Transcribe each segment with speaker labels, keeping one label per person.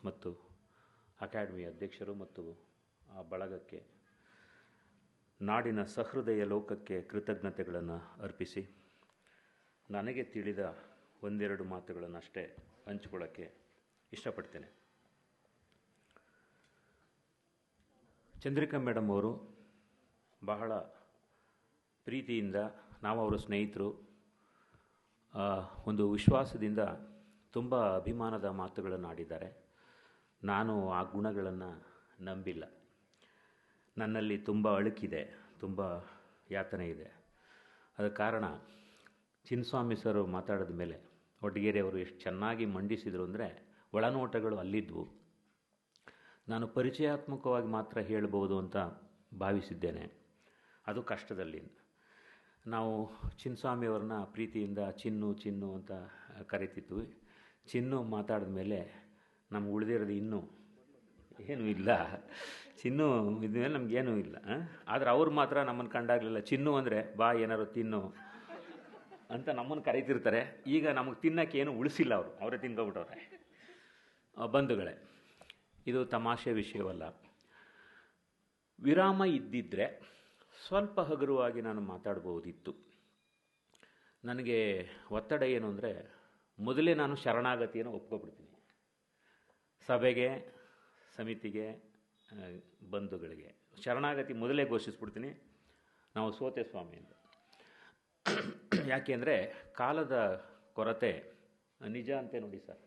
Speaker 1: ಮತ್ತು ಅಕಾಡೆಮಿಯ ಅಧ್ಯಕ್ಷರು ಮತ್ತು ಆ ಬಳಗಕ್ಕೆ ನಾಡಿನ ಸಹೃದಯ ಲೋಕಕ್ಕೆ ಕೃತಜ್ಞತೆಗಳನ್ನು ಅರ್ಪಿಸಿ ನನಗೆ ತಿಳಿದ ಒಂದೆರಡು ಮಾತುಗಳನ್ನು ಅಷ್ಟೇ ಹಂಚಿಕೊಳ್ಳೋಕ್ಕೆ ಇಷ್ಟಪಡ್ತೇನೆ. ಚಂದ್ರಿಕಾ ಮೇಡಮ್ ಅವರು ಬಹಳ ಪ್ರೀತಿಯಿಂದ, ನಾವು ಅವರ ಸ್ನೇಹಿತರು, ಒಂದು ವಿಶ್ವಾಸದಿಂದ ತುಂಬ ಅಭಿಮಾನದ ಮಾತುಗಳನ್ನು ಆಡಿದ್ದಾರೆ. ನಾನು ಆ ಗುಣಗಳನ್ನು ನಂಬಿಲ್ಲ. ನನ್ನಲ್ಲಿ ತುಂಬ ಅಳುಕಿದೆ, ತುಂಬ ಯಾತನೆ ಇದೆ. ಅದಕ್ಕೆ ಕಾರಣ ಚಿನ್ನಸ್ವಾಮಿ ಸರ್ ಮಾತಾಡಿದ ಮೇಲೆ ಒಡ್ಗೇರಿ ಅವರು ಎಷ್ಟು ಚೆನ್ನಾಗಿ ಮಂಡಿಸಿದರು ಅಂದರೆ ಒಳನೋಟಗಳು ಅಲ್ಲಿದ್ವು. ನಾನು ಪರಿಚಯಾತ್ಮಕವಾಗಿ ಮಾತ್ರ ಹೇಳ್ಬೋದು ಅಂತ ಭಾವಿಸಿದ್ದೇನೆ. ಅದು ಕಷ್ಟದಲ್ಲಿ. ನಾವು ಚಿನ್ನಸ್ವಾಮಿಯವ್ರನ್ನ ಪ್ರೀತಿಯಿಂದ ಚಿನ್ನು ಚಿನ್ನು ಅಂತ ಕರಿತಿದ್ವಿ. ಚಿನ್ನು ಮಾತಾಡಿದ ಮೇಲೆ ನಮ್ಗೆ ಉಳಿದಿರೋದು ಇನ್ನೂ ಏನೂ ಇಲ್ಲ. ಚಿನ್ನು ಇದ್ಮೇಲೆ ನಮಗೇನೂ ಇಲ್ಲ. ಆದರೆ ಅವ್ರು ಮಾತ್ರ ನಮ್ಮನ್ನು ಕಂಡಾಗಲಿಲ್ಲ. ಚಿನ್ನು ಅಂದರೆ ಬಾ ಏನಾರು ತಿನ್ನು ಅಂತ ನಮ್ಮನ್ನು ಕರೀತಿರ್ತಾರೆ. ಈಗ ನಮಗೆ ತಿನ್ನೋಕ್ಕೇನು ಉಳಿಸಿಲ್ಲ, ಅವರೇ ತಿನ್ಕೊಬಿಟ್ಟವ್ರೆ. ಬಂಧುಗಳೇ, ಇದು ತಮಾಷೆ ವಿಷಯವಲ್ಲ. ವಿರಾಮ ಇದ್ದಿದ್ದರೆ ಸ್ವಲ್ಪ ಹಗುರವಾಗಿ ನಾನು ಮಾತಾಡ್ಬೋದಿತ್ತು. ನನಗೆ ಒತ್ತಡ ಏನು ಅಂದರೆ, ಮೊದಲೇ ನಾನು ಶರಣಾಗತಿಯನ್ನು ಒಪ್ಕೊಬಿಡ್ತೀನಿ. ಸಭೆಗೆ, ಸಮಿತಿಗೆ, ಬಂಧುಗಳಿಗೆ ಶರಣಾಗತಿ ಮೊದಲೇ ಘೋಷಿಸ್ಬಿಡ್ತೀನಿ. ನಾವು ಸೋತೆ ಸ್ವಾಮಿ ಅಂತ. ಯಾಕೆಂದರೆ ಕಾಲದ ಕೊರತೆ ನಿಜ ಅಂತೆ ನೋಡಿ ಸರ್.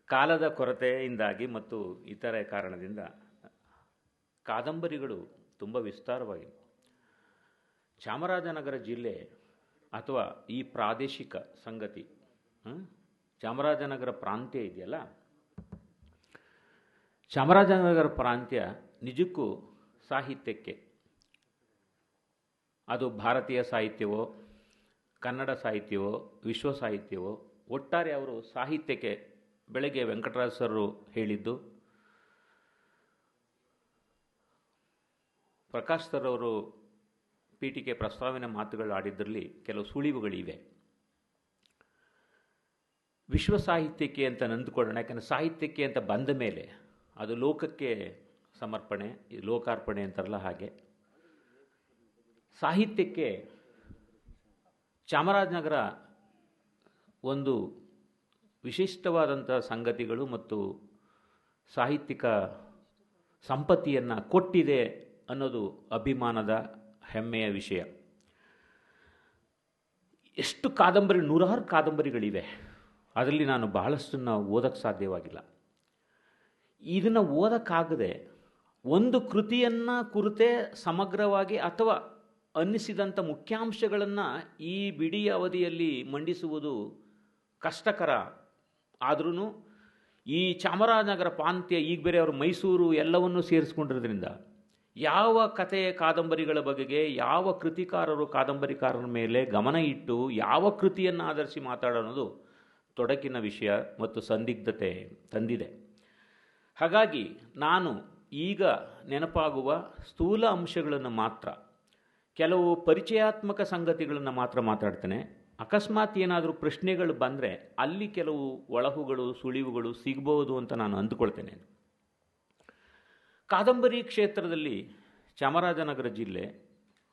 Speaker 1: ಕಾಲದ ಕೊರತೆಯಿಂದಾಗಿ ಮತ್ತು ಇತರೆ ಕಾರಣದಿಂದ ಕಾದಂಬರಿಗಳು ತುಂಬ ವಿಸ್ತಾರವಾಗಿವೆ. ಚಾಮರಾಜನಗರ ಜಿಲ್ಲೆ ಅಥವಾ ಈ ಪ್ರಾದೇಶಿಕ ಸಂಗತಿ, ಚಾಮರಾಜನಗರ ಪ್ರಾಂತ್ಯ ಇದೆಯಲ್ಲ, ಚಾಮರಾಜನಗರ ಪ್ರಾಂತ್ಯ ನಿಜಕ್ಕೂ ಸಾಹಿತ್ಯಕ್ಕೆ, ಅದು ಭಾರತೀಯ ಸಾಹಿತ್ಯವೋ, ಕನ್ನಡ ಸಾಹಿತ್ಯವೋ, ವಿಶ್ವ ಸಾಹಿತ್ಯವೋ, ಒಟ್ಟಾರೆ ಅವರು ಸಾಹಿತ್ಯಕ್ಕೆ, ಬೆಳಗ್ಗೆ ವೆಂಕಟರಾಜ್ ಸರ್ ಹೇಳಿದ್ದು, ಪ್ರಕಾಶ್ ಸರ್ ಅವರು ಪೀಠಿಕೆ ಪ್ರಸ್ತಾವನೆ ಮಾತುಗಳು ಆಡಿದ್ದರಲ್ಲಿ ಕೆಲವು ಸುಳಿವುಗಳಿವೆ. ವಿಶ್ವ ಸಾಹಿತ್ಯಕ್ಕೆ ಅಂತ ನಂದುಕೊಳ್ಳೋಣ. ಯಾಕಂದರೆ ಸಾಹಿತ್ಯಕ್ಕೆ ಅಂತ ಬಂದ ಮೇಲೆ ಅದು ಲೋಕಕ್ಕೆ ಸಮರ್ಪಣೆ, ಲೋಕಾರ್ಪಣೆ ಅಂತಾರಲ್ಲ ಹಾಗೆ. ಸಾಹಿತ್ಯಕ್ಕೆ ಚಾಮರಾಜನಗರ ಒಂದು ವಿಶಿಷ್ಟವಾದಂಥ ಸಂಗತಿಗಳು ಮತ್ತು ಸಾಹಿತ್ಯಿಕ ಸಂಪತ್ತಿಯನ್ನು ಕೊಟ್ಟಿದೆ ಅನ್ನೋದು ಅಭಿಮಾನದ ಹೆಮ್ಮೆಯ ವಿಷಯ. ಎಷ್ಟು ಕಾದಂಬರಿ, ನೂರಾರು ಕಾದಂಬರಿಗಳಿವೆ. ಅದರಲ್ಲಿ ನಾನು ಬಹಳಷ್ಟನ್ನು ಓದಕ್ಕೆ ಸಾಧ್ಯವಾಗಿಲ್ಲ. ಇದನ್ನು ಓದಕ್ಕಾಗದೆ ಒಂದು ಕೃತಿಯನ್ನು ಕುರಿತೇ ಸಮಗ್ರವಾಗಿ ಅಥವಾ ಅನ್ನಿಸಿದಂಥ ಮುಖ್ಯಾಂಶಗಳನ್ನು ಈ ಬಿಡಿ ಅವಧಿಯಲ್ಲಿ ಮಂಡಿಸುವುದು ಕಷ್ಟಕರ. ಆದ್ರೂ ಈ ಚಾಮರಾಜನಗರ ಪ್ರಾಂತ್ಯ, ಈಗ ಬೇರೆ ಅವರು ಮೈಸೂರು ಎಲ್ಲವನ್ನೂ ಸೇರಿಸ್ಕೊಂಡಿರೋದ್ರಿಂದ ಯಾವ ಕಥೆಯ ಕಾದಂಬರಿಗಳ ಬಗೆಗೆ ಯಾವ ಕೃತಿಕಾರರು ಕಾದಂಬರಿಕಾರರ ಮೇಲೆ ಗಮನ ಇಟ್ಟು ಯಾವ ಕೃತಿಯನ್ನು ಆಧರಿಸಿ ಮಾತಾಡೋದು ತೊಡಕಿನ ವಿಷಯ ಮತ್ತು ಸಂದಿಗ್ಧತೆ ತಂದಿದೆ. ಹಾಗಾಗಿ ನಾನು ಈಗ ನೆನಪಾಗುವ ಸ್ಥೂಲ ಅಂಶಗಳನ್ನು ಮಾತ್ರ, ಕೆಲವು ಪರಿಚಯಾತ್ಮಕ ಸಂಗತಿಗಳನ್ನು ಮಾತ್ರ ಮಾತಾಡ್ತೇನೆ. ಅಕಸ್ಮಾತ್ ಏನಾದರೂ ಪ್ರಶ್ನೆಗಳು ಬಂದರೆ ಅಲ್ಲಿ ಕೆಲವು ಒಳಹುಗಳು, ಸುಳಿವುಗಳು ಸಿಗಬಹುದು ಅಂತ ನಾನು ಅಂದುಕೊಳ್ತೇನೆ. ಕಾದಂಬರಿ ಕ್ಷೇತ್ರದಲ್ಲಿ ಚಾಮರಾಜನಗರ ಜಿಲ್ಲೆ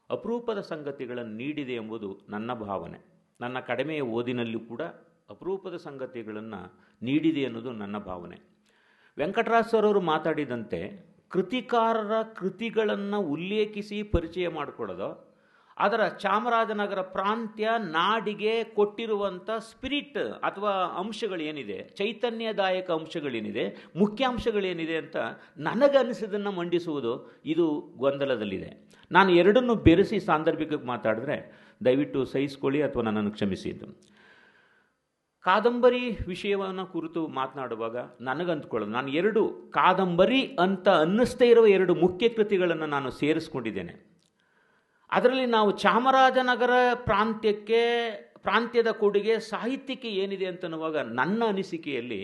Speaker 1: ಅಪರೂಪದ ಸಂಗತಿಗಳನ್ನು ನೀಡಿದೆ ಎಂಬುದು ನನ್ನ ಭಾವನೆ. ನನ್ನ ಕಡಿಮೆಯ ಓದಿನಲ್ಲೂ ಕೂಡ ಅಪರೂಪದ ಸಂಗತಿಗಳನ್ನು ನೀಡಿದೆ ಅನ್ನೋದು ನನ್ನ ಭಾವನೆ. ವೆಂಕಟರಾಜ್ ಸರ್ ಅವರು ಮಾತಾಡಿದಂತೆ ಕೃತಿಕಾರರ ಕೃತಿಗಳನ್ನು ಉಲ್ಲೇಖಿಸಿ ಪರಿಚಯ ಮಾಡಿಕೊಳ್ಳೋದು, ಅದರ ಚಾಮರಾಜನಗರ ಪ್ರಾಂತ್ಯ ನಾಡಿಗೆ ಕೊಟ್ಟಿರುವಂಥ ಸ್ಪಿರಿಟ್ ಅಥವಾ ಅಂಶಗಳೇನಿದೆ, ಚೈತನ್ಯದಾಯಕ ಅಂಶಗಳೇನಿದೆ, ಮುಖ್ಯಾಂಶಗಳೇನಿದೆ ಅಂತ ನನಗನ್ನಿಸಿದ್ದನ್ನು ಮಂಡಿಸುವುದು ಇದು ಗೊಂದಲದಲ್ಲಿದೆ. ನಾನು ಎರಡನ್ನೂ ಬೆರೆಸಿ ಸಾಂದರ್ಭಿಕವಾಗಿ ಮಾತಾಡಿದ್ರೆ ದಯವಿಟ್ಟು ಸಹಿಸ್ಕೊಳ್ಳಿ ಅಥವಾ ನನ್ನನ್ನು ಕ್ಷಮಿಸಿದ್ದು. ಕಾದಂಬರಿ ವಿಷಯವನ್ನು ಕುರಿತು ಮಾತನಾಡುವಾಗ ನನಗಂದ್ಕೊಳ್ಳೋದು, ನಾನು ಎರಡು ಕಾದಂಬರಿ ಅಂತ ಅನ್ನಿಸ್ತೇ ಇರುವ ಎರಡು ಮುಖ್ಯ ಕೃತಿಗಳನ್ನು ನಾನು ಸೇರಿಸ್ಕೊಂಡಿದ್ದೇನೆ. ಅದರಲ್ಲಿ ನಾವು ಚಾಮರಾಜನಗರ ಪ್ರಾಂತ್ಯದ ಕೊಡುಗೆ ಸಾಹಿತ್ಯಕ್ಕೆ ಏನಿದೆ ಅಂತನ್ನುವಾಗ ನನ್ನ ಅನಿಸಿಕೆಯಲ್ಲಿ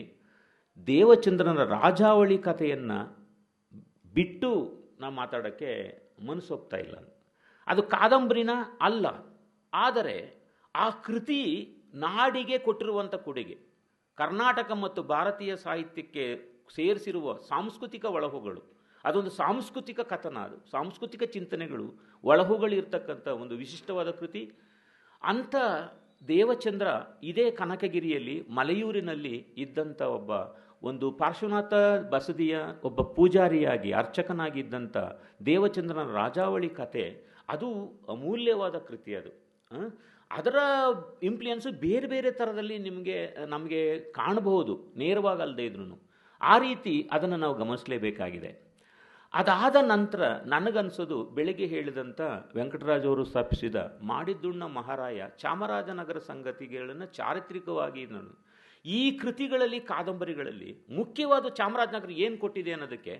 Speaker 1: ದೇವಚಂದ್ರನ ರಾಜಾವಳಿ ಕಥೆಯನ್ನು ಬಿಟ್ಟು ನಾವು ಮಾತಾಡೋಕ್ಕೆ ಮನಸ್ಸೊಪ್ತಾ ಇಲ್ಲ. ಅದು ಕಾದಂಬರಿನ ಅಲ್ಲ, ಆದರೆ ಆ ಕೃತಿ ನಾಡಿಗೆ ಕೊಟ್ಟಿರುವಂಥ ಕೊಡುಗೆ, ಕರ್ನಾಟಕ ಮತ್ತು ಭಾರತೀಯ ಸಾಹಿತ್ಯಕ್ಕೆ ಸೇರಿಸಿರುವ ಸಾಂಸ್ಕೃತಿಕ ಒಳಹುಗಳು, ಅದೊಂದು ಸಾಂಸ್ಕೃತಿಕ ಕಥನ, ಅದು ಸಾಂಸ್ಕೃತಿಕ ಚಿಂತನೆಗಳು ಒಳಹುಗಳಿರ್ತಕ್ಕಂಥ ಒಂದು ವಿಶಿಷ್ಟವಾದ ಕೃತಿ. ಅಂಥ ದೇವಚಂದ್ರ ಇದೇ ಕನಕಗಿರಿಯಲ್ಲಿ ಮಲೆಯೂರಿನಲ್ಲಿ ಇದ್ದಂಥ ಒಂದು ಪಾರ್ಶ್ವನಾಥ ಬಸದಿಯ ಒಬ್ಬ ಪೂಜಾರಿಯಾಗಿ ಅರ್ಚಕನಾಗಿ ಇದ್ದಂಥ ದೇವಚಂದ್ರನ ರಾಜಾವಳಿ ಕತೆ, ಅದು ಅಮೂಲ್ಯವಾದ ಕೃತಿ. ಅದು ಅದರ ಇಂಪ್ಲುಯೆನ್ಸು ಬೇರೆ ಬೇರೆ ಥರದಲ್ಲಿ ನಮಗೆ ಕಾಣಬಹುದು, ನೇರವಾಗಲ್ಲದೆ ಇದ್ರೂ. ಆ ರೀತಿ ಅದನ್ನು ನಾವು ಗಮನಿಸಲೇಬೇಕಾಗಿದೆ. ಅದಾದ ನಂತರ ನನಗನ್ಸೋದು, ಬೆಳಗ್ಗೆ ಹೇಳಿದಂಥ ವೆಂಕಟರಾಜವರು ಸ್ಥಾಪಿಸಿದ ಮಾಡಿದ್ದುಣ್ಣ ಮಹಾರಾಯ ಚಾಮರಾಜನಗರ ಸಂಗತಿಗಳನ್ನು ಚಾರಿತ್ರಿಕವಾಗಿ ಈ ಕೃತಿಗಳಲ್ಲಿ, ಕಾದಂಬರಿಗಳಲ್ಲಿ ಮುಖ್ಯವಾದ ಚಾಮರಾಜನಗರ ಏನು ಕೊಟ್ಟಿದೆ ಅನ್ನೋದಕ್ಕೆ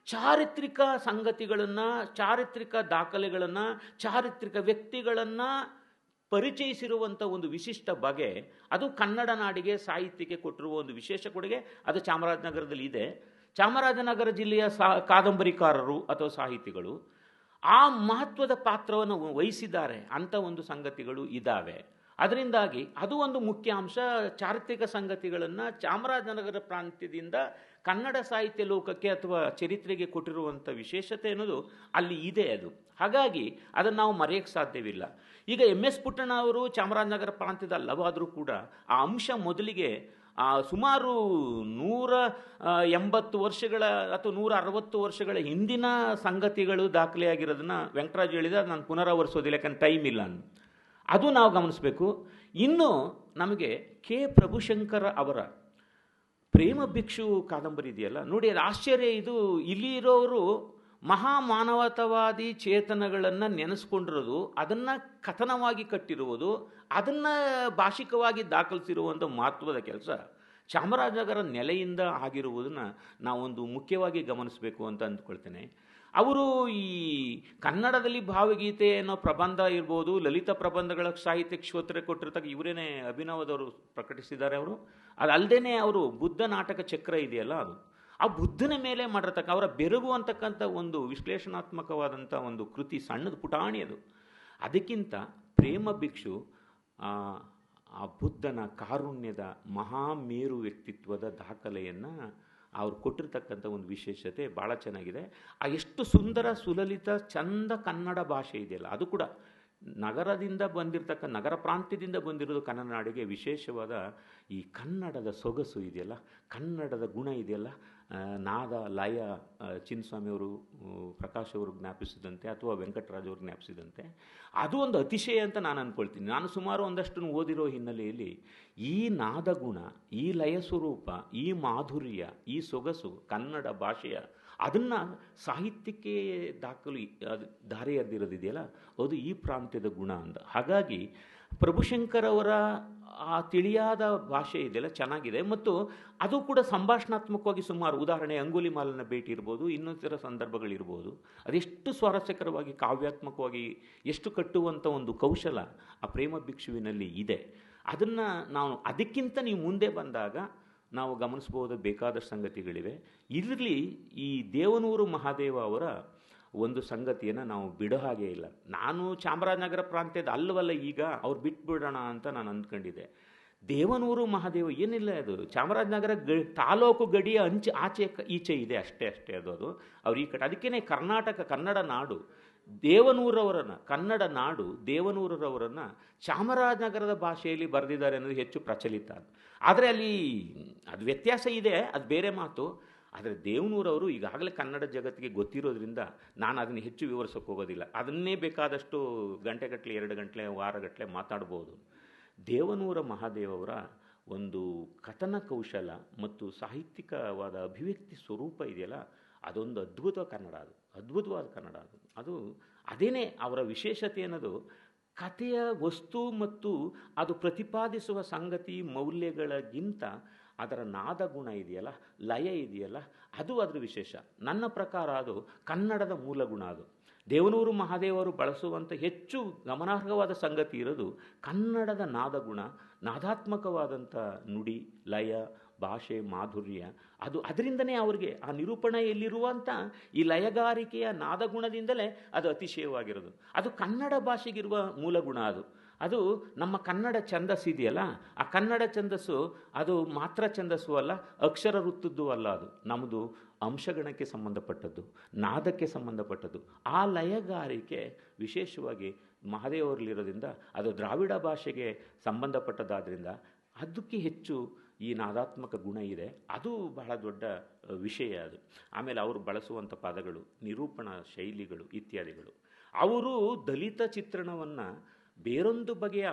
Speaker 1: ಚಾರಿತ್ರಿಕ ಸಂಗತಿಗಳನ್ನು, ಚಾರಿತ್ರಿಕ ದಾಖಲೆಗಳನ್ನು, ಚಾರಿತ್ರಿಕ ವ್ಯಕ್ತಿಗಳನ್ನು ಪರಿಚಯಿಸಿರುವಂಥ ಒಂದು ವಿಶಿಷ್ಟ ಬಗೆ, ಅದು ಕನ್ನಡ ನಾಡಿಗೆ ಸಾಹಿತ್ಯಕ್ಕೆ ಕೊಟ್ಟಿರುವ ಒಂದು ವಿಶೇಷ ಕೊಡುಗೆ. ಅದು ಚಾಮರಾಜನಗರದಲ್ಲಿ ಇದೆ. ಚಾಮರಾಜನಗರ ಜಿಲ್ಲೆಯ ಕಾದಂಬರಿಕಾರರು ಅಥವಾ ಸಾಹಿತಿಗಳು ಆ ಮಹತ್ವದ ಪಾತ್ರವನ್ನು ವಹಿಸಿದ್ದಾರೆ ಅಂಥ ಒಂದು ಸಂಗತಿಗಳು ಇದ್ದಾವೆ. ಅದರಿಂದಾಗಿ ಅದು ಒಂದು ಮುಖ್ಯ ಅಂಶ. ಚಾರಿತ್ರಿಕ ಸಂಗತಿಗಳನ್ನು ಚಾಮರಾಜನಗರ ಪ್ರಾಂತ್ಯದಿಂದ ಕನ್ನಡ ಸಾಹಿತ್ಯ ಲೋಕಕ್ಕೆ ಅಥವಾ ಚರಿತ್ರೆಗೆ ಕೊಟ್ಟಿರುವಂಥ ವಿಶೇಷತೆ ಅನ್ನೋದು ಅಲ್ಲಿ ಇದೆ. ಅದು ಹಾಗಾಗಿ ಅದನ್ನು ನಾವು ಮರೆಯೋಕ್ಕೆ ಸಾಧ್ಯವಿಲ್ಲ. ಈಗ MS ಪುಟ್ಟಣ್ಣ ಅವರು ಚಾಮರಾಜನಗರ ಪ್ರಾಂತ್ಯದ ಅಲ್ಲವಾದರೂ ಕೂಡ ಆ ಅಂಶ ಮೊದಲಿಗೆ ಸುಮಾರು 180 ವರ್ಷಗಳ ಅಥವಾ 160 ವರ್ಷಗಳ ಹಿಂದಿನ ಸಂಗತಿಗಳು ದಾಖಲೆಯಾಗಿರೋದನ್ನು ವೆಂಕಟರಾಜ್ ಹೇಳಿದ, ನಾನು ಪುನರಾವರ್ಸೋದಿಲ್ಲ, ಯಾಕಂದ್ರೆ ಟೈಮ್ ಇಲ್ಲ. ಅದು ನಾವು ಗಮನಿಸಬೇಕು. ಇನ್ನು ನಮಗೆ ಕೆ ಪ್ರಭುಶಂಕರ ಅವರ ಪ್ರೇಮ ಭಿಕ್ಷು ಕಾದಂಬರಿ ಇದೆಯಲ್ಲ ನೋಡಿ, ಅದು ಆಶ್ಚರ್ಯ. ಇದು ಇಲ್ಲಿ ಇರೋರು ಮಹಾಮಾನವತಾವಾದಿ ಚೇತನಗಳನ್ನು ನೆನೆಸ್ಕೊಂಡಿರೋದು, ಅದನ್ನು ಕಥನವಾಗಿ ಕಟ್ಟಿರುವುದು, ಅದನ್ನು ಭಾಷಿಕವಾಗಿ ದಾಖಲಿಸಿರುವಂಥ ಮಹತ್ವದ ಕೆಲಸ ಚಾಮರಾಜನಗರ ನೆಲೆಯಿಂದ ಆಗಿರುವುದನ್ನು ನಾವೊಂದು ಮುಖ್ಯವಾಗಿ ಗಮನಿಸಬೇಕು ಅಂತ ಅಂದ್ಕೊಳ್ತೇನೆ. ಅವರು ಈ ಕನ್ನಡದಲ್ಲಿ ಭಾವಗೀತೆ ಅನ್ನೋ ಪ್ರಬಂಧ ಇರ್ಬೋದು, ಲಲಿತ ಪ್ರಬಂಧಗಳ ಸಾಹಿತ್ಯಕ್ಕೆ ಶ್ರೋತ್ರೆ ಕೊಟ್ಟಿರ್ತಕ್ಕ ಇವರೇನೆ ಅಭಿನವದವರು ಪ್ರಕಟಿಸಿದ್ದಾರೆ. ಅವರು ಅದಲ್ಲದೆ ಅವರು ಬುದ್ಧ ನಾಟಕ ಚಕ್ರ ಇದೆಯಲ್ಲ, ಅದು ಆ ಬುದ್ಧನ ಮೇಲೆ ಮಾಡಿರ್ತಕ್ಕ ಅವರ ಬೆರಗು ಅಂತಕ್ಕಂಥ ಒಂದು ವಿಶ್ಲೇಷಣಾತ್ಮಕವಾದಂಥ ಒಂದು ಕೃತಿ, ಸಣ್ಣದು ಪುಟಾಣಿ ಅದು. ಅದಕ್ಕಿಂತ ಪ್ರೇಮ ಭಿಕ್ಷು ಆ ಬುದ್ಧನ ಕಾರುಣ್ಯದ ಮಹಾಮೇರು ವ್ಯಕ್ತಿತ್ವದ ದಾಖಲೆಯನ್ನು ಅವ್ರು ಕೊಟ್ಟಿರ್ತಕ್ಕಂಥ ಒಂದು ವಿಶೇಷತೆ ಭಾಳ ಚೆನ್ನಾಗಿದೆ. ಆ ಎಷ್ಟು ಸುಂದರ ಸುಲಲಿತ ಚಂದ ಕನ್ನಡ ಭಾಷೆ ಇದೆಯಲ್ಲ, ಅದು ಕೂಡ ನಗರದಿಂದ ನಗರ ಪ್ರಾಂತ್ಯದಿಂದ ಬಂದಿರೋದು ಕನ್ನಡ ನಾಡಿಗೆ ವಿಶೇಷವಾದ ಈ ಕನ್ನಡದ ಸೊಗಸು ಇದೆಯಲ್ಲ, ಕನ್ನಡದ ಗುಣ ಇದೆಯಲ್ಲ, ನಾದ ಲಯ ಚಿನ್ನಸ್ವಾಮಿಯವರು, ಪ್ರಕಾಶ್ ಅವರು ಜ್ಞಾಪಿಸಿದಂತೆ ಅಥವಾ ವೆಂಕಟರಾಜ್ ಅವರು ಜ್ಞಾಪಿಸಿದಂತೆ ಅದು ಒಂದು ಅತಿಶಯ ಅಂತ ನಾನು ಅಂದ್ಕೊಳ್ತೀನಿ. ನಾನು ಸುಮಾರು ಒಂದಷ್ಟು ಓದಿರೋ ಹಿನ್ನೆಲೆಯಲ್ಲಿ ಈ ನಾದ ಗುಣ, ಈ ಲಯ ಸ್ವರೂಪ, ಈ ಮಾಧುರ್ಯ, ಈ ಸೊಗಸು ಕನ್ನಡ ಭಾಷೆಯ ಅದನ್ನು ಸಾಹಿತ್ಯಕ್ಕೆ ದಾರಿ ಎರೆದಿರೋದಿದೆಯಲ್ಲ, ಅದು ಈ ಪ್ರಾಂತ್ಯದ ಗುಣ ಅಂತ. ಹಾಗಾಗಿ ಪ್ರಭುಶಂಕರ್ ಅವರ ಆ ತಿಳಿಯಾದ ಭಾಷೆ ಇದೆಯಲ್ಲ ಚೆನ್ನಾಗಿದೆ. ಮತ್ತು ಅದು ಕೂಡ ಸಂಭಾಷಣಾತ್ಮಕವಾಗಿ ಸುಮಾರು, ಉದಾಹರಣೆ ಅಂಗುಲಿ ಮಾಲನ ಭೇಟಿ ಇರ್ಬೋದು, ಇನ್ನಿತರ ಸಂದರ್ಭಗಳಿರ್ಬೋದು, ಅದೆಷ್ಟು ಸ್ವಾರಸ್ಯಕರವಾಗಿ ಕಾವ್ಯಾತ್ಮಕವಾಗಿ ಎಷ್ಟು ಕಟ್ಟುವಂಥ ಒಂದು ಕೌಶಲ ಆ ಪ್ರೇಮ ಭಿಕ್ಷುವಿನಲ್ಲಿ ಇದೆ. ಅದನ್ನು ನಾವು ಅದಕ್ಕಿಂತ ನೀವು ಮುಂದೆ ಬಂದಾಗ ನಾವು ಗಮನಿಸ್ಬೋದು ಬೇಕಾದಷ್ಟು ಸಂಗತಿಗಳಿವೆ. ಇದರಲ್ಲಿ ಈ ದೇವನೂರು ಮಹಾದೇವ ಅವರ ಒಂದು ಸಂಗತಿಯನ್ನು ನಾವು ಬಿಡೋ ಹಾಗೆ ಇಲ್ಲ. ನಾನು ಚಾಮರಾಜನಗರ ಪ್ರಾಂತ್ಯದ ಅಲ್ಲವಲ್ಲ, ಈಗ ಅವ್ರು ಬಿಟ್ಬಿಡೋಣ ಅಂತ ನಾನು ಅಂದ್ಕೊಂಡಿದ್ದೆ. ದೇವನೂರು ಮಹಾದೇವ ಏನಿಲ್ಲ, ಅದು ಚಾಮರಾಜನಗರ ತಾಲೂಕು ಗಡಿಯ ಆಚೆ ಈಚೆ ಇದೆ, ಅಷ್ಟೇ ಅದು ಅವ್ರು ಈ ಕಡೆ. ಅದಕ್ಕೇ ಕರ್ನಾಟಕ ಕನ್ನಡ ನಾಡು ದೇವನೂರವರನ್ನು, ಕನ್ನಡ ನಾಡು ದೇವನೂರವರನ್ನು ಚಾಮರಾಜನಗರದ ಭಾಷೆಯಲ್ಲಿ ಬರೆದಿದ್ದಾರೆ ಅನ್ನೋದು ಹೆಚ್ಚು ಪ್ರಚಲಿತ. ಆದರೆ ಅಲ್ಲಿ ಅದು ವ್ಯತ್ಯಾಸ ಇದೆ, ಅದು ಬೇರೆ ಮಾತು. ಆದರೆ ದೇವನೂರವರು ಈಗಾಗಲೇ ಕನ್ನಡ ಜಗತ್ತಿಗೆ ಗೊತ್ತಿರೋದ್ರಿಂದ ನಾನು ಅದನ್ನು ಹೆಚ್ಚು ವಿವರಿಸೋಕೆ ಹೋಗೋದಿಲ್ಲ. ಅದನ್ನೇ ಬೇಕಾದಷ್ಟು ಗಂಟೆಗಟ್ಟಲೆ, 2 ಗಂಟೆ, ವಾರಗಟ್ಟಲೆ ಮಾತಾಡ್ಬೋದು. ದೇವನೂರ ಮಹಾದೇವರ ಒಂದು ಕಥನ ಕೌಶಲ ಮತ್ತು ಸಾಹಿತ್ಯಿಕವಾದ ಅಭಿವ್ಯಕ್ತಿ ಸ್ವರೂಪ ಇದೆಯಲ್ಲ, ಅದೊಂದು ಅದ್ಭುತವಾದ ಕನ್ನಡ ಅದು ಅದೇನೇ ಅವರ ವಿಶೇಷತೆ ಅನ್ನೋದು. ಕಥೆಯ ವಸ್ತು ಮತ್ತು ಅದು ಪ್ರತಿಪಾದಿಸುವ ಸಂಗತಿ ಮೌಲ್ಯಗಳಿಗಿಂತ ಅದರ ನಾದ ಗುಣ ಇದೆಯಲ್ಲ, ಲಯ ಇದೆಯಲ್ಲ, ಅದು ಅದರ ವಿಶೇಷ. ನನ್ನ ಪ್ರಕಾರ ಅದು ಕನ್ನಡದ ಮೂಲ ಗುಣ. ಅದು ದೇವನೂರು ಮಹಾದೇವರು ಬಳಸುವಂಥ ಹೆಚ್ಚು ಗಮನಾರ್ಹವಾದ ಸಂಗತಿ ಇರೋದು ಕನ್ನಡದ ನಾದಗುಣ, ನಾದಾತ್ಮಕವಾದಂಥ ನುಡಿ, ಲಯ, ಭಾಷೆ ಮಾಧುರ್ಯ, ಅದರಿಂದನೇ ಅವ್ರಿಗೆ ಆ ನಿರೂಪಣೆಯಲ್ಲಿರುವಂಥ ಈ ಲಯಗಾರಿಕೆಯ ನಾದಗುಣದಿಂದಲೇ ಅದು ಅತಿಶಯವಾಗಿರೋದು. ಅದು ಕನ್ನಡ ಭಾಷೆಗಿರುವ ಮೂಲ ಗುಣ. ಅದು ನಮ್ಮ ಕನ್ನಡ ಛಂದಸ್ಸಿದೆಯಲ್ಲ, ಆ ಕನ್ನಡ ಛಂದಸ್ಸು ಅದು ಮಾತ್ರ ಛಂದಸ್ಸು ಅಲ್ಲ, ಅಕ್ಷರ ವೃತ್ತದ್ದು ಅಲ್ಲ. ಅದು ನಮ್ಮದು ಅಂಶಗಣಕ್ಕೆ ಸಂಬಂಧಪಟ್ಟದ್ದು, ನಾದಕ್ಕೆ ಸಂಬಂಧಪಟ್ಟದ್ದು. ಆ ಲಯಗಾರಿಕೆ ವಿಶೇಷವಾಗಿ ಮಹಾದೇವರಲ್ಲಿರೋದ್ರಿಂದ ಅದು ದ್ರಾವಿಡ ಭಾಷೆಗೆ ಸಂಬಂಧಪಟ್ಟದ್ದಾದ್ದರಿಂದ ಅದಕ್ಕೆ ಹೆಚ್ಚು ಈ ನಾದಾತ್ಮಕ ಗುಣ ಇದೆ. ಅದು ಬಹಳ ದೊಡ್ಡ ವಿಷಯ ಅದು. ಆಮೇಲೆ ಅವರು ಬಳಸುವಂಥ ಪದಗಳು, ನಿರೂಪಣಾ ಶೈಲಿಗಳು ಇತ್ಯಾದಿಗಳು. ಅವರು ದಲಿತ ಚಿತ್ರಣವನ್ನು ಬೇರೊಂದು ಬಗೆಯ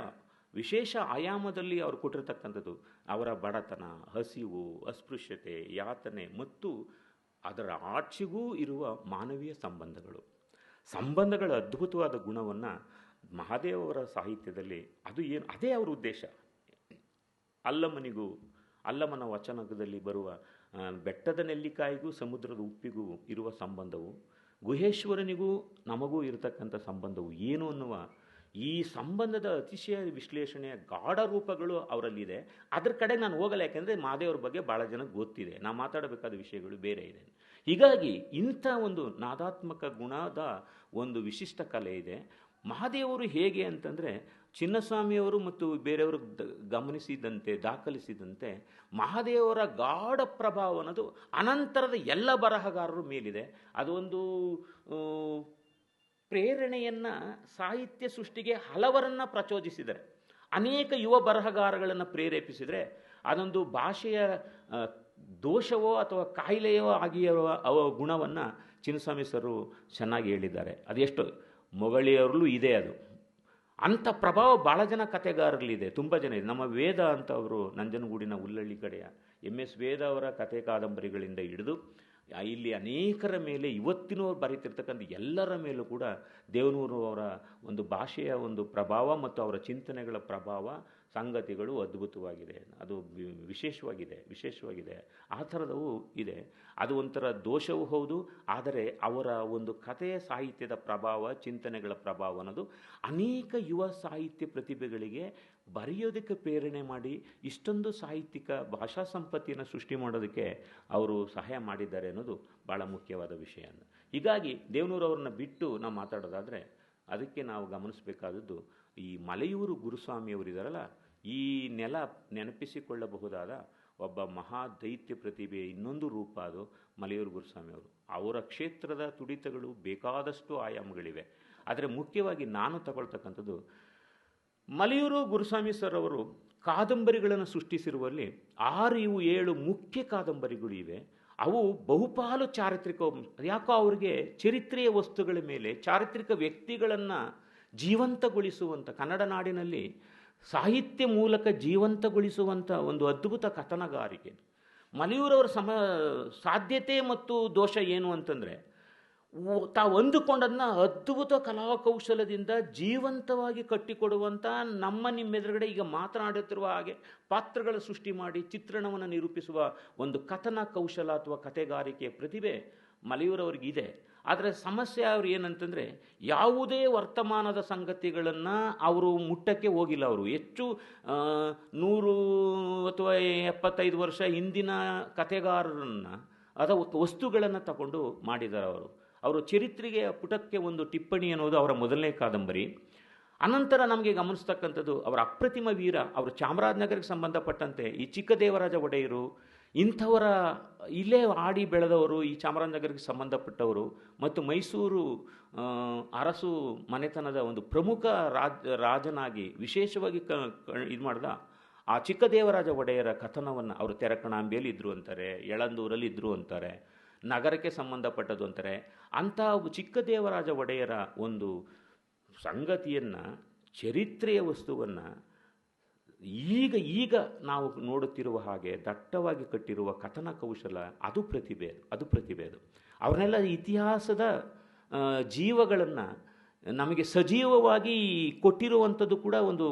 Speaker 1: ವಿಶೇಷ ಆಯಾಮದಲ್ಲಿ ಅವರು ಕೊಟ್ಟಿರ್ತಕ್ಕಂಥದ್ದು. ಅವರ ಬಡತನ, ಹಸಿವು, ಅಸ್ಪೃಶ್ಯತೆ, ಯಾತನೆ ಮತ್ತು ಅದರ ಆಚೆಗೂ ಇರುವ ಮಾನವೀಯ ಸಂಬಂಧಗಳ ಅದ್ಭುತವಾದ ಗುಣವನ್ನು ಮಹಾದೇವರ ಸಾಹಿತ್ಯದಲ್ಲಿ ಅದೇ ಅವರ ಉದ್ದೇಶ. ಅಲ್ಲಮನ ವಚನದಲ್ಲಿ ಬರುವ ಬೆಟ್ಟದ ನೆಲ್ಲಿಕಾಯಿಗೂ ಸಮುದ್ರದ ಉಪ್ಪಿಗೂ ಇರುವ ಸಂಬಂಧವು, ಗುಹೇಶ್ವರನಿಗೂ ನಮಗೂ ಇರತಕ್ಕಂಥ ಸಂಬಂಧವು ಏನು ಅನ್ನುವ ಈ ಸಂಬಂಧದ ಅತಿಶಯ ವಿಶ್ಲೇಷಣೆಯ ಗಾಢ ರೂಪಗಳು ಅವರಲ್ಲಿದೆ. ಅದ್ರ ಕಡೆ ನಾನು ಹೋಗಲ್ಲ, ಯಾಕೆಂದರೆ ಮಹಾದೇವರ ಬಗ್ಗೆ ಭಾಳ ಜನಕ್ಕೆ ಗೊತ್ತಿದೆ. ನಾನು ಮಾತಾಡಬೇಕಾದ ವಿಷಯಗಳು ಬೇರೆ ಇದೆ. ಹೀಗಾಗಿ ಇಂಥ ಒಂದು ನಾದಾತ್ಮಕ ಗುಣದ ಒಂದು ವಿಶಿಷ್ಟ ಕಲೆ ಇದೆ. ಮಹಾದೇವರು ಹೇಗೆ ಅಂತಂದರೆ, ಚಿನ್ನಸ್ವಾಮಿಯವರು ಮತ್ತು ಬೇರೆಯವರು ದಾಖಲಿಸಿದಂತೆ ಮಹಾದೇವರ ಗಾಢ ಪ್ರಭಾವ ಅನ್ನೋದು ಅನಂತರದ ಎಲ್ಲ ಬರಹಗಾರರ ಮೇಲಿದೆ. ಅದೊಂದು ಪ್ರೇರಣೆಯನ್ನು ಸಾಹಿತ್ಯ ಸೃಷ್ಟಿಗೆ ಹಲವರನ್ನು ಪ್ರಚೋದಿಸಿದರೆ, ಅನೇಕ ಯುವ ಬರಹಗಾರಗಳನ್ನು ಪ್ರೇರೇಪಿಸಿದರೆ, ಅದೊಂದು ಭಾಷೆಯ ದೋಷವೋ ಅಥವಾ ಕಾಯಿಲೆಯೋ ಆಗಿರುವ ಗುಣವನ್ನು ಚಿನ್ನಸ್ವಾಮಿ ಸರು ಚೆನ್ನಾಗಿ ಹೇಳಿದ್ದಾರೆ. ಅದೆಷ್ಟು ಮೊಗಳಿಯವರಲ್ಲೂ ಇದೆ. ಅದು ಅಂಥ ಪ್ರಭಾವ ಭಾಳ ಜನ ಕಥೆಗಾರರಲ್ಲಿದೆ, ತುಂಬ ಜನ ಇದೆ. ನಮ್ಮ ವೇದ ಅಂತ ಅವರು ನಂಜನಗೂಡಿನ ಉಲ್ಲಳ್ಳಿ ಕಡೆಯ MS ವೇದ ಅವರ ಕಥೆ ಕಾದಂಬರಿಗಳಿಂದ ಹಿಡಿದು ಇಲ್ಲಿ ಅನೇಕರ ಮೇಲೆ ಇವತ್ತಿನವ್ರು ಬರೀತಿರ್ತಕ್ಕಂಥ ಎಲ್ಲರ ಮೇಲೂ ಕೂಡ ದೇವನೂರು ಅವರ ಒಂದು ಭಾಷೆಯ ಒಂದು ಪ್ರಭಾವ ಮತ್ತು ಅವರ ಚಿಂತನೆಗಳ ಪ್ರಭಾವ, ಸಂಗತಿಗಳು ಅದ್ಭುತವಾಗಿದೆ. ಅದು ವಿಶೇಷವಾಗಿದೆ. ಆ ಥರದವು ಇದೆ. ಅದು ಒಂಥರ ದೋಷವೂ ಹೌದು. ಆದರೆ ಅವರ ಒಂದು ಕಥೆಯ ಸಾಹಿತ್ಯದ ಪ್ರಭಾವ, ಚಿಂತನೆಗಳ ಪ್ರಭಾವ ಅನ್ನೋದು ಅನೇಕ ಯುವ ಸಾಹಿತ್ಯ ಪ್ರತಿಭೆಗಳಿಗೆ ಬರೆಯೋದಕ್ಕೆ ಪ್ರೇರಣೆ ಮಾಡಿ ಇಷ್ಟೊಂದು ಸಾಹಿತ್ಯಿಕ ಭಾಷಾ ಸಂಪತ್ತಿಯನ್ನು ಸೃಷ್ಟಿ ಮಾಡೋದಕ್ಕೆ ಅವರು ಸಹಾಯ ಮಾಡಿದ್ದಾರೆ ಅನ್ನೋದು ಭಾಳ ಮುಖ್ಯವಾದ ವಿಷಯ. ಹೀಗಾಗಿ ದೇವನೂರವ್ರನ್ನ ಬಿಟ್ಟು ನಾವು ಮಾತಾಡೋದಾದರೆ ಅದಕ್ಕೆ ನಾವು ಗಮನಿಸಬೇಕಾದದ್ದು ಈ ಮಲೆಯೂರು ಗುರುಸ್ವಾಮಿಯವರಿದ್ದಾರಲ್ಲ, ಈ ನೆನಪಿಸಿಕೊಳ್ಳಬಹುದಾದ ಒಬ್ಬ ಮಹಾ ದೈತ್ಯ ಪ್ರತಿಭೆ ಇನ್ನೊಂದು ರೂಪ ಅದು ಮಲೆಯೂರು ಗುರುಸ್ವಾಮಿಯವರು. ಅವರ ಕ್ಷೇತ್ರದ ತುಡಿತಗಳು ಬೇಕಾದಷ್ಟು ಆಯಾಮಗಳಿವೆ. ಆದರೆ ಮುಖ್ಯವಾಗಿ ನಾನು ತಗೊಳ್ತಕ್ಕಂಥದ್ದು, ಮಲೆಯೂರು ಗುರುಸ್ವಾಮಿ ಸರ್ ಅವರು ಕಾದಂಬರಿಗಳನ್ನು ಸೃಷ್ಟಿಸಿರುವಲ್ಲಿ 6-7 ಮುಖ್ಯ ಕಾದಂಬರಿಗಳು ಇವೆ. ಅವು ಬಹುಪಾಲು ಚಾರಿತ್ರಿಕ. ಯಾಕೋ ಅವರಿಗೆ ಚರಿತ್ರೆಯ ವಸ್ತುಗಳ ಮೇಲೆ ಚಾರಿತ್ರಿಕ ವ್ಯಕ್ತಿಗಳನ್ನು ಜೀವಂತಗೊಳಿಸುವಂಥ, ಕನ್ನಡ ನಾಡಿನಲ್ಲಿ ಸಾಹಿತ್ಯ ಮೂಲಕ ಜೀವಂತಗೊಳಿಸುವಂಥ ಒಂದು ಅದ್ಭುತ ಕಥನಗಾರಿಕೆ. ಮಲೆಯೂರವರ ಸಾಧ್ಯತೆ ಮತ್ತು ದೋಷ ಏನು ಅಂತಂದರೆ, ತಾವು ಅಂದುಕೊಂಡದನ್ನ ಅದ್ಭುತ ಕಲಾಕೌಶಲದಿಂದ ಜೀವಂತವಾಗಿ ಕಟ್ಟಿಕೊಡುವಂಥ, ನಿಮ್ಮೆದುರುಗಡೆ ಈಗ ಮಾತನಾಡುತ್ತಿರುವ ಹಾಗೆ ಪಾತ್ರಗಳ ಸೃಷ್ಟಿ ಮಾಡಿ ಚಿತ್ರಣವನ್ನು ನಿರೂಪಿಸುವ ಒಂದು ಕಥನ ಕೌಶಲ ಅಥವಾ ಕಥೆಗಾರಿಕೆಯ ಪ್ರತಿಭೆ ಮಲೆಯೂರವ್ರಿಗಿದೆ. ಆದರೆ ಸಮಸ್ಯೆ ಅವ್ರು ಏನಂತಂದರೆ, ಯಾವುದೇ ವರ್ತಮಾನದ ಸಂಗತಿಗಳನ್ನು ಅವರು ಮುಟ್ಟಕ್ಕೆ ಹೋಗಿಲ್ಲ. ಅವರು ಹೆಚ್ಚು 100 ಅಥವಾ 75 ವರ್ಷ ಹಿಂದಿನ ಕಥೆಗಾರರನ್ನು ಅಥವಾ ವಸ್ತುಗಳನ್ನು ತಗೊಂಡು ಮಾಡಿದ್ದಾರೆ. ಅವರು ಚರಿತ್ರೆಗೆ ಪುಟಕ್ಕೆ ಒಂದು ಟಿಪ್ಪಣಿ ಅನ್ನೋದು ಅವರ ಮೊದಲನೇ ಕಾದಂಬರಿ. ಅನಂತರ ನಮಗೆ ಗಮನಿಸ್ತಕ್ಕಂಥದ್ದು ಅವರ ಅಪ್ರತಿಮ ವೀರ. ಅವರು ಚಾಮರಾಜನಗರಕ್ಕೆ ಸಂಬಂಧಪಟ್ಟಂತೆ ಈ ಚಿಕ್ಕದೇವರಾಜ ಒಡೆಯರು ಇಂಥವರ ಇಲ್ಲೇ ಆಡಿ ಬೆಳೆದವರು, ಈ ಚಾಮರಾಜನಗರಕ್ಕೆ ಸಂಬಂಧಪಟ್ಟವರು ಮತ್ತು ಮೈಸೂರು ಅರಸು ಮನೆತನದ ಒಂದು ಪ್ರಮುಖ ರಾಜನಾಗಿ ವಿಶೇಷವಾಗಿ ಇದು ಮಾಡಿದ ಆ ಚಿಕ್ಕದೇವರಾಜ ಒಡೆಯರ ಕಥನವನ್ನು ಅವರು ತೆರಕಣಾಂಬಿಯಲ್ಲಿ ಇದ್ದರು ಅಂತಾರೆ, ಯಳಂದೂರಲ್ಲಿ ಇದ್ದರು ಅಂತಾರೆ, ನಗರಕ್ಕೆ ಸಂಬಂಧಪಟ್ಟದ್ದು ಅಂತಾರೆ. ಅಂಥ ಚಿಕ್ಕದೇವರಾಜ ಒಡೆಯರ ಒಂದು ಸಂಗತಿಯನ್ನು, ಚರಿತ್ರೆಯ ವಸ್ತುವನ್ನು ಈಗ ನಾವು ನೋಡುತ್ತಿರುವ ಹಾಗೆ ದಟ್ಟವಾಗಿ ಕಟ್ಟಿರುವ ಕಥನ ಕೌಶಲ, ಅದು ಪ್ರತಿಭೆ. ಅದು ಅವರನ್ನೆಲ್ಲ ಇತಿಹಾಸದ ಜೀವಗಳನ್ನು ನಮಗೆ ಸಜೀವವಾಗಿ ಕೊಟ್ಟಿರುವಂಥದ್ದು ಕೂಡ ಒಂದು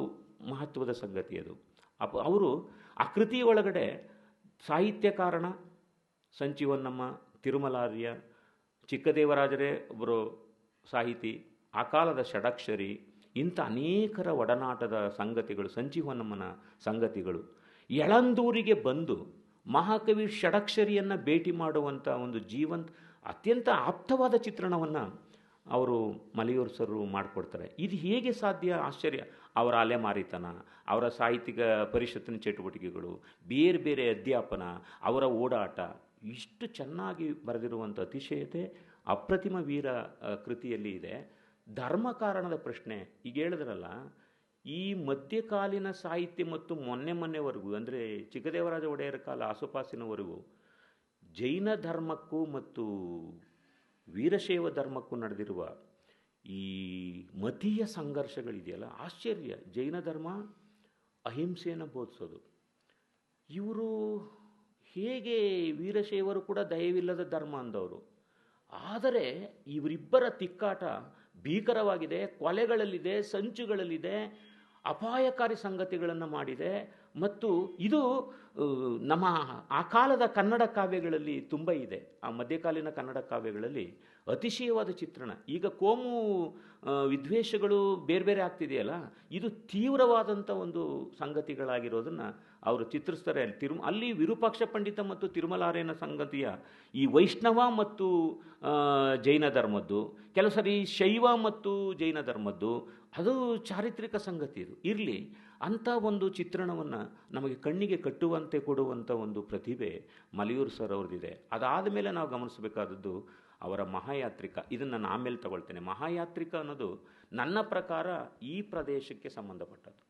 Speaker 1: ಮಹತ್ವದ ಸಂಗತಿ. ಅವರು ಆ ಕೃತಿ ಒಳಗಡೆ ಸಾಹಿತ್ಯ ಕಾರಣ ಸಂಚಿ-ಹೊನ್ನಮ್ಮ, ತಿರುಮಲಾರ್ಯ, ಚಿಕ್ಕದೇವರಾಜರೇ ಒಬ್ಬರು ಸಾಹಿತಿ, ಆ ಕಾಲದ ಷಡಕ್ಷರಿ, ಇಂಥ ಅನೇಕರ ಒಡನಾಟದ ಸಂಗತಿಗಳು, ಸಂಚಿ-ಹೊನ್ನಮ್ಮನ ಸಂಗತಿಗಳು. ಯಳಂದೂರಿಗೆ ಬಂದು ಮಹಾಕವಿ ಷಡಕ್ಷರಿಯನ್ನು ಭೇಟಿ ಮಾಡುವಂಥ ಒಂದು ಅತ್ಯಂತ ಆಪ್ತವಾದ ಚಿತ್ರಣವನ್ನು ಅವರು ಮಲೆಯೂರು ಸರ್ ಮಾಡಿಕೊಡ್ತಾರೆ. ಇದು ಹೇಗೆ ಸಾಧ್ಯ? ಆಶ್ಚರ್ಯ. ಅವರ ಅಲೆಮಾರಿತನ, ಅವರ ಸಾಹಿತ್ಯಿಕ ಪರಿಷತ್ತಿನ ಚಟುವಟಿಕೆಗಳು, ಬೇರೆ ಬೇರೆ ಅಧ್ಯಾಪನ, ಅವರ ಓಡಾಟ, ಇಷ್ಟು ಚೆನ್ನಾಗಿ ಬರೆದಿರುವಂಥ ಅತಿಶಯತೆ ಅಪ್ರತಿಮ ವೀರ ಕೃತಿಯಲ್ಲಿ ಇದೆ. ಧರ್ಮ ಕಾರಣದ ಪ್ರಶ್ನೆ ಈಗ ಹೇಳಿದ್ರಲ್ಲ, ಈ ಮಧ್ಯಕಾಲೀನ ಸಾಹಿತ್ಯ ಮತ್ತು ಮೊನ್ನೆವರೆಗೂ ಅಂದರೆ ಚಿಕ್ಕದೇವರಾಜ ಒಡೆಯರ ಕಾಲ ಆಸುಪಾಸಿನವರೆಗೂ ಜೈನ ಧರ್ಮಕ್ಕೂ ಮತ್ತು ವೀರಶೈವ ಧರ್ಮಕ್ಕೂ ನಡೆದಿರುವ ಈ ಮತೀಯ ಸಂಘರ್ಷಗಳಿದೆಯಲ್ಲ, ಆಶ್ಚರ್ಯ. ಜೈನ ಧರ್ಮ ಅಹಿಂಸೆಯನ್ನು ಬೋಧಿಸೋದು. ಇವರು ಹೇಗೆ ವೀರಶೈವರು ಕೂಡ ದಯವಿಲ್ಲದ ಧರ್ಮ ಅಂದವರು. ಆದರೆ ಇವರಿಬ್ಬರ ತಿಕ್ಕಾಟ ಭೀಕರವಾಗಿದೆ, ಕೊಲೆಗಳಲ್ಲಿದೆ, ಸಂಚುಗಳಲ್ಲಿದೆ, ಅಪಾಯಕಾರಿ ಸಂಗತಿಗಳನ್ನು ಮಾಡಿದೆ. ಮತ್ತು ಇದು ನಮ್ಮ ಆ ಕಾಲದ ಕನ್ನಡ ಕಾವ್ಯಗಳಲ್ಲಿ ತುಂಬ ಇದೆ. ಆ ಮಧ್ಯಕಾಲೀನ ಕನ್ನಡ ಕಾವ್ಯಗಳಲ್ಲಿ ಅತಿಶಯವಾದ ಚಿತ್ರಣ. ಈಗ ಕೋಮು ವಿದ್ವೇಷಗಳು ಬೇರೆ ಬೇರೆ ಆಗ್ತಿದೆಯಲ್ಲ, ಇದು ತೀವ್ರವಾದಂಥ ಒಂದು ಸಂಗತಿಗಳಾಗಿರೋದನ್ನು ಅವರು ಚಿತ್ರಿಸ್ತಾರೆ. ಅಲ್ಲಿ ವಿರೂಪಾಕ್ಷ ಪಂಡಿತ ಮತ್ತು ತಿರುಮಲಾರೇನ ಸಂಗತಿಯ ಈ ವೈಷ್ಣವ ಮತ್ತು ಜೈನ ಧರ್ಮದ್ದು, ಕೆಲವು ಸರಿ ಶೈವ ಮತ್ತು ಜೈನ ಧರ್ಮದ್ದು, ಅದು ಚಾರಿತ್ರಿಕ ಸಂಗತಿ. ಇದು ಇರಲಿ, ಅಂಥ ಒಂದು ಚಿತ್ರಣವನ್ನು ನಮಗೆ ಕಣ್ಣಿಗೆ ಕಟ್ಟುವಂತೆ ಕೊಡುವಂಥ ಒಂದು ಪ್ರತಿಭೆ ಮಲೆಯೂರು ಸರ್ ಅವ್ರದ್ದಿದೆ. ಅದಾದ ಮೇಲೆ ನಾವು ಗಮನಿಸಬೇಕಾದದ್ದು ಅವರ ಮಹಾಯಾತ್ರಿಕ. ಇದನ್ನು ನಾನು ಆಮೇಲೆ ತಗೊಳ್ತೇನೆ. ಮಹಾಯಾತ್ರಿಕ ಅನ್ನೋದು ನನ್ನ ಪ್ರಕಾರ ಈ ಪ್ರದೇಶಕ್ಕೆ ಸಂಬಂಧಪಟ್ಟದ್ದು.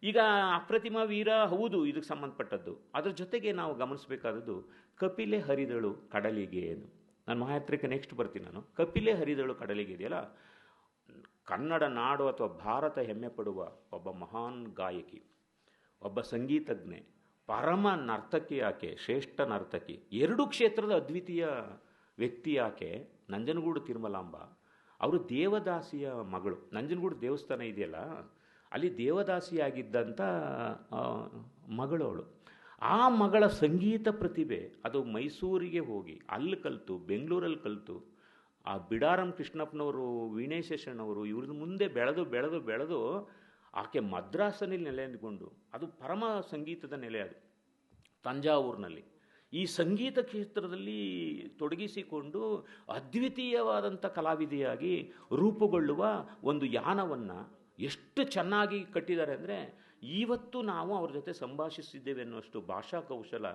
Speaker 1: ಈಗ ಅಪ್ರತಿಮ ವೀರ ಹೌದು, ಇದಕ್ಕೆ ಸಂಬಂಧಪಟ್ಟದ್ದು. ಅದರ ಜೊತೆಗೆ ನಾವು ಗಮನಿಸಬೇಕಾದದ್ದು ಕಪಿಲೆ ಹರಿದಳು ಕಡಲಿಗೆ ಏನು. ನಾನು ಮಹಾಯಾತ್ರಿಕ ನೆಕ್ಸ್ಟ್ ಬರ್ತೀನಿ. ನಾನು ಕಪಿಲೆ ಹರಿದಳು ಕಡಲಿಗೆ ಇದೆಯಲ್ಲ, ಕನ್ನಡ ನಾಡು ಅಥವಾ ಭಾರತ ಹೆಮ್ಮೆ ಪಡುವ ಒಬ್ಬ ಮಹಾನ್ ಗಾಯಕಿ, ಒಬ್ಬ ಸಂಗೀತಜ್ಞೆ, ಪರಮ ನರ್ತಕಿ ಆಕೆ, ಶ್ರೇಷ್ಠ ನರ್ತಕಿ, ಎರಡೂ ಕ್ಷೇತ್ರದ ಅದ್ವಿತೀಯ ವ್ಯಕ್ತಿ ಆಕೆ ನಂಜನಗೂಡು ತಿರುಮಲಾಂಬ. ಅವರು ದೇವದಾಸಿಯ ಮಗಳು. ನಂಜನಗೂಡು ದೇವಸ್ಥಾನ ಇದೆಯಲ್ಲ, ಅಲ್ಲಿ ದೇವದಾಸಿಯಾಗಿದ್ದಂಥ ಮಗಳು ಅವಳು. ಆ ಮಗಳ ಸಂಗೀತ ಪ್ರತಿಭೆ ಅದು ಮೈಸೂರಿಗೆ ಹೋಗಿ ಅಲ್ಲಿ ಕಲಿತು, ಬೆಂಗಳೂರಲ್ಲಿ ಕಲಿತು, ಆ ಬಿಡಾರಂ ಕೃಷ್ಣಪ್ಪನವರು, ವೀಣೇಶೇಷಣ್ಣವರು ಇವ್ರದ್ದು ಮುಂದೆ ಬೆಳೆದು ಬೆಳೆದು ಬೆಳೆದು ಆಕೆ ಮದ್ರಾಸನಲ್ಲಿ ನೆಲೆಗೊಂಡು, ಅದು ಪರಮ ಸಂಗೀತದ ನೆಲೆ. ಅದು ತಂಜಾವೂರಿನಲ್ಲಿ ಈ ಸಂಗೀತ ಕ್ಷೇತ್ರದಲ್ಲಿ ತೊಡಗಿಸಿಕೊಂಡು ಅದ್ವಿತೀಯವಾದಂಥ ಕಲಾವಿದೆಯಾಗಿ ರೂಪುಗೊಳ್ಳುವ ಒಂದು ಯಾನವನ್ನು ಎಷ್ಟು ಚೆನ್ನಾಗಿ ಕಟ್ಟಿದ್ದಾರೆ ಅಂದರೆ, ಇವತ್ತು ನಾವು ಅವ್ರ ಜೊತೆ ಸಂಭಾಷಿಸಿದ್ದೇವೆ ಅನ್ನುವಷ್ಟು ಭಾಷಾ ಕೌಶಲ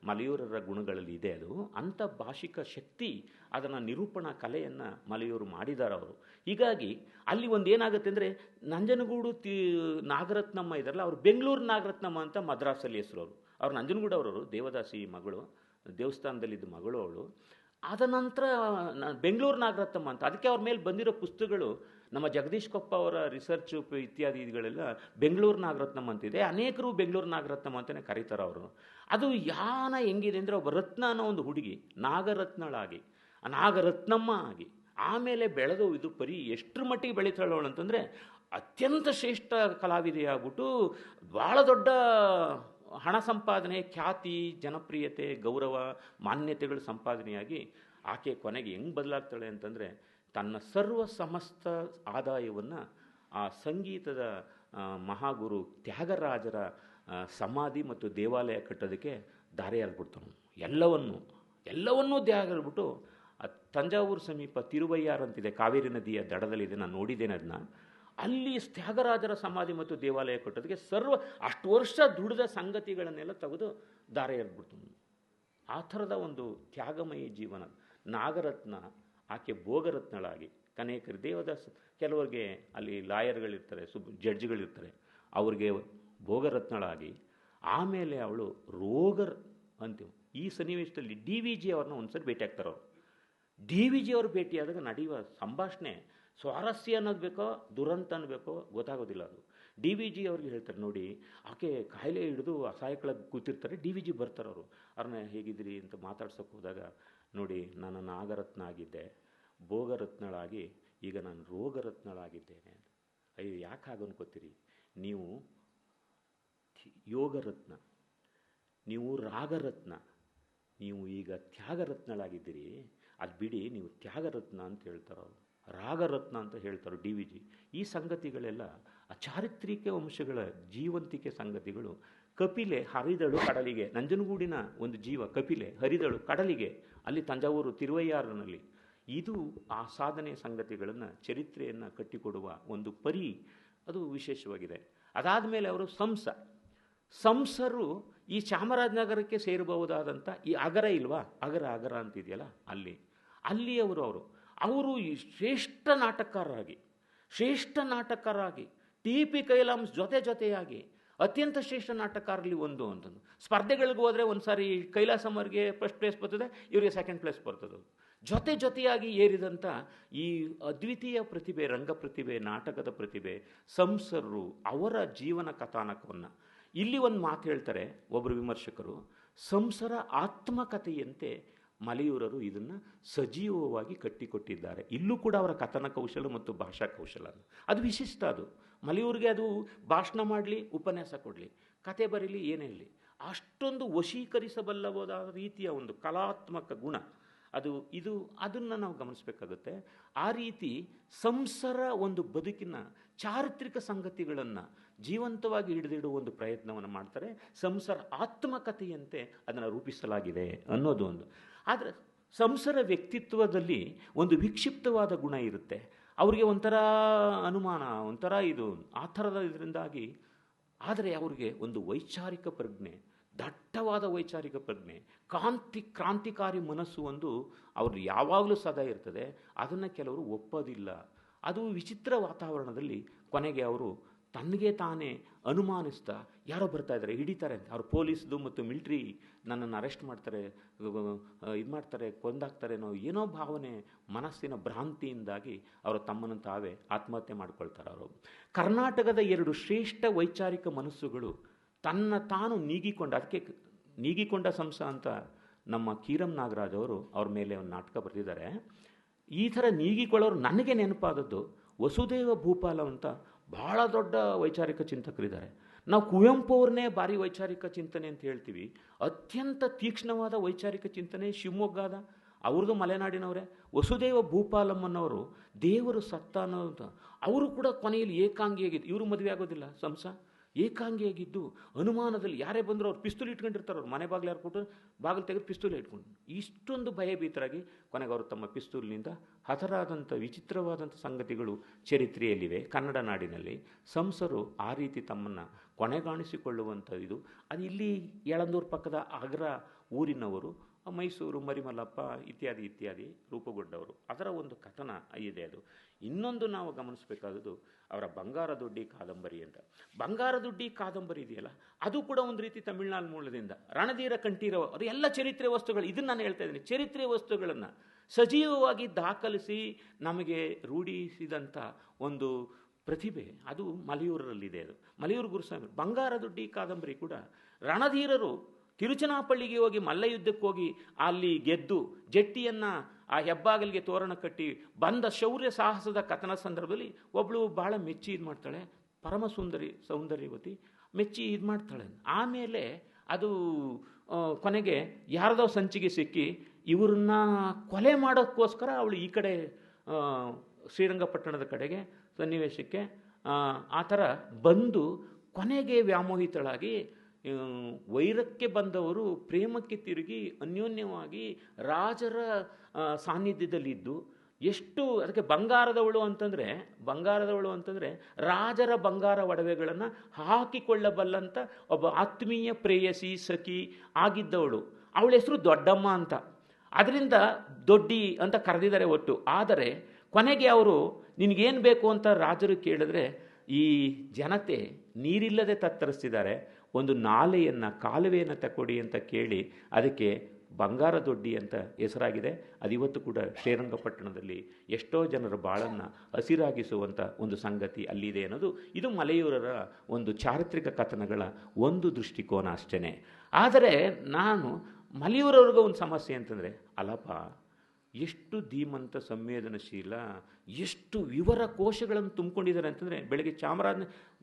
Speaker 1: ಮಲೆಯೂರರ ಗುಣಗಳಲ್ಲಿ ಇದೆ. ಅದು ಅಂಥ ಭಾಷಿಕ ಶಕ್ತಿ, ಅದನ್ನು ನಿರೂಪಣಾ ಕಲೆಯನ್ನು ಮಲೆಯೂರು ಮಾಡಿದ್ದಾರೆ ಅವರು. ಹೀಗಾಗಿ ಅಲ್ಲಿ ಒಂದು ಏನಾಗುತ್ತೆ ಅಂದರೆ, ನಂಜನಗೂಡು ನಾಗರತ್ನಮ್ಮ ಇದ್ದಾರಲ್ಲ, ಅವರು ಬೆಂಗಳೂರು ನಾಗರತ್ನಮ್ಮ ಅಂತ ಮದ್ರಾಸಲ್ಲಿ ಹೆಸರು. ಅವ್ರು ನಂಜನಗೂಡು ಅವರವರು, ದೇವದಾಸಿ ಮಗಳು, ದೇವಸ್ಥಾನದಲ್ಲಿದ್ದ ಮಗಳು ಅವಳು. ಆದ ನಂತರ ಬೆಂಗಳೂರು ನಾಗರತ್ನಮ್ಮ ಅಂತ, ಅದಕ್ಕೆ ಅವ್ರ ಮೇಲೆ ಬಂದಿರೋ ಪುಸ್ತಕಗಳು ನಮ್ಮ ಜಗದೀಶ್ ಕೊಪ್ಪ ಅವರ ರಿಸರ್ಚ್ ಇತ್ಯಾದಿಗಳೆಲ್ಲ ಬೆಂಗಳೂರು ನಾಗರತ್ನಮ್ಮ ಅಂತಿದೆ. ಅನೇಕರು ಬೆಂಗಳೂರು ನಾಗರತ್ನಮ್ಮ ಅಂತಲೇ ಕರೀತಾರೆ ಅವರು. ಅದು ಯಾನ ಹೆಂಗಿದೆ ಅಂದರೆ, ಒಬ್ಬ ರತ್ನ ಅನ್ನೋ ಒಂದು ಹುಡುಗಿ ನಾಗರತ್ನಳಾಗಿ, ನಾಗರತ್ನಮ್ಮ ಆಗಿ ಆಮೇಲೆ ಬೆಳೆದು ಇದು ಎಷ್ಟರ ಮಟ್ಟಿಗೆ ಬೆಳೀತಾಳವಳು ಅಂತಂದರೆ, ಅತ್ಯಂತ ಶ್ರೇಷ್ಠ ಕಲಾವಿದೆಯಾಗ್ಬಿಟ್ಟು ಭಾಳ ದೊಡ್ಡ ಹಣ ಸಂಪಾದನೆ, ಖ್ಯಾತಿ, ಜನಪ್ರಿಯತೆ, ಗೌರವ, ಮಾನ್ಯತೆಗಳು ಸಂಪಾದನೆಯಾಗಿ ಆಕೆ ಕೊನೆಗೆ ಹೆಂಗೆ ಬದಲಾಗ್ತಾಳೆ ಅಂತಂದರೆ, ತನ್ನ ಸರ್ವ ಸಮಸ್ತ ಆದಾಯವನ್ನು ಆ ಸಂಗೀತದ ಮಹಾಗುರು ತ್ಯಾಗರಾಜರ ಸಮಾಧಿ ಮತ್ತು ದೇವಾಲಯ ಕಟ್ಟೋದಕ್ಕೆ ದಾರಿಯಾಗ್ಬಿಡ್ತಾನೆ. ಎಲ್ಲವನ್ನೂ ತ್ಯಾಗಬಿಟ್ಟು ತಂಜಾವೂರು ಸಮೀಪ ತಿರುವಯ್ಯಾರ್ ಅಂತಿದೆ, ಕಾವೇರಿ ನದಿಯ ದಡದಲ್ಲಿದೆ, ನಾನು ನೋಡಿದ್ದೇನೆ ಅದನ್ನ. ಅಲ್ಲಿ ತ್ಯಾಗರಾಜರ ಸಮಾಧಿ ಮತ್ತು ದೇವಾಲಯ ಕಟ್ಟೋದಕ್ಕೆ ಅಷ್ಟು ವರ್ಷ ದುಡಿದ ಸಂಗತಿಗಳನ್ನೆಲ್ಲ ತೆಗೆದು ದಾರೆ ಎರೆದ್ಬಿಡ್ತು. ಆ ಥರದ ಒಂದು ತ್ಯಾಗಮಯಿ ಜೀವನ. ನಾಗರತ್ನ ಆಕೆ ಭೋಗರತ್ನಳಾಗಿ, ಅನೇಕರು ದೇವದಾಸ, ಕೆಲವರಿಗೆ ಅಲ್ಲಿ ಲಾಯರ್ಗಳಿರ್ತಾರೆ, ಜಡ್ಜ್ಗಳಿರ್ತಾರೆ, ಅವ್ರಿಗೆ ಭೋಗರತ್ನಳಾಗಿ, ಆಮೇಲೆ ಅವಳು ರೋಗರ್ ಅಂತೀವಿ. ಈ ಸನ್ನಿವೇಶದಲ್ಲಿ ಡಿ ವಿ ಜಿ ಅವ್ರನ್ನ ಒಂದ್ಸರಿ ಭೇಟಿ ಆಗ್ತಾರೆ. ಅವರು ಡಿ ವಿ ಜಿ ಅವರು ಭೇಟಿಯಾದಾಗ ನಡೆಯುವ ಸಂಭಾಷಣೆ ಸ್ವಾರಸ್ಯ ಅನ್ನೋದು ಬೇಕೋ ದುರಂತ ಅನ್ನಬೇಕೋ ಗೊತ್ತಾಗೋದಿಲ್ಲ. ಅದು ಡಿ ವಿ ಜಿ ಅವ್ರಿಗೆ ಹೇಳ್ತಾರೆ, ನೋಡಿ ಆಕೆ ಕಾಯಿಲೆ ಹಿಡಿದು ಅಸಹಾಯಕಳಾಗಿ ಕೂತಿರ್ತಾರೆ, ಡಿ ವಿ ಜಿ ಬರ್ತಾರೆ. ಅವ್ರನ್ನ ಹೇಗಿದ್ದೀರಿ ಅಂತ ಮಾತಾಡ್ಸೋಕೆ ಹೋದಾಗ, ನೋಡಿ ನಾನು ನಾಗರತ್ನ ಆಗಿದ್ದೆ, ಭೋಗರತ್ನಳಾಗಿ ಈಗ ನಾನು ರೋಗರತ್ನಳಾಗಿದ್ದೇನೆ. ಅಯ್ಯೋ ಯಾಕೆ ಹಾಗನ್ಕೋತೀರಿ, ನೀವು ಯೋಗರತ್ನ, ನೀವು ರಾಗರತ್ನ, ನೀವು ಈಗ ತ್ಯಾಗರತ್ನಳಾಗಿದ್ದೀರಿ, ಅದು ಬಿಡಿ, ನೀವು ತ್ಯಾಗರತ್ನ ಅಂತ ಹೇಳ್ತಾರೆ ಅವರು, ರಾಗರತ್ನ ಅಂತ ಹೇಳ್ತಾರೆ ಡಿ ವಿ ಜಿ. ಈ ಸಂಗತಿಗಳೆಲ್ಲ ಆ ಚಾರಿತ್ರಿಕ ಅಂಶಗಳ ಜೀವಂತಿಕೆ ಸಂಗತಿಗಳು ಕಪಿಲೆ ಹರಿದಳು ಕಡಲಿಗೆ, ನಂಜನಗೂಡಿನ ಒಂದು ಜೀವ ಕಪಿಲೆ ಹರಿದಳು ಕಡಲಿಗೆ, ಅಲ್ಲಿ ತಂಜಾವೂರು ತಿರುವಯ್ಯಾರನಲ್ಲಿ. ಇದು ಆ ಸಾಧನೆ ಸಂಗತಿಗಳನ್ನು, ಚರಿತ್ರೆಯನ್ನು ಕಟ್ಟಿಕೊಡುವ ಒಂದು ಪರಿ, ಅದು ವಿಶೇಷವಾಗಿದೆ. ಅದಾದ ಮೇಲೆ ಅವರು ಸಂಸರು ಈ ಚಾಮರಾಜನಗರಕ್ಕೆ ಸೇರಬಹುದಾದಂಥ ಈ ಅಗರ ಇಲ್ವಾ, ಅಗರ ಅಂತಿದೆಯಲ್ಲ, ಅಲ್ಲಿ ಅವರು ಈ ಶ್ರೇಷ್ಠ ನಾಟಕರಾಗಿ ಟಿ ಪಿ ಕೈಲಾಮ್ಸ್ ಜೊತೆಯಾಗಿ ಅತ್ಯಂತ ಶ್ರೇಷ್ಠ ನಾಟಕರಲ್ಲಿ ಒಂದು ಅಂತಂದು ಸ್ಪರ್ಧೆಗಳಿಗೆ ಹೋದರೆ ಒಂದು ಸಾರಿ ಕೈಲಾಸಮ್ಮರಿಗೆ ಫಸ್ಟ್ ಪ್ಲೇಸ್ ಬರ್ತದೆ, ಇವರಿಗೆ ಸೆಕೆಂಡ್ ಪ್ಲೇಸ್ ಬರ್ತದೆ. ಜೊತೆಯಾಗಿ ಏರಿದಂಥ ಈ ಅದ್ವಿತೀಯ ಪ್ರತಿಭೆ, ರಂಗ ಪ್ರತಿಭೆ, ನಾಟಕದ ಪ್ರತಿಭೆ ಸಂಸರು, ಅವರ ಜೀವನ ಕಥಾನಕವನ್ನು ಇಲ್ಲಿ ಒಂದು ಮಾತು ಹೇಳ್ತಾರೆ ಒಬ್ಬರು ವಿಮರ್ಶಕರು, ಸಂಸರ ಆತ್ಮಕಥೆಯಂತೆ ಮಲೆಯೂರರು ಇದನ್ನು ಸಜೀವವಾಗಿ ಕಟ್ಟಿಕೊಟ್ಟಿದ್ದಾರೆ. ಇಲ್ಲೂ ಕೂಡ ಅವರ ಕಥನ ಕೌಶಲ ಮತ್ತು ಭಾಷಾ ಕೌಶಲ ಅದು ವಿಶಿಷ್ಟ. ಅದು ಮಲೆಯೂರಿಗೆ ಅದು ಭಾಷಣ ಮಾಡಲಿ, ಉಪನ್ಯಾಸ ಕೊಡಲಿ, ಕತೆ ಬರೀಲಿ, ಏನೇ ಇರಲಿ, ಅಷ್ಟೊಂದು ವಶೀಕರಿಸಬಲ್ಲವಾದ ರೀತಿಯ ಒಂದು ಕಲಾತ್ಮಕ ಗುಣ ಅದನ್ನು ನಾವು ಗಮನಿಸಬೇಕಾಗುತ್ತೆ. ಆ ರೀತಿ ಸಂಸರ ಒಂದು ಬದುಕಿನ ಚಾರಿತ್ರಿಕ ಸಂಗತಿಗಳನ್ನು ಜೀವಂತವಾಗಿ ಹಿಡಿದಿಡುವ ಒಂದು ಪ್ರಯತ್ನವನ್ನು ಮಾಡ್ತಾರೆ. ಸಂಸರ ಆತ್ಮಕಥೆಯಂತೆ ಅದನ್ನು ರೂಪಿಸಲಾಗಿದೆ ಅನ್ನೋದು ಒಂದು. ಆದರೆ ಸಂಸರ ವ್ಯಕ್ತಿತ್ವದಲ್ಲಿ ಒಂದು ವಿಕ್ಷಿಪ್ತವಾದ ಗುಣ ಇರುತ್ತೆ. ಅವರಿಗೆ ಒಂಥರ ಅನುಮಾನ, ಒಂಥರ ಇದು ಆ ಥರದ ಇದರಿಂದಾಗಿ, ಆದರೆ ಅವರಿಗೆ ಒಂದು ವೈಚಾರಿಕ ಪ್ರಜ್ಞೆ, ದಟ್ಟವಾದ ವೈಚಾರಿಕ ಪ್ರಜ್ಞೆ, ಕ್ರಾಂತಿಕಾರಿ ಮನಸ್ಸು ಒಂದು ಅವರು ಯಾವಾಗಲೂ ಸದಾ ಇರ್ತದೆ. ಅದನ್ನು ಕೆಲವರು ಒಪ್ಪೋದಿಲ್ಲ. ಅದು ವಿಚಿತ್ರ ವಾತಾವರಣದಲ್ಲಿ ಕೊನೆಗೆ ಅವರು ತನಗೆ ತಾನೇ ಅನುಮಾನಿಸ್ತಾ, ಯಾರೋ ಬರ್ತಾ ಇದ್ದಾರೆ, ಹಿಡಿತಾರೆ ಅಂತ, ಅವ್ರು ಪೊಲೀಸ್ದು ಮತ್ತು ಮಿಲ್ಟ್ರಿ ನನ್ನನ್ನು ಅರೆಸ್ಟ್ ಮಾಡ್ತಾರೆ, ಇದು ಮಾಡ್ತಾರೆ, ಕೊಂದಾಕ್ತಾರೆ ಅನ್ನೋ ಏನೋ ಭಾವನೆ, ಮನಸ್ಸಿನ ಭ್ರಾಂತಿಯಿಂದಾಗಿ ಅವರು ತಮ್ಮನ್ನು ತಾವೇ ಆತ್ಮಹತ್ಯೆ ಮಾಡ್ಕೊಳ್ತಾರೆ. ಅವರು ಕರ್ನಾಟಕದ 2 ಶ್ರೇಷ್ಠ ವೈಚಾರಿಕ ಮನಸ್ಸುಗಳು ತನ್ನ ತಾನು ಅದಕ್ಕೆ ನೀಗಿಕೊಂಡ ಸಂಸ ಅಂತ ನಮ್ಮ ಕೀರಂ ನಾಗರಾಜ್ ಅವರು ಅವ್ರ ಮೇಲೆ ಒಂದು ನಾಟಕ ಬರೆದಿದ್ದಾರೆ. ಈ ಥರ ನೀಗಿಕೊಳ್ಳೋರು ನನಗೆ ನೆನಪಾದದ್ದು ವಸುದೇವ ಭೂಪಾಲ ಅಂತ ಬಹಳ ದೊಡ್ಡ ವೈಚಾರಿಕ ಚಿಂತಕರಿದ್ದಾರೆ. ನಾವು ಕುವೆಂಪು ಅವ್ರನ್ನೇ ಭಾರಿ ವೈಚಾರಿಕ ಚಿಂತನೆ ಅಂತ ಹೇಳ್ತೀವಿ. ಅತ್ಯಂತ ತೀಕ್ಷ್ಣವಾದ ವೈಚಾರಿಕ ಚಿಂತನೆ ಶಿವಮೊಗ್ಗದ, ಅವ್ರದ್ದು ಮಲೆನಾಡಿನವರೇ. ವಸುದೇವ ಭೂಪಾಲಮ್ಮನವರು ದೇವರು ಸತ್ತ ಅನ್ನೋದು, ಅವರು ಕೂಡ ಕೊನೆಯಲ್ಲಿ ಏಕಾಂಗಿಯಾಗಿದ್ದು, ಇವರು ಮದುವೆ ಆಗೋದಿಲ್ಲ, ಏಕಾಂಗಿಯಾಗಿದ್ದು ಅನುಮಾನದಲ್ಲಿ ಯಾರೇ ಬಂದರೂ ಅವ್ರು ಪಿಸ್ತೂಲ್ ಇಟ್ಕೊಂಡಿರ್ತಾರೆ. ಅವ್ರು ಮನೆ ಬಾಗಿಲು ಯಾರು ಕೊಟ್ಟು ಬಾಗಿಲು ತೆಗೆದು ಪಿಸ್ತೂಲ್ ಇಟ್ಕೊಂಡು ಇಷ್ಟೊಂದು ಭಯಭೀತರಾಗಿ ಕೊನೆಗೆ ಅವರು ತಮ್ಮ ಪಿಸ್ತೂಲ್ನಿಂದ ಹತರಾದಂಥ ವಿಚಿತ್ರವಾದಂಥ ಸಂಗತಿಗಳು ಚರಿತ್ರೆಯಲ್ಲಿವೆ. ಕನ್ನಡ ನಾಡಿನಲ್ಲಿ ಸಂಸರು ಆ ರೀತಿ ತಮ್ಮನ್ನು ಕೊನೆಗಾಣಿಸಿಕೊಳ್ಳುವಂಥ ಇದು. ಅದು ಇಲ್ಲಿ ಯಳಂದೂರು ಪಕ್ಕದ ಅಗ್ರ ಊರಿನವರು, ಮೈಸೂರು ಮರಿಮಲ್ಲಪ್ಪ ಇತ್ಯಾದಿ ರೂಪುಗೊಂಡವರು, ಅದರ ಒಂದು ಕಥನ ಇದೆ. ಅದು ಇನ್ನೊಂದು ನಾವು ಗಮನಿಸಬೇಕಾದದ್ದು ಅವರ ಬಂಗಾರದೊಡ್ಡಿ ಕಾದಂಬರಿ ಅಂತ. ಬಂಗಾರದೊಡ್ಡಿ ಕಾದಂಬರಿ ಇದೆಯಲ್ಲ, ಅದು ಕೂಡ ಒಂದು ರೀತಿ ತಮಿಳುನಾಡು ಮೂಲದಿಂದ. ರಣಧೀರ ಕಂಠೀರವ, ಅದು ಎಲ್ಲ ಚರಿತ್ರೆ ವಸ್ತುಗಳು. ಇದನ್ನು ನಾನು ಹೇಳ್ತಾ ಇದ್ದೀನಿ, ಚರಿತ್ರೆ ವಸ್ತುಗಳನ್ನು ಸಜೀವವಾಗಿ ದಾಖಲಿಸಿ ನಮಗೆ ರೂಢಿಸಿದಂಥ ಒಂದು ಪ್ರತಿಭೆ ಅದು ಮಲೆಯೂರಲ್ಲಿದೆ. ಅದು ಮಲೆಯೂರು ಗುರುಸ್ವಾಮಿ. ಬಂಗಾರದೊಡ್ಡಿ ಕಾದಂಬರಿ ಕೂಡ ರಣಧೀರರು ತಿರುಚನಾಪಳ್ಳಿಗೆ ಹೋಗಿ ಮಲ್ಲಯುದ್ಧಕ್ಕೆ ಹೋಗಿ ಅಲ್ಲಿ ಗೆದ್ದು ಜಟ್ಟಿಯನ್ನು ಆ ಹೆಬ್ಬಾಗಲಿಗೆ ತೋರಣ ಕಟ್ಟಿ ಬಂದ ಶೌರ್ಯ ಸಾಹಸದ ಕಥನ ಸಂದರ್ಭದಲ್ಲಿ ಒಬ್ಬಳು ಭಾಳ ಮೆಚ್ಚಿ ಇದು ಮಾಡ್ತಾಳೆ, ಪರಮ ಸೌಂದರ್ಯವತಿ ಮೆಚ್ಚಿ ಇದು ಮಾಡ್ತಾಳೆ. ಆಮೇಲೆ ಅದು ಕೊನೆಗೆ ಯಾರದೋ ಸಂಚಿಗೆ ಸಿಕ್ಕಿ ಇವ್ರನ್ನ ಕೊಲೆ ಮಾಡೋಕ್ಕೋಸ್ಕರ ಅವಳು ಈ ಕಡೆ ಶ್ರೀರಂಗಪಟ್ಟಣದ ಕಡೆಗೆ ಸನ್ನಿವೇಶಕ್ಕೆ ಆ ಥರ ಬಂದು ಕೊನೆಗೆ ವ್ಯಾಮೋಹಿತಳಾಗಿ ವೈರಕ್ಕೆ ಬಂದವರು ಪ್ರೇಮಕ್ಕೆ ತಿರುಗಿ ಅನ್ಯೋನ್ಯವಾಗಿ ರಾಜರ ಸಾನ್ನಿಧ್ಯದಲ್ಲಿದ್ದು ಎಷ್ಟು ಅದಕ್ಕೆ ಬಂಗಾರದವಳು ಅಂತಂದರೆ ರಾಜರ ಬಂಗಾರ ಒಡವೆಗಳನ್ನು ಹಾಕಿಕೊಳ್ಳಬಲ್ಲಂಥ ಒಬ್ಬ ಆತ್ಮೀಯ ಪ್ರೇಯಸಿ ಸಖಿ ಆಗಿದ್ದವಳು. ಅವಳ ಹೆಸರು ದೊಡ್ಡಮ್ಮ ಅಂತ, ಅದರಿಂದ ದೊಡ್ಡಿ ಅಂತ ಕರೆದಿದ್ದಾರೆ ಒಟ್ಟು. ಆದರೆ ಕೊನೆಗೆ ಅವರು ನಿನಗೇನು ಬೇಕು ಅಂತ ರಾಜರು ಕೇಳಿದ್ರೆ ಈ ಜನತೆ ನೀರಿಲ್ಲದೆ ತತ್ತರಿಸ್ತಿದ್ದಾರೆ, ಒಂದು ನಾಲೆಯನ್ನು ಕಾಲುವೆಯನ್ನು ತಕೊಡಿ ಅಂತ ಕೇಳಿ ಅದಕ್ಕೆ ಬಂಗಾರ ದೊಡ್ಡಿ ಅಂತ ಹೆಸರಾಗಿದೆ. ಅದಿವತ್ತು ಕೂಡ ಶ್ರೀರಂಗಪಟ್ಟಣದಲ್ಲಿ ಎಷ್ಟೋ ಜನರ ಬಾಳನ್ನು ಹಸಿರಾಗಿಸುವಂಥ ಒಂದು ಸಂಗತಿ ಅಲ್ಲಿದೆ ಅನ್ನೋದು ಇದು ಮಲೆಯೂರರ ಒಂದು ಚಾರಿತ್ರಿಕ ಕಥನಗಳ ಒಂದು ದೃಷ್ಟಿಕೋನ ಅಷ್ಟೇ. ಆದರೆ ನಾನು ಮಲೆಯೂರವ್ರಿಗೆ ಒಂದು ಸಮಸ್ಯೆ ಅಂತಂದರೆ, ಅಲ್ಲಪ್ಪ ಎಷ್ಟು ಧೀಮಂತ, ಸಂವೇದನಶೀಲ, ಎಷ್ಟು ವಿವರ ಕೋಶಗಳನ್ನು ತುಂಬಿಕೊಂಡಿದ್ದಾರೆ ಅಂತಂದರೆ, ಬೆಳಗ್ಗೆ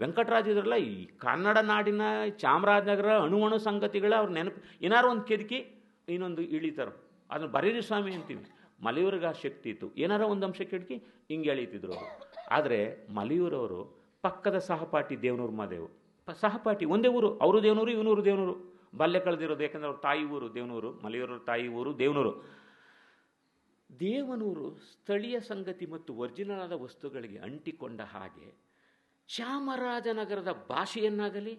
Speaker 1: ವೆಂಕಟರಾಜ ಇದ್ರಲ್ಲ, ಈ ಕನ್ನಡ ನಾಡಿನ ಚಾಮರಾಜನಗರ ಅಣು ಸಂಗತಿಗಳ ಅವ್ರ ನೆನಪು ಏನಾರು ಒಂದು ಕೆದಕಿ ಇನ್ನೊಂದು ಇಳಿತಾರೋ, ಅದನ್ನು ಬರೀರಿ ಸ್ವಾಮಿ ಅಂತೀವಿ. ಮಲೆಯೂರಿಗೆ ಆ ಶಕ್ತಿ ಇತ್ತು, ಏನಾರ ಒಂದು ಅಂಶ ಕೆದಕಿ ಹಿಂಗೆ ಎಳೀತಿದ್ರು ಅವರು. ಆದರೆ ಮಲೆಯೂರವರು ಪಕ್ಕದ ಸಹಪಾಠಿ ದೇವನೂರು ಮಾದೇವ್, ಸಹಪಾಠಿ, ಒಂದೇ ಊರು, ಅವರು ದೇವನೂರು ಇವನೂರು ದೇವನೂರು, ಬಾಲ್ಯ ಕಳೆದಿರೋದು. ಯಾಕಂದರೆ ಅವ್ರ ತಾಯಿ ಊರು ದೇವನೂರು, ಮಲೆಯೂರು ತಾಯಿ ಊರು ದೇವನೂರು. ದೇವನೂರು ಸ್ಥಳೀಯ ಸಂಗತಿ ಮತ್ತು ಒರಿಜಿನಲ್ ಆದ ವಸ್ತುಗಳಿಗೆ ಅಂಟಿಕೊಂಡ ಹಾಗೆ ಚಾಮರಾಜನಗರದ ಭಾಷೆಯನ್ನಾಗಲಿ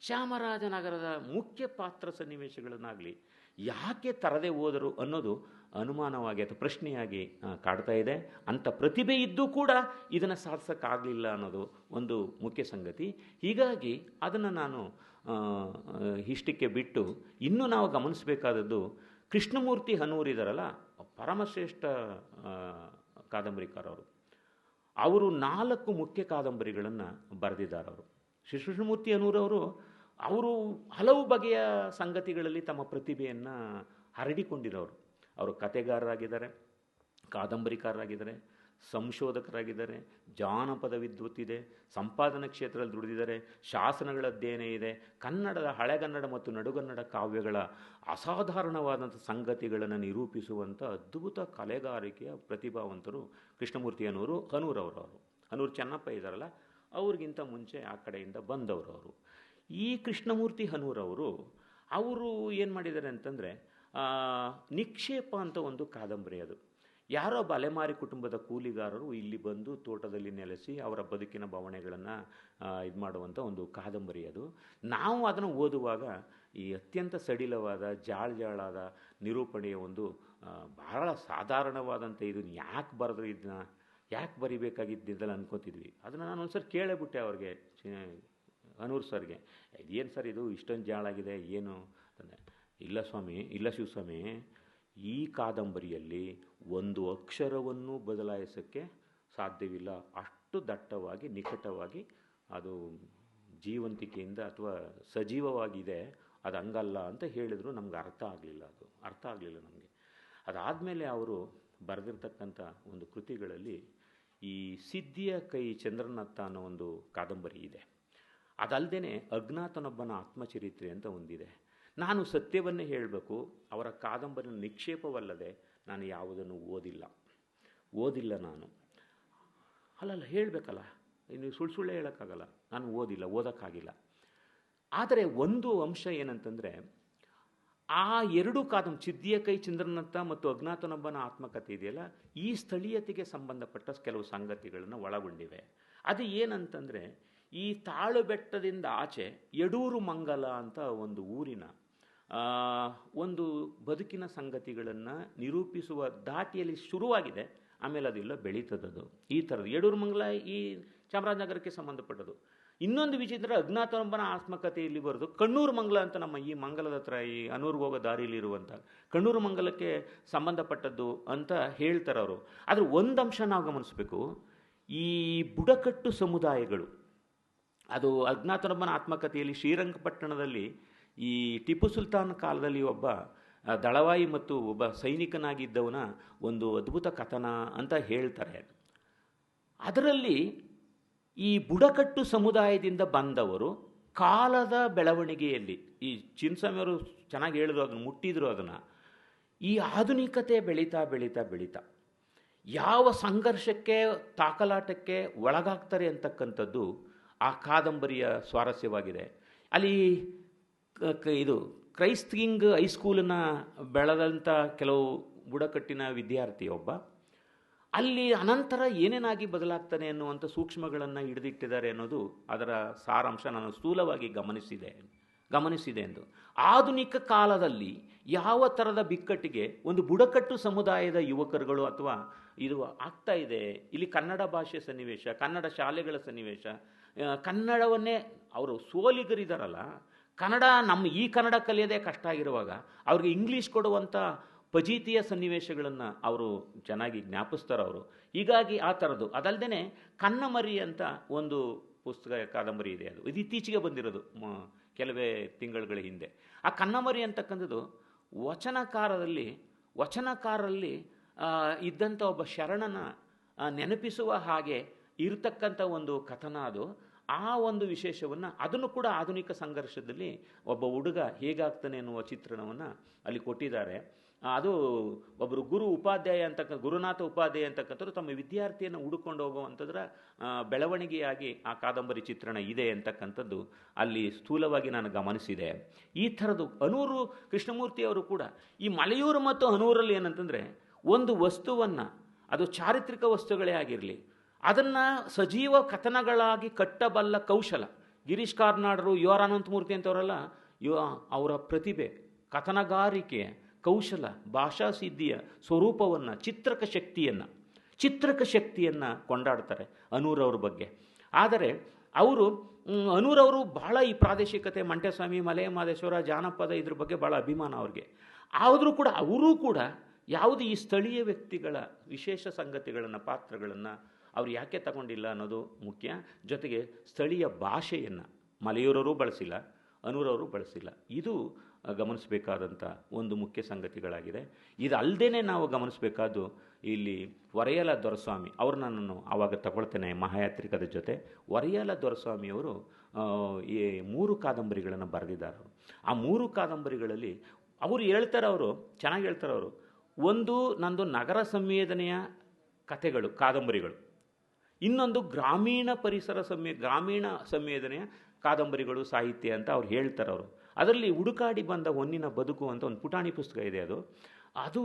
Speaker 1: ಚಾಮರಾಜನಗರದ ಮುಖ್ಯ ಪಾತ್ರ ಸನ್ನಿವೇಶಗಳನ್ನಾಗಲಿ ಯಾಕೆ ತರದೆ ಹೋದರು ಅನ್ನೋದು ಅನುಮಾನವಾಗಿ ಅಥವಾ ಪ್ರಶ್ನೆಯಾಗಿ ಕಾಡ್ತಾ ಇದೆ. ಅಂಥ ಪ್ರತಿಭೆ ಇದ್ದೂ ಕೂಡ ಇದನ್ನು ಸಾಧಿಸೋಕ್ಕಾಗಲಿಲ್ಲ ಅನ್ನೋದು ಒಂದು ಮುಖ್ಯ ಸಂಗತಿ. ಹೀಗಾಗಿ ಅದನ್ನು ನಾನು ಇಷ್ಟಕ್ಕೆ ಬಿಟ್ಟು ಇನ್ನೂ ನಾವು ಗಮನಿಸಬೇಕಾದದ್ದು, ಕೃಷ್ಣಮೂರ್ತಿ ಹನೂರಿದಾರಲ್ಲ, ಪರಮಶ್ರೇಷ್ಠ ಕಾದಂಬರಿಕಾರರು. ಅವರು 4 ಮುಖ್ಯ ಕಾದಂಬರಿಗಳನ್ನು ಬರೆದಿದ್ದಾರೆ. ಅವರು ಶ್ರೀ ಕೃಷ್ಣಮೂರ್ತಿ ಹನೂರವರು ಅವರು ಹಲವು ಬಗೆಯ ಸಂಗತಿಗಳಲ್ಲಿ ತಮ್ಮ ಪ್ರತಿಭೆಯನ್ನು ಹರಡಿಕೊಂಡಿರೋರು. ಅವರು ಕಥೆಗಾರರಾಗಿದ್ದಾರೆ, ಕಾದಂಬರಿಕಾರರಾಗಿದ್ದಾರೆ, ಸಂಶೋಧಕರಾಗಿದ್ದಾರೆ, ಜಾನಪದ ವಿದ್ವತ್ತಿದೆ, ಸಂಪಾದನಾ ಕ್ಷೇತ್ರದಲ್ಲಿ ದುಡಿದಿದ್ದಾರೆ, ಶಾಸನಗಳ ಅಧ್ಯಯನ ಇದೆ, ಕನ್ನಡದ ಹಳೆಗನ್ನಡ ಮತ್ತು ನಡುಗನ್ನಡ ಕಾವ್ಯಗಳ ಅಸಾಧಾರಣವಾದಂಥ ಸಂಗತಿಗಳನ್ನು ನಿರೂಪಿಸುವಂಥ ಅದ್ಭುತ ಕಲೆಗಾರಿಕೆಯ ಪ್ರತಿಭಾವಂತರು ಕೃಷ್ಣಮೂರ್ತಿ ಹನೂರವರು. ಹನೂರು ಚೆನ್ನಪ್ಪ ಇದ್ದಾರಲ್ಲ, ಅವ್ರಿಗಿಂತ ಮುಂಚೆ ಆ ಕಡೆಯಿಂದ ಬಂದವರು ಅವರು. ಈ ಕೃಷ್ಣಮೂರ್ತಿ ಹನೂರವರು ಏನು ಮಾಡಿದ್ದಾರೆ ಅಂತಂದರೆ, ನಿಕ್ಷೇಪ ಅಂತ ಒಂದು ಕಾದಂಬರಿ. ಅದು ಯಾರೋ ಅಲೆಮಾರಿ ಕುಟುಂಬದ ಕೂಲಿಗಾರರು ಇಲ್ಲಿ ಬಂದು ತೋಟದಲ್ಲಿ ನೆಲೆಸಿ ಅವರ ಬದುಕಿನ ಭಾವನೆಗಳನ್ನು ಇದು ಮಾಡುವಂಥ ಒಂದು ಕಾದಂಬರಿ ಅದು. ನಾವು ಅದನ್ನು ಓದುವಾಗ ಈ ಅತ್ಯಂತ ಸಡಿಲವಾದ ಜಾಳಾದ ನಿರೂಪಣೆಯ ಒಂದು ಬಹಳ ಸಾಧಾರಣವಾದಂಥ ಇದನ್ನು ಯಾಕೆ ಬರೆದ್ರು, ಇದನ್ನ ಯಾಕೆ ಬರಿಬೇಕಾಗಿದ್ದೆಲ್ಲ ಅನ್ಕೋತಿದ್ವಿ. ಅದನ್ನು ನಾನು ಒಂದು ಸರಿ ಕೇಳೇಬಿಟ್ಟೆ ಅವ್ರಿಗೆ, ಹನೂರು ಸರ್ಗೆ, ಇದೇನು ಸರ್ ಇದು ಇಷ್ಟೊಂದು ಜಾಳಾಗಿದೆ ಏನು ಅಂತಂದೆ. ಇಲ್ಲ ಸ್ವಾಮಿ, ಇಲ್ಲ ಶಿವಸ್ವಾಮಿ, ಈ ಕಾದಂಬರಿಯಲ್ಲಿ ಒಂದು ಅಕ್ಷರವನ್ನು ಬದಲಾಯಿಸೋಕ್ಕೆ ಸಾಧ್ಯವಿಲ್ಲ, ಅಷ್ಟು ದಟ್ಟವಾಗಿ ನಿಕಟವಾಗಿ ಅದು ಜೀವಂತಿಕೆಯಿಂದ ಅಥವಾ ಸಜೀವವಾಗಿದೆ, ಅದು ಹಂಗಲ್ಲ ಅಂತ ಹೇಳಿದ್ರು. ನಮ್ಗೆ ಅರ್ಥ ಆಗಲಿಲ್ಲ ನಮಗೆ. ಅದಾದಮೇಲೆ ಅವರು ಬರೆದಿರ್ತಕ್ಕಂಥ ಒಂದು ಕೃತಿಗಳಲ್ಲಿ ಈ ಸಿದ್ಧಿಯ ಕೈ ಚಂದ್ರನತ್ತ ಅನ್ನೋ ಒಂದು ಕಾದಂಬರಿ ಇದೆ. ಅದಲ್ಲದೆ ಅಜ್ಞಾತನೊಬ್ಬನ ಆತ್ಮಚರಿತ್ರೆ ಅಂತ ಒಂದಿದೆ. ನಾನು ಸತ್ಯವನ್ನೇ ಹೇಳಬೇಕು, ಅವರ ಕಾದಂಬರಿನ ನಿಕ್ಷೇಪವಲ್ಲದೆ ನಾನು ಯಾವುದನ್ನು ಓದಿಲ್ಲ ನಾನು. ಅಲ್ಲಲ್ಲ ಹೇಳಬೇಕಲ್ಲ, ಇನ್ನು ಸುಳ್ಳು ಹೇಳೋಕ್ಕಾಗಲ್ಲ. ನಾನು ಓದೋಕ್ಕಾಗಿಲ್ಲ. ಆದರೆ ಒಂದು ಅಂಶ ಏನಂತಂದರೆ, ಆ 2 ಕಾದಂಬರಿ, ಸಿದ್ಧಿಯ ಕೈ ಚಂದ್ರನತ್ತ ಮತ್ತು ಅಜ್ಞಾತನೊಬ್ಬನ ಆತ್ಮಕಥೆ ಇದೆಯಲ್ಲ, ಈ ಸ್ಥಳೀಯತೆಗೆ ಸಂಬಂಧಪಟ್ಟ ಕೆಲವು ಸಂಗತಿಗಳನ್ನು ಒಳಗೊಂಡಿವೆ. ಅದು ಏನಂತಂದರೆ, ಈ ತಾಳು ಬೆಟ್ಟದಿಂದ ಆಚೆ ಯಡೂರು ಮಂಗಲ ಅಂತ ಒಂದು ಊರಿನ ಒಂದು ಬದುಕಿನ ಸಂಗತಿಗಳನ್ನು ನಿರೂಪಿಸುವ ದಾಟಿಯಲ್ಲಿ ಶುರುವಾಗಿದೆ. ಆಮೇಲೆ ಅದೆಲ್ಲ ಬೆಳೀತದದು. ಈ ಥರದ್ದು ಯಡೂರು ಮಂಗಲ ಈ ಚಾಮರಾಜನಗರಕ್ಕೆ ಸಂಬಂಧಪಟ್ಟದ್ದು. ಇನ್ನೊಂದು ವಿಚಿತ್ರ, ಅಜ್ಞಾತನೊಬ್ಬನ ಆತ್ಮಕಥೆಯಲ್ಲಿ ಬರೆದು ಕಣ್ಣೂರು ಮಂಗಲ ಅಂತ ನಮ್ಮ ಈ ಮಂಗಲದ ಹತ್ರ ಈ ಅನೂರ್ಗೆ ಹೋಗೋ ದಾರಿಯಲ್ಲಿರುವಂಥ ಕಣ್ಣೂರು ಮಂಗಲಕ್ಕೆ ಸಂಬಂಧಪಟ್ಟದ್ದು ಅಂತ ಹೇಳ್ತಾರೆ ಅವರು. ಆದರೆ ಒಂದು ಅಂಶ ನಾವು ಗಮನಿಸಬೇಕು, ಈ ಬುಡಕಟ್ಟು ಸಮುದಾಯಗಳು, ಅದು ಅಜ್ಞಾತನೊಬ್ಬನ ಆತ್ಮಕಥೆಯಲ್ಲಿ ಶ್ರೀರಂಗಪಟ್ಟಣದಲ್ಲಿ ಈ ಟಿಪ್ಪು ಸುಲ್ತಾನ್ ಕಾಲದಲ್ಲಿ ಒಬ್ಬ ದಳವಾಯಿ ಮತ್ತು ಒಬ್ಬ ಸೈನಿಕನಾಗಿದ್ದವನ ಒಂದು ಅದ್ಭುತ ಕಥನ ಅಂತ ಹೇಳ್ತಾರೆ. ಅದರಲ್ಲಿ ಈ ಬುಡಕಟ್ಟು ಸಮುದಾಯದಿಂದ ಬಂದವರು ಕಾಲದ ಬೆಳವಣಿಗೆಯಲ್ಲಿ, ಈ ಚಿನ್ನಸ್ವಾಮಿಯವರು ಚೆನ್ನಾಗಿ ಹೇಳಿದ್ರು, ಅದನ್ನು ಮುಟ್ಟಿದ್ರು, ಅದನ್ನು ಈ ಆಧುನಿಕತೆ ಬೆಳೀತಾ ಯಾವ ಸಂಘರ್ಷಕ್ಕೆ ತಾಕಲಾಟಕ್ಕೆ ಒಳಗಾಗ್ತಾರೆ ಅಂತಕ್ಕಂಥದ್ದು ಆ ಕಾದಂಬರಿಯ ಸ್ವಾರಸ್ಯವಾಗಿದೆ. ಅಲ್ಲಿ ಇದು ಕ್ರೈಸ್ಟ್ ಕಿಂಗ್ ಹೈಸ್ಕೂಲನ್ನು ಬೆಳೆದಂಥ ಕೆಲವು ಬುಡಕಟ್ಟಿನ ವಿದ್ಯಾರ್ಥಿ ಒಬ್ಬ ಅಲ್ಲಿ ಅನಂತರ ಏನೇನಾಗಿ ಬದಲಾಗ್ತಾನೆ ಅನ್ನುವಂಥ ಸೂಕ್ಷ್ಮಗಳನ್ನು ಹಿಡಿದಿಟ್ಟಿದ್ದಾರೆ ಅನ್ನೋದು ಅದರ ಸಾರಾಂಶ. ನಾನು ಸ್ಥೂಲವಾಗಿ ಗಮನಿಸಿದೆ ಎಂದು. ಆಧುನಿಕ ಕಾಲದಲ್ಲಿ ಯಾವ ಥರದ ಬಿಕ್ಕಟ್ಟಿಗೆ ಒಂದು ಬುಡಕಟ್ಟು ಸಮುದಾಯದ ಯುವಕರುಗಳು ಅಥವಾ ಇದು ಆಗ್ತಾ ಇದೆ, ಇಲ್ಲಿ ಕನ್ನಡ ಭಾಷೆ ಸನ್ನಿವೇಶ, ಕನ್ನಡ ಶಾಲೆಗಳ ಸನ್ನಿವೇಶ, ಕನ್ನಡವನ್ನೇ ಅವರು ಸೋಲಿಗರಿದಾರಲ್ಲ, ಈ ಕನ್ನಡ ಕಲಿಯೋದೇ ಕಷ್ಟ ಆಗಿರುವಾಗ ಅವ್ರಿಗೆ ಇಂಗ್ಲೀಷ್ ಕೊಡುವಂಥ ಫಜೀತಿಯ ಸನ್ನಿವೇಶಗಳನ್ನು ಅವರು ಚೆನ್ನಾಗಿ ಜ್ಞಾಪಿಸ್ತಾರೆ ಅವರು. ಹೀಗಾಗಿ ಆ ಥರದ್ದು. ಅದಲ್ಲದೆ ಕನ್ನಮರಿ ಅಂತ ಒಂದು ಪುಸ್ತಕ ಕಾದಂಬರಿ ಇದೆ. ಇದು ಇತ್ತೀಚೆಗೆ ಬಂದಿರೋದು, ಕೆಲವೇ ತಿಂಗಳುಗಳ ಹಿಂದೆ. ಆ ಕನ್ನಮರಿ ಅಂತಕ್ಕಂಥದ್ದು ವಚನಕಾರರಲ್ಲಿ ಇದ್ದಂಥ ಒಬ್ಬ ಶರಣನ ನೆನಪಿಸುವ ಹಾಗೆ ಇರತಕ್ಕಂಥ ಒಂದು ಕಥನ ಅದು. ಆ ಒಂದು ವಿಶೇಷವನ್ನು ಅದನ್ನು ಕೂಡ ಆಧುನಿಕ ಸಂಘರ್ಷದಲ್ಲಿ ಒಬ್ಬ ಹುಡುಗ ಹೇಗಾಗ್ತಾನೆ ಎನ್ನುವ ಚಿತ್ರಣವನ್ನು ಅಲ್ಲಿ ಕೊಟ್ಟಿದ್ದಾರೆ. ಅದು ಒಬ್ಬರು ಉಪಾಧ್ಯಾಯ ಗುರುನಾಥ ಉಪಾಧ್ಯಾಯ ಅಂತಕ್ಕಂಥವ್ರು ತಮ್ಮ ವಿದ್ಯಾರ್ಥಿಯನ್ನು ಹುಡುಕೊಂಡು ಹೋಗುವಂಥದ್ರ ಬೆಳವಣಿಗೆಯಾಗಿ ಆ ಕಾದಂಬರಿ ಚಿತ್ರಣ ಇದೆ ಅಂತಕ್ಕಂಥದ್ದು ಅಲ್ಲಿ ಸ್ಥೂಲವಾಗಿ ನಾನು ಗಮನಿಸಿದೆ. ಈ ಥರದ್ದು ಅನೂರು ಕೃಷ್ಣಮೂರ್ತಿಯವರು ಕೂಡ ಈ ಮಲೆಯೂರು ಮತ್ತು ಅನೂರಲ್ಲಿ ಏನಂತಂದರೆ, ಒಂದು ವಸ್ತುವನ್ನು, ಅದು ಚಾರಿತ್ರಿಕ ವಸ್ತುಗಳೇ ಆಗಿರಲಿ, ಅದನ್ನು ಸಜೀವ ಕಥನಗಳಾಗಿ ಕಟ್ಟಬಲ್ಲ ಕೌಶಲ. ಗಿರೀಶ್ ಕಾರ್ನಾಡರು, ಯು ಆರ್ ಅನಂತಮೂರ್ತಿ ಅಂತವರೆಲ್ಲ ಅವರ ಪ್ರತಿಭೆ, ಕಥನಗಾರಿಕೆ ಕೌಶಲ, ಭಾಷಾ ಸಿದ್ಧಿಯ ಸ್ವರೂಪವನ್ನು, ಚಿತ್ರಕ ಶಕ್ತಿಯನ್ನು ಕೊಂಡಾಡ್ತಾರೆ ಅನೂರವ್ರ ಬಗ್ಗೆ. ಆದರೆ ಅನೂರವರು ಬಹಳ ಈ ಪ್ರಾದೇಶಿಕತೆ, ಮಂಟೆಸ್ವಾಮಿ, ಮಲೆ ಮಹದೇಶ್ವರ, ಜಾನಪದ ಇದ್ರ ಬಗ್ಗೆ ಭಾಳ ಅಭಿಮಾನ ಅವ್ರಿಗೆ. ಆದರೂ ಕೂಡ ಅವರೂ ಕೂಡ ಯಾವುದು ಈ ಸ್ಥಳೀಯ ವ್ಯಕ್ತಿಗಳ ವಿಶೇಷ ಸಂಗತಿಗಳನ್ನು, ಪಾತ್ರಗಳನ್ನು ಅವ್ರು ಯಾಕೆ ತಗೊಂಡಿಲ್ಲ ಅನ್ನೋದು ಮುಖ್ಯ. ಜೊತೆಗೆ ಸ್ಥಳೀಯ ಭಾಷೆಯನ್ನು ಮಲೆಯೂರವರು ಬಳಸಿಲ್ಲ, ಅನೂರವರು ಬಳಸಿಲ್ಲ. ಇದು ಗಮನಿಸಬೇಕಾದಂಥ ಒಂದು ಮುಖ್ಯ ಸಂಗತಿಗಳಾಗಿದೆ. ಇದಲ್ಲದೇ ನಾವು ಗಮನಿಸಬೇಕಾದ್ದು ಇಲ್ಲಿ ವರೆಯಲ ದೊರೆಸ್ವಾಮಿ ಅವ್ರನ್ನ ನಾನು ಆವಾಗ ತಗೊಳ್ತೇನೆ ಮಹಾಯಾತ್ರಿಕದ ಜೊತೆ. ವರೆಯಲ ದೊರೆಸ್ವಾಮಿಯವರು ಈ 3 ಕಾದಂಬರಿಗಳನ್ನು ಬರೆದಿದ್ದಾರೆ. ಆ 3 ಕಾದಂಬರಿಗಳಲ್ಲಿ ಅವರು ಚೆನ್ನಾಗಿ ಹೇಳ್ತಾರೆ ಅವರು. ಒಂದು ನಂದು ನಗರ ಸಂವೇದನೆಯ ಕಥೆಗಳು, ಕಾದಂಬರಿಗಳು. ಇನ್ನೊಂದು ಗ್ರಾಮೀಣ ಗ್ರಾಮೀಣ ಸಂವೇದನೆಯ ಕಾದಂಬರಿಗಳು, ಸಾಹಿತ್ಯ ಅಂತ ಅವ್ರು ಹೇಳ್ತಾರೆ. ಅದರಲ್ಲಿ ಹುಡುಕಾಡಿ ಬಂದ ಹೊನ್ನಿನ ಬದುಕು ಅಂತ ಒಂದು ಪುಟಾಣಿ ಪುಸ್ತಕ ಇದೆ. ಅದು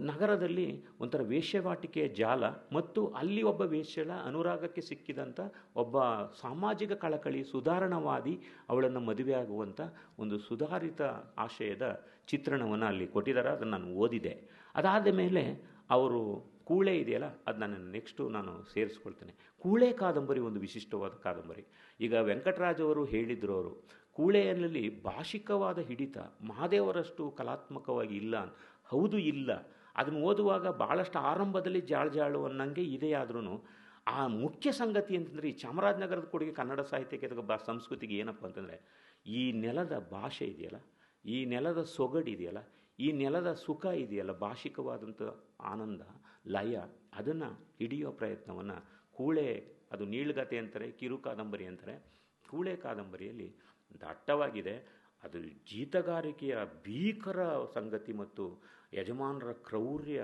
Speaker 1: ನಗರದಲ್ಲಿ ಒಂಥರ ವೇಶ್ಯವಾಟಿಕೆಯ ಜಾಲ ಮತ್ತು ಅಲ್ಲಿ ಒಬ್ಬ ವೇಶ್ಯಳ ಅನುರಾಗಕ್ಕೆ ಸಿಕ್ಕಿದಂಥ ಒಬ್ಬ ಸಾಮಾಜಿಕ ಕಳಕಳಿ ಸುಧಾರಣವಾದಿ ಅವಳನ್ನು ಮದುವೆಯಾಗುವಂಥ ಒಂದು ಸುಧಾರಿತ ಆಶಯದ ಚಿತ್ರಣವನ್ನು ಅಲ್ಲಿ ಕೊಟ್ಟಿದ್ದಾರೆ. ಅದನ್ನು ನಾನು ಓದಿದೆ. ಅದಾದ ಮೇಲೆ ಅವರು ಕೂಳೆ ಇದೆಯಲ್ಲ, ಅದು ನಾನು ಸೇರಿಸ್ಕೊಳ್ತೇನೆ. ಕೂಳೆ ಕಾದಂಬರಿ ಒಂದು ವಿಶಿಷ್ಟವಾದ ಕಾದಂಬರಿ. ಈಗ ವೆಂಕಟರಾಜ್ ಅವರು ಹೇಳಿದ್ರು, ಕೂಳೆಯಲ್ಲಿ ಭಾಷಿಕವಾದ ಹಿಡಿತ ಮಹಾದೇವರಷ್ಟು ಕಲಾತ್ಮಕವಾಗಿ ಇಲ್ಲ. ಹೌದು, ಇಲ್ಲ. ಅದನ್ನು ಓದುವಾಗ ಭಾಳಷ್ಟು ಆರಂಭದಲ್ಲಿ ಜಾಳು ಅನ್ನಂಗೆ ಇದೆಯಾದ್ರೂ ಆ ಮುಖ್ಯ ಸಂಗತಿ ಅಂತಂದರೆ, ಈ ಚಾಮರಾಜನಗರದ ಕೊಡುಗೆ ಕನ್ನಡ ಸಾಹಿತ್ಯಕ್ಕೆ ಸಂಸ್ಕೃತಿಗೆ ಏನಪ್ಪ ಅಂತಂದರೆ, ಈ ನೆಲದ ಭಾಷೆ ಇದೆಯಲ್ಲ, ಈ ನೆಲದ ಸೊಗಡಿದೆಯಲ್ಲ, ಈ ನೆಲದ ಸುಖ ಇದೆಯಲ್ಲ, ಭಾಷಿಕವಾದಂಥ ಆನಂದ, ಲಯ, ಅದನ್ನು ಹಿಡಿಯೋ ಪ್ರಯತ್ನವನ್ನು ಕೂಳೆ, ಅದು ನೀಳ್ಗತೆ ಅಂತಾರೆ, ಕಿರು ಕಾದಂಬರಿ ಅಂತಾರೆ. ಕೂಳೆ ಕಾದಂಬರಿಯಲ್ಲಿ ದಟ್ಟವಾಗಿದೆ. ಅದು ಜೀತಗಾರಿಕೆಯ ಭೀಕರ ಸಂಗತಿ ಮತ್ತು ಯಜಮಾನರ ಕ್ರೌರ್ಯ,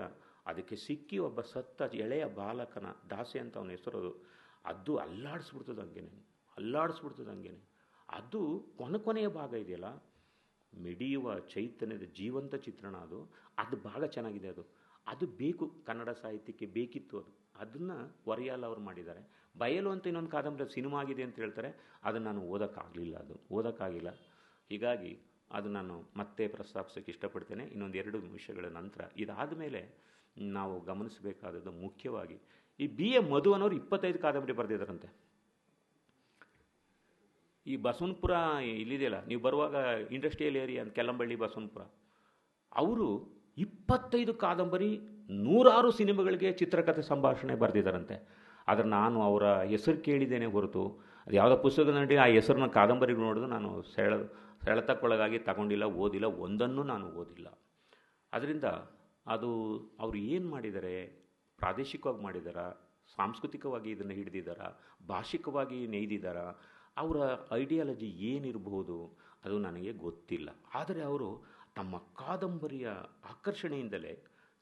Speaker 1: ಅದಕ್ಕೆ ಸಿಕ್ಕಿ ಒಬ್ಬ ಸತ್ತ ಎಳೆಯ ಬಾಲಕನ, ದಾಸೆ ಅಂತ ಅವನ ಹೆಸರು, ಅದು ಅಲ್ಲಾಡಿಸ್ಬಿಡ್ತದೆ ಹಂಗೇನೆ. ಅದು ಕೊನೆಯ ಭಾಗ ಇದೆಯಲ್ಲ, ಮಿಡಿಯುವ ಚೈತನ್ಯದ ಜೀವಂತ ಚಿತ್ರಣ, ಅದು ಭಾಳ ಚೆನ್ನಾಗಿದೆ. ಅದು ಬೇಕು, ಕನ್ನಡ ಸಾಹಿತ್ಯಕ್ಕೆ ಬೇಕಿತ್ತು. ಅದನ್ನು ವರೆಯಾಲ ಅವರು ಮಾಡಿದ್ದಾರೆ. ಬಯಲು ಅಂತ ಇನ್ನೊಂದು ಕಾದಂಬರಿ ಸಿನಿಮಾ ಆಗಿದೆ ಅಂತ ಹೇಳ್ತಾರೆ. ಅದನ್ನು ನಾನು ಓದೋಕ್ಕಾಗಿಲ್ಲ. ಹೀಗಾಗಿ ಅದು ನಾನು ಮತ್ತೆ ಪ್ರಸ್ತಾಪಿಸೋಕ್ಕೆ ಇಷ್ಟಪಡ್ತೇನೆ ಇನ್ನೊಂದು 2 ನಿಮಿಷಗಳ ನಂತರ. ಇದಾದ ಮೇಲೆ ನಾವು ಗಮನಿಸಬೇಕಾದದ್ದು ಮುಖ್ಯವಾಗಿ ಈ BA ಮಧು ಅನ್ನೋರು 25 ಕಾದಂಬರಿ ಬರೆದಿದ್ದಾರಂತೆ. ಈ ಬಸವನಪುರ ಇಲ್ಲಿದೆಯಲ್ಲ, ನೀವು ಬರುವಾಗ ಇಂಡಸ್ಟ್ರಿಯಲ್ ಏರಿಯಾ ಅಂತ ಕೆಲಂಬಳ್ಳಿ ಬಸವನಪುರ, ಅವರು 25 ಕಾದಂಬರಿ, 100 ಸಿನಿಮಾಗಳಿಗೆ ಚಿತ್ರಕಥೆ ಸಂಭಾಷಣೆ ಬರೆದಿದ್ದಾರಂತೆ. ಆದರೆ ನಾನು ಅವರ ಹೆಸರು ಕೇಳಿದ್ದೇನೆ ಹೊರತು ಅದು ಯಾವುದೋ ಪುಸ್ತಕದ ನಡಿ ಆ ಹೆಸರನ್ನ ಕಾದಂಬರಿಗಳು ನೋಡಿದ್ರು ನಾನು ಸೆಳೆತಕ್ಕೊಳಗಾಗಿ ತಗೊಂಡಿಲ್ಲ, ಓದಿಲ್ಲ, ಒಂದನ್ನು ನಾನು ಓದಿಲ್ಲ. ಅದರಿಂದ ಅದು ಅವರು ಏನು ಮಾಡಿದ್ದಾರೆ, ಪ್ರಾದೇಶಿಕವಾಗಿ ಮಾಡಿದಾರಾ, ಸಾಂಸ್ಕೃತಿಕವಾಗಿ ಇದನ್ನು ಹಿಡಿದಿದ್ದಾರಾ, ಭಾಷಿಕವಾಗಿ ನೇಯ್ದಿದ್ದಾರಾ, ಅವರ ಐಡಿಯಾಲಜಿ ಏನಿರಬಹುದು ಅದು ನನಗೆ ಗೊತ್ತಿಲ್ಲ. ಆದರೆ ಅವರು ತಮ್ಮ ಕಾದಂಬರಿಯ ಆಕರ್ಷಣೆಯಿಂದಲೇ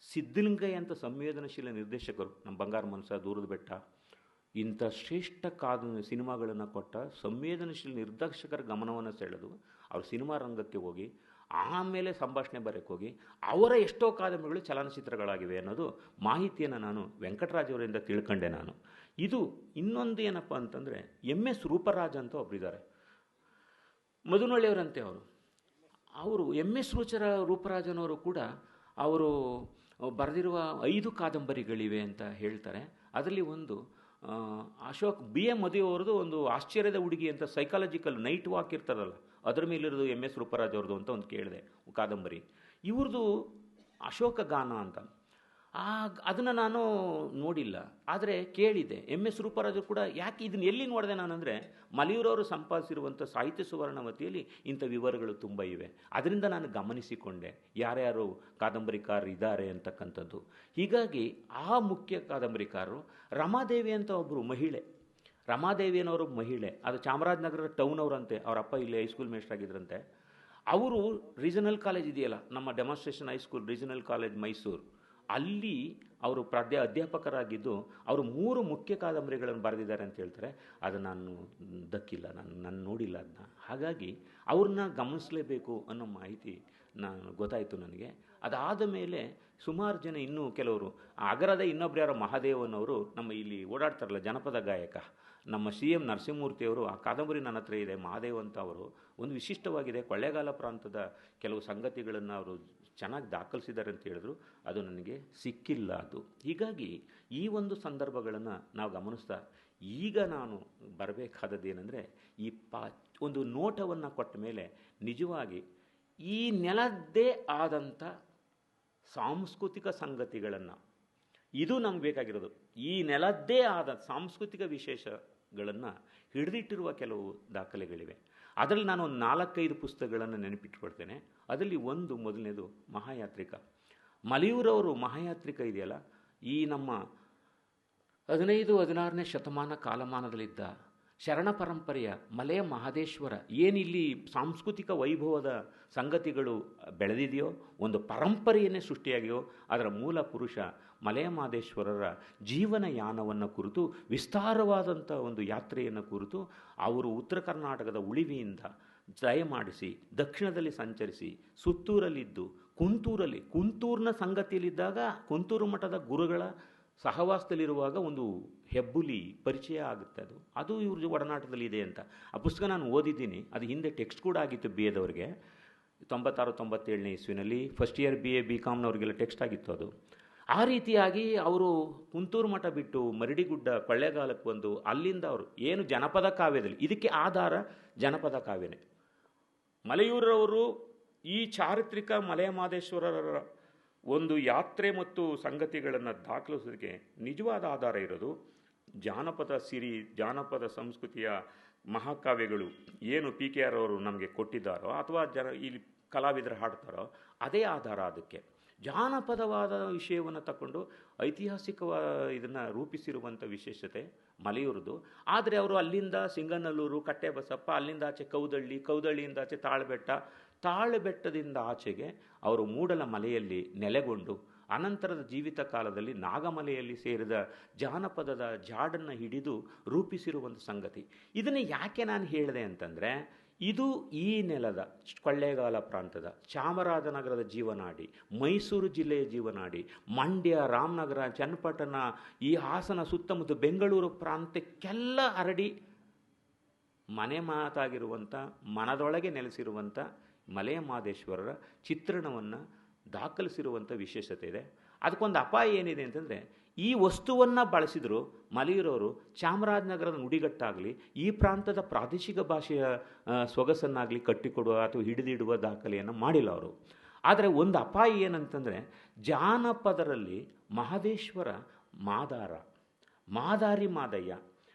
Speaker 1: ಸಿದ್ಧಲಿಂಗಯ್ಯ ಅಂತ ಸಂವೇದನಶೀಲ ನಿರ್ದೇಶಕರು, ನಮ್ಮ ಬಂಗಾರ ಮನಸ, ದೂರದ ಬೆಟ್ಟ, ಇಂಥ ಶ್ರೇಷ್ಠ ಸಿನಿಮಾಗಳನ್ನು ಕೊಟ್ಟ ಸಂವೇದನಶೀಲ ನಿರ್ದೇಶಕರ ಗಮನವನ್ನು ಸೆಳೆದು ಅವರು ಸಿನಿಮಾ ರಂಗಕ್ಕೆ ಹೋಗಿ ಆಮೇಲೆ ಸಂಭಾಷಣೆ ಬರೆಯೋಕ್ಕೆ ಹೋಗಿ ಅವರ ಎಷ್ಟೋ ಕಾದಂಬರಿಗಳು ಚಲನಚಿತ್ರಗಳಾಗಿವೆ ಅನ್ನೋದು ಮಾಹಿತಿಯನ್ನು ನಾನು ವೆಂಕಟರಾಜ್ ಅವರಿಂದ ತಿಳ್ಕೊಂಡೆ ನಾನು. ಇದು ಇನ್ನೊಂದು ಏನಪ್ಪ ಅಂತಂದರೆ, MS ರೂಪರಾಜ್ ಅಂತ ಒಬ್ಬರಿದ್ದಾರೆ, ಮಧುನಳ್ಳಿಯವರಂತೆ ಅವರು MS ರೂಪರಾಜನವರು ಕೂಡ ಅವರು ಬರೆದಿರುವ 5 ಕಾದಂಬರಿಗಳಿವೆ ಅಂತ ಹೇಳ್ತಾರೆ. ಅದರಲ್ಲಿ ಒಂದು ಅಶೋಕ್ BA ಮಧು ಅವರದು ಒಂದು ಆಶ್ಚರ್ಯದ ಹುಡುಗಿ ಅಂತ ಸೈಕಾಲಜಿಕಲ್ ನೈಟ್ ವಾಕ್ ಇರ್ತದಲ್ಲ, ಅದರ ಮೇಲಿರೋದು MS ರೂಪರಾಜ್ ಅವ್ರದ್ದು ಅಂತ ಒಂದು ಕೇಳಿದೆ ಕಾದಂಬರಿ. ಇವ್ರದ್ದು ಅಶೋಕ ಗಾನ ಅಂತ, ಅದನ್ನು ನಾನು ನೋಡಿಲ್ಲ, ಆದರೆ ಕೇಳಿದೆ. MS ರೂಪರಾಜು ಕೂಡ ಯಾಕೆ ಇದನ್ನು ಎಲ್ಲಿ ನೋಡಿದೆ ನಾನಂದರೆ, ಮಲೆಯೂರವರು ಸಂಪಾದಿಸಿರುವಂಥ ಸಾಹಿತ್ಯ ಸುವರ್ಣವತಿಯಲ್ಲಿ ಇಂಥ ವಿವರಗಳು ತುಂಬ ಇವೆ. ಅದರಿಂದ ನಾನು ಗಮನಿಸಿಕೊಂಡೆ ಯಾರ್ಯಾರು ಕಾದಂಬರಿಕಾರರು ಇದ್ದಾರೆ ಅಂತಕ್ಕಂಥದ್ದು. ಹೀಗಾಗಿ ಆ ಮುಖ್ಯ ಕಾದಂಬರಿಕಾರರು ರಮಾದೇವಿ ಅಂತ ಒಬ್ಬರು ಮಹಿಳೆ, ರಮಾದೇವಿಯನವರು ಮಹಿಳೆ, ಅದು ಚಾಮರಾಜನಗರ ಟೌನ್ ಅವರಂತೆ, ಅವರಪ್ಪ ಇಲ್ಲಿ ಹೈಸ್ಕೂಲ್ ಮೇಸ್ಟ್ರಾಗಿದ್ದರಂತೆ. ಅವರು ರೀಜನಲ್ ಕಾಲೇಜ್ ಇದೆಯಲ್ಲ, ನಮ್ಮ demonstration high school regional college Mysuru, ಅಲ್ಲಿ ಅವರು ಅಧ್ಯಾಪಕರಾಗಿದ್ದು ಅವರು 3 ಮುಖ್ಯ ಕಾದಂಬರಿಗಳನ್ನು ಬರೆದಿದ್ದಾರೆ ಅಂತ ಹೇಳ್ತಾರೆ. ಅದು ನಾನು ದಕ್ಕಿಲ್ಲ, ನಾನು ನೋಡಿಲ್ಲ ಅದನ್ನ. ಹಾಗಾಗಿ ಅವ್ರನ್ನ ಗಮನಿಸಲೇಬೇಕು ಅನ್ನೋ ಮಾಹಿತಿ ಗೊತ್ತಾಯಿತು ನನಗೆ. ಅದಾದ ಮೇಲೆ ಸುಮಾರು ಜನ, ಇನ್ನೂ ಕೆಲವರು, ಅಗರದ ಇನ್ನೊಬ್ರು ಯಾರೋ ಮಹಾದೇವನವರು ನಮ್ಮ ಇಲ್ಲಿ ಓಡಾಡ್ತಾರಲ್ಲ ಜನಪದ ಗಾಯಕ, ನಮ್ಮ CM ನರಸಿಂಹಮೂರ್ತಿಯವರು, ಆ ಕಾದಂಬರಿ ನನ್ನ ಹತ್ರ ಇದೆ, ಮಹಾದೇವ್ ಅಂತ. ಅವರು ಒಂದು ವಿಶಿಷ್ಟವಾಗಿದೆ, ಕೊಳ್ಳೇಗಾಲ ಪ್ರಾಂತದ ಕೆಲವು ಸಂಗತಿಗಳನ್ನು ಅವರು ಚೆನ್ನಾಗಿ ದಾಖಲಿಸಿದ್ದಾರೆ ಅಂತ ಹೇಳಿದ್ರು. ಅದು ನನಗೆ ಸಿಕ್ಕಿಲ್ಲ ಅದು. ಹೀಗಾಗಿ ಈ ಒಂದು ಸಂದರ್ಭಗಳನ್ನು ನಾವು ಗಮನಿಸ್ತಾ ಈಗ ನಾನು ಬರಬೇಕಾದದ್ದು ಏನಂದರೆ, ಈ ಒಂದು ನೋಟವನ್ನು ಕೊಟ್ಟ ಮೇಲೆ ನಿಜವಾಗಿ ಈ ನೆಲದ್ದೇ ಆದಂಥ ಸಾಂಸ್ಕೃತಿಕ ಸಂಗತಿಗಳನ್ನು, ಇದು ನಮ್ಗೆ ಬೇಕಾಗಿರೋದು, ಈ ನೆಲದ್ದೇ ಆದ ಸಾಂಸ್ಕೃತಿಕ ವಿಶೇಷಗಳನ್ನು ಹಿಡಿದಿಟ್ಟಿರುವ ಕೆಲವು ದಾಖಲೆಗಳಿವೆ. ಅದರಲ್ಲಿ ನಾನು ಒಂದು 4-5 ಪುಸ್ತಕಗಳನ್ನು ನೆನಪಿಟ್ಕೊಳ್ತೇನೆ. ಅದರಲ್ಲಿ ಒಂದು, ಮೊದಲನೇದು ಮಹಾಯಾತ್ರಿಕ. ಮಲೆಯೂರವರು ಮಹಾಯಾತ್ರಿಕ ಇದೆಯಲ್ಲ, ಈ ನಮ್ಮ 15-16ನೇ ಶತಮಾನ ಕಾಲಮಾನದಲ್ಲಿದ್ದ ಶರಣ ಪರಂಪರೆಯ ಮಲೆಯ ಮಹದೇಶ್ವರ ಏನಿಲ್ಲಿ ಸಾಂಸ್ಕೃತಿಕ ವೈಭವದ ಸಂಗತಿಗಳು ಬೆಳೆದಿದೆಯೋ, ಒಂದು ಪರಂಪರೆಯನ್ನೇ ಸೃಷ್ಟಿಯಾಗಿಯೋ, ಅದರ ಮೂಲ ಪುರುಷ ಮಲೆಯ ಮಹದೇಶ್ವರರ ಜೀವನಯಾನವನ್ನು ಕುರಿತು ವಿಸ್ತಾರವಾದಂಥ ಒಂದು ಯಾತ್ರೆಯನ್ನು ಕುರಿತು ಅವರು ಉತ್ತರ ಕರ್ನಾಟಕದ ಉಳಿವಿಯಿಂದ ದಯಮಾಡಿಸಿ ದಕ್ಷಿಣದಲ್ಲಿ ಸಂಚರಿಸಿ ಸುತ್ತೂರಲ್ಲಿದ್ದು ಕುಂತೂರಿನ ಸಂಗತಿಯಲ್ಲಿದ್ದಾಗ ಕುಂತೂರು ಮಠದ ಗುರುಗಳ ಸಹವಾಸದಲ್ಲಿರುವಾಗ ಒಂದು ಹೆಬ್ಬುಲಿ ಪರಿಚಯ ಆಗುತ್ತೆ. ಅದು ಇವ್ರ ಒಡನಾಟದಲ್ಲಿ ಇದೆ ಅಂತ ಆ ಪುಸ್ತಕ ನಾನು ಓದಿದ್ದೀನಿ. ಅದು ಹಿಂದೆ ಟೆಕ್ಸ್ಟ್ ಕೂಡ ಆಗಿತ್ತು BA ದವರಿಗೆ, 96-97ನೇ ಇಸ್ವಿನಲ್ಲಿ ಫಸ್ಟ್ ಇಯರ್ BA BComನವ್ರಿಗೆಲ್ಲ ಟೆಕ್ಸ್ಟ್ ಆಗಿತ್ತು ಅದು. ಆ ರೀತಿಯಾಗಿ ಅವರು ಕುಂತೂರು ಮಠ ಬಿಟ್ಟು ಮರಡಿಗುಡ್ಡ ಕೊಳ್ಳೇಗಾಲಕ್ಕೆ ಬಂದು ಅಲ್ಲಿಂದ ಅವರು ಏನು ಜನಪದ ಕಾವ್ಯದಲ್ಲಿ, ಇದಕ್ಕೆ ಆಧಾರ ಜನಪದ ಕಾವ್ಯನೇ. ಮಲೆಯೂರವರು ಈ ಚಾರಿತ್ರಿಕ ಮಲೆಯ ಮಹದೇಶ್ವರರ ಒಂದು ಯಾತ್ರೆ ಮತ್ತು ಸಂಗತಿಗಳನ್ನು ದಾಖಲಿಸೋದಕ್ಕೆ ನಿಜವಾದ ಆಧಾರ ಇರೋದು ಜಾನಪದ ಸಿರಿ, ಜಾನಪದ ಸಂಸ್ಕೃತಿಯ ಮಹಾಕಾವ್ಯಗಳು ಏನು PKR ಅವರು ನಮಗೆ ಕೊಟ್ಟಿದ್ದಾರೋ ಅಥವಾ ಇಲ್ಲಿ ಕಲಾವಿದರು ಹಾಡ್ತಾರೋ ಅದೇ ಆಧಾರ. ಅದಕ್ಕೆ ಜಾನಪದವಾದ ವಿಷಯವನ್ನು ತಗೊಂಡು ಐತಿಹಾಸಿಕವಾದ ಇದನ್ನು ರೂಪಿಸಿರುವಂಥ ವಿಶೇಷತೆ ಮಲೆಯೂರದು. ಆದರೆ ಅವರು ಅಲ್ಲಿಂದ ಸಿಂಗನಲ್ಲೂರು, ಕಟ್ಟೆಬಸಪ್ಪ, ಅಲ್ಲಿಂದ ಆಚೆ ಕೌದಳ್ಳಿಯಿಂದ ಆಚೆ ತಾಳಬೆಟ್ಟದಿಂದ ಆಚೆಗೆ ಅವರು ಮೂಡಲ ಮಲೆಯಲ್ಲಿ ನೆಲೆಗೊಂಡು ಅನಂತರದ ಜೀವಿತ ಕಾಲದಲ್ಲಿ ನಾಗಮಲೆಯಲ್ಲಿ ಸೇರಿದ ಜಾನಪದದ ಜಾಡನ್ನು ಹಿಡಿದು ರೂಪಿಸಿರುವಂಥ ಸಂಗತಿ. ಇದನ್ನು ಯಾಕೆ ನಾನು ಹೇಳಿದೆ ಅಂತಂದರೆ, ಇದು ಈ ನೆಲದ ಕೊಳ್ಳೇಗಾಲ ಪ್ರಾಂತದ, ಚಾಮರಾಜನಗರದ ಜೀವನಾಡಿ, ಮೈಸೂರು ಜಿಲ್ಲೆಯ ಜೀವನಾಡಿ, ಮಂಡ್ಯ, ರಾಮನಗರ, ಚನ್ನಪಟ್ಟಣ, ಈ ಹಾಸನ ಸುತ್ತಮುತ್ತ ಬೆಂಗಳೂರು ಪ್ರಾಂತ್ಯಕ್ಕೆಲ್ಲ ಹರಡಿ ಮನೆ ಮಾತಾಗಿರುವಂಥ, ಮನದೊಳಗೆ ನೆಲೆಸಿರುವಂಥ ಮಲೆಯ ಮಹದೇಶ್ವರರ ಚಿತ್ರಣವನ್ನು ದಾಖಲಿಸಿರುವಂಥ ವಿಶೇಷತೆ ಇದೆ. ಅದಕ್ಕೊಂದು ಅಪಾಯ ಏನಿದೆ ಅಂತಂದರೆ, ಈ ವಸ್ತುವನ್ನು ಬಳಸಿದ್ರು ಮಲೆಯೂರವರು ಚಾಮರಾಜನಗರದ ನುಡಿಗಟ್ಟಾಗಲಿ ಈ ಪ್ರಾಂತದ ಪ್ರಾದೇಶಿಕ ಭಾಷೆಯ ಸೊಗಸನ್ನಾಗಲಿ ಕಟ್ಟಿಕೊಡುವ ಅಥವಾ ಹಿಡಿದಿಡುವ ದಾಖಲೆಯನ್ನು ಮಾಡಿಲ್ಲ ಅವರು. ಆದರೆ ಒಂದು ಅಪಾಯ ಏನಂತಂದರೆ, ಜಾನಪದರಲ್ಲಿ ಮಹದೇಶ್ವರ ಮಾದಾರಿ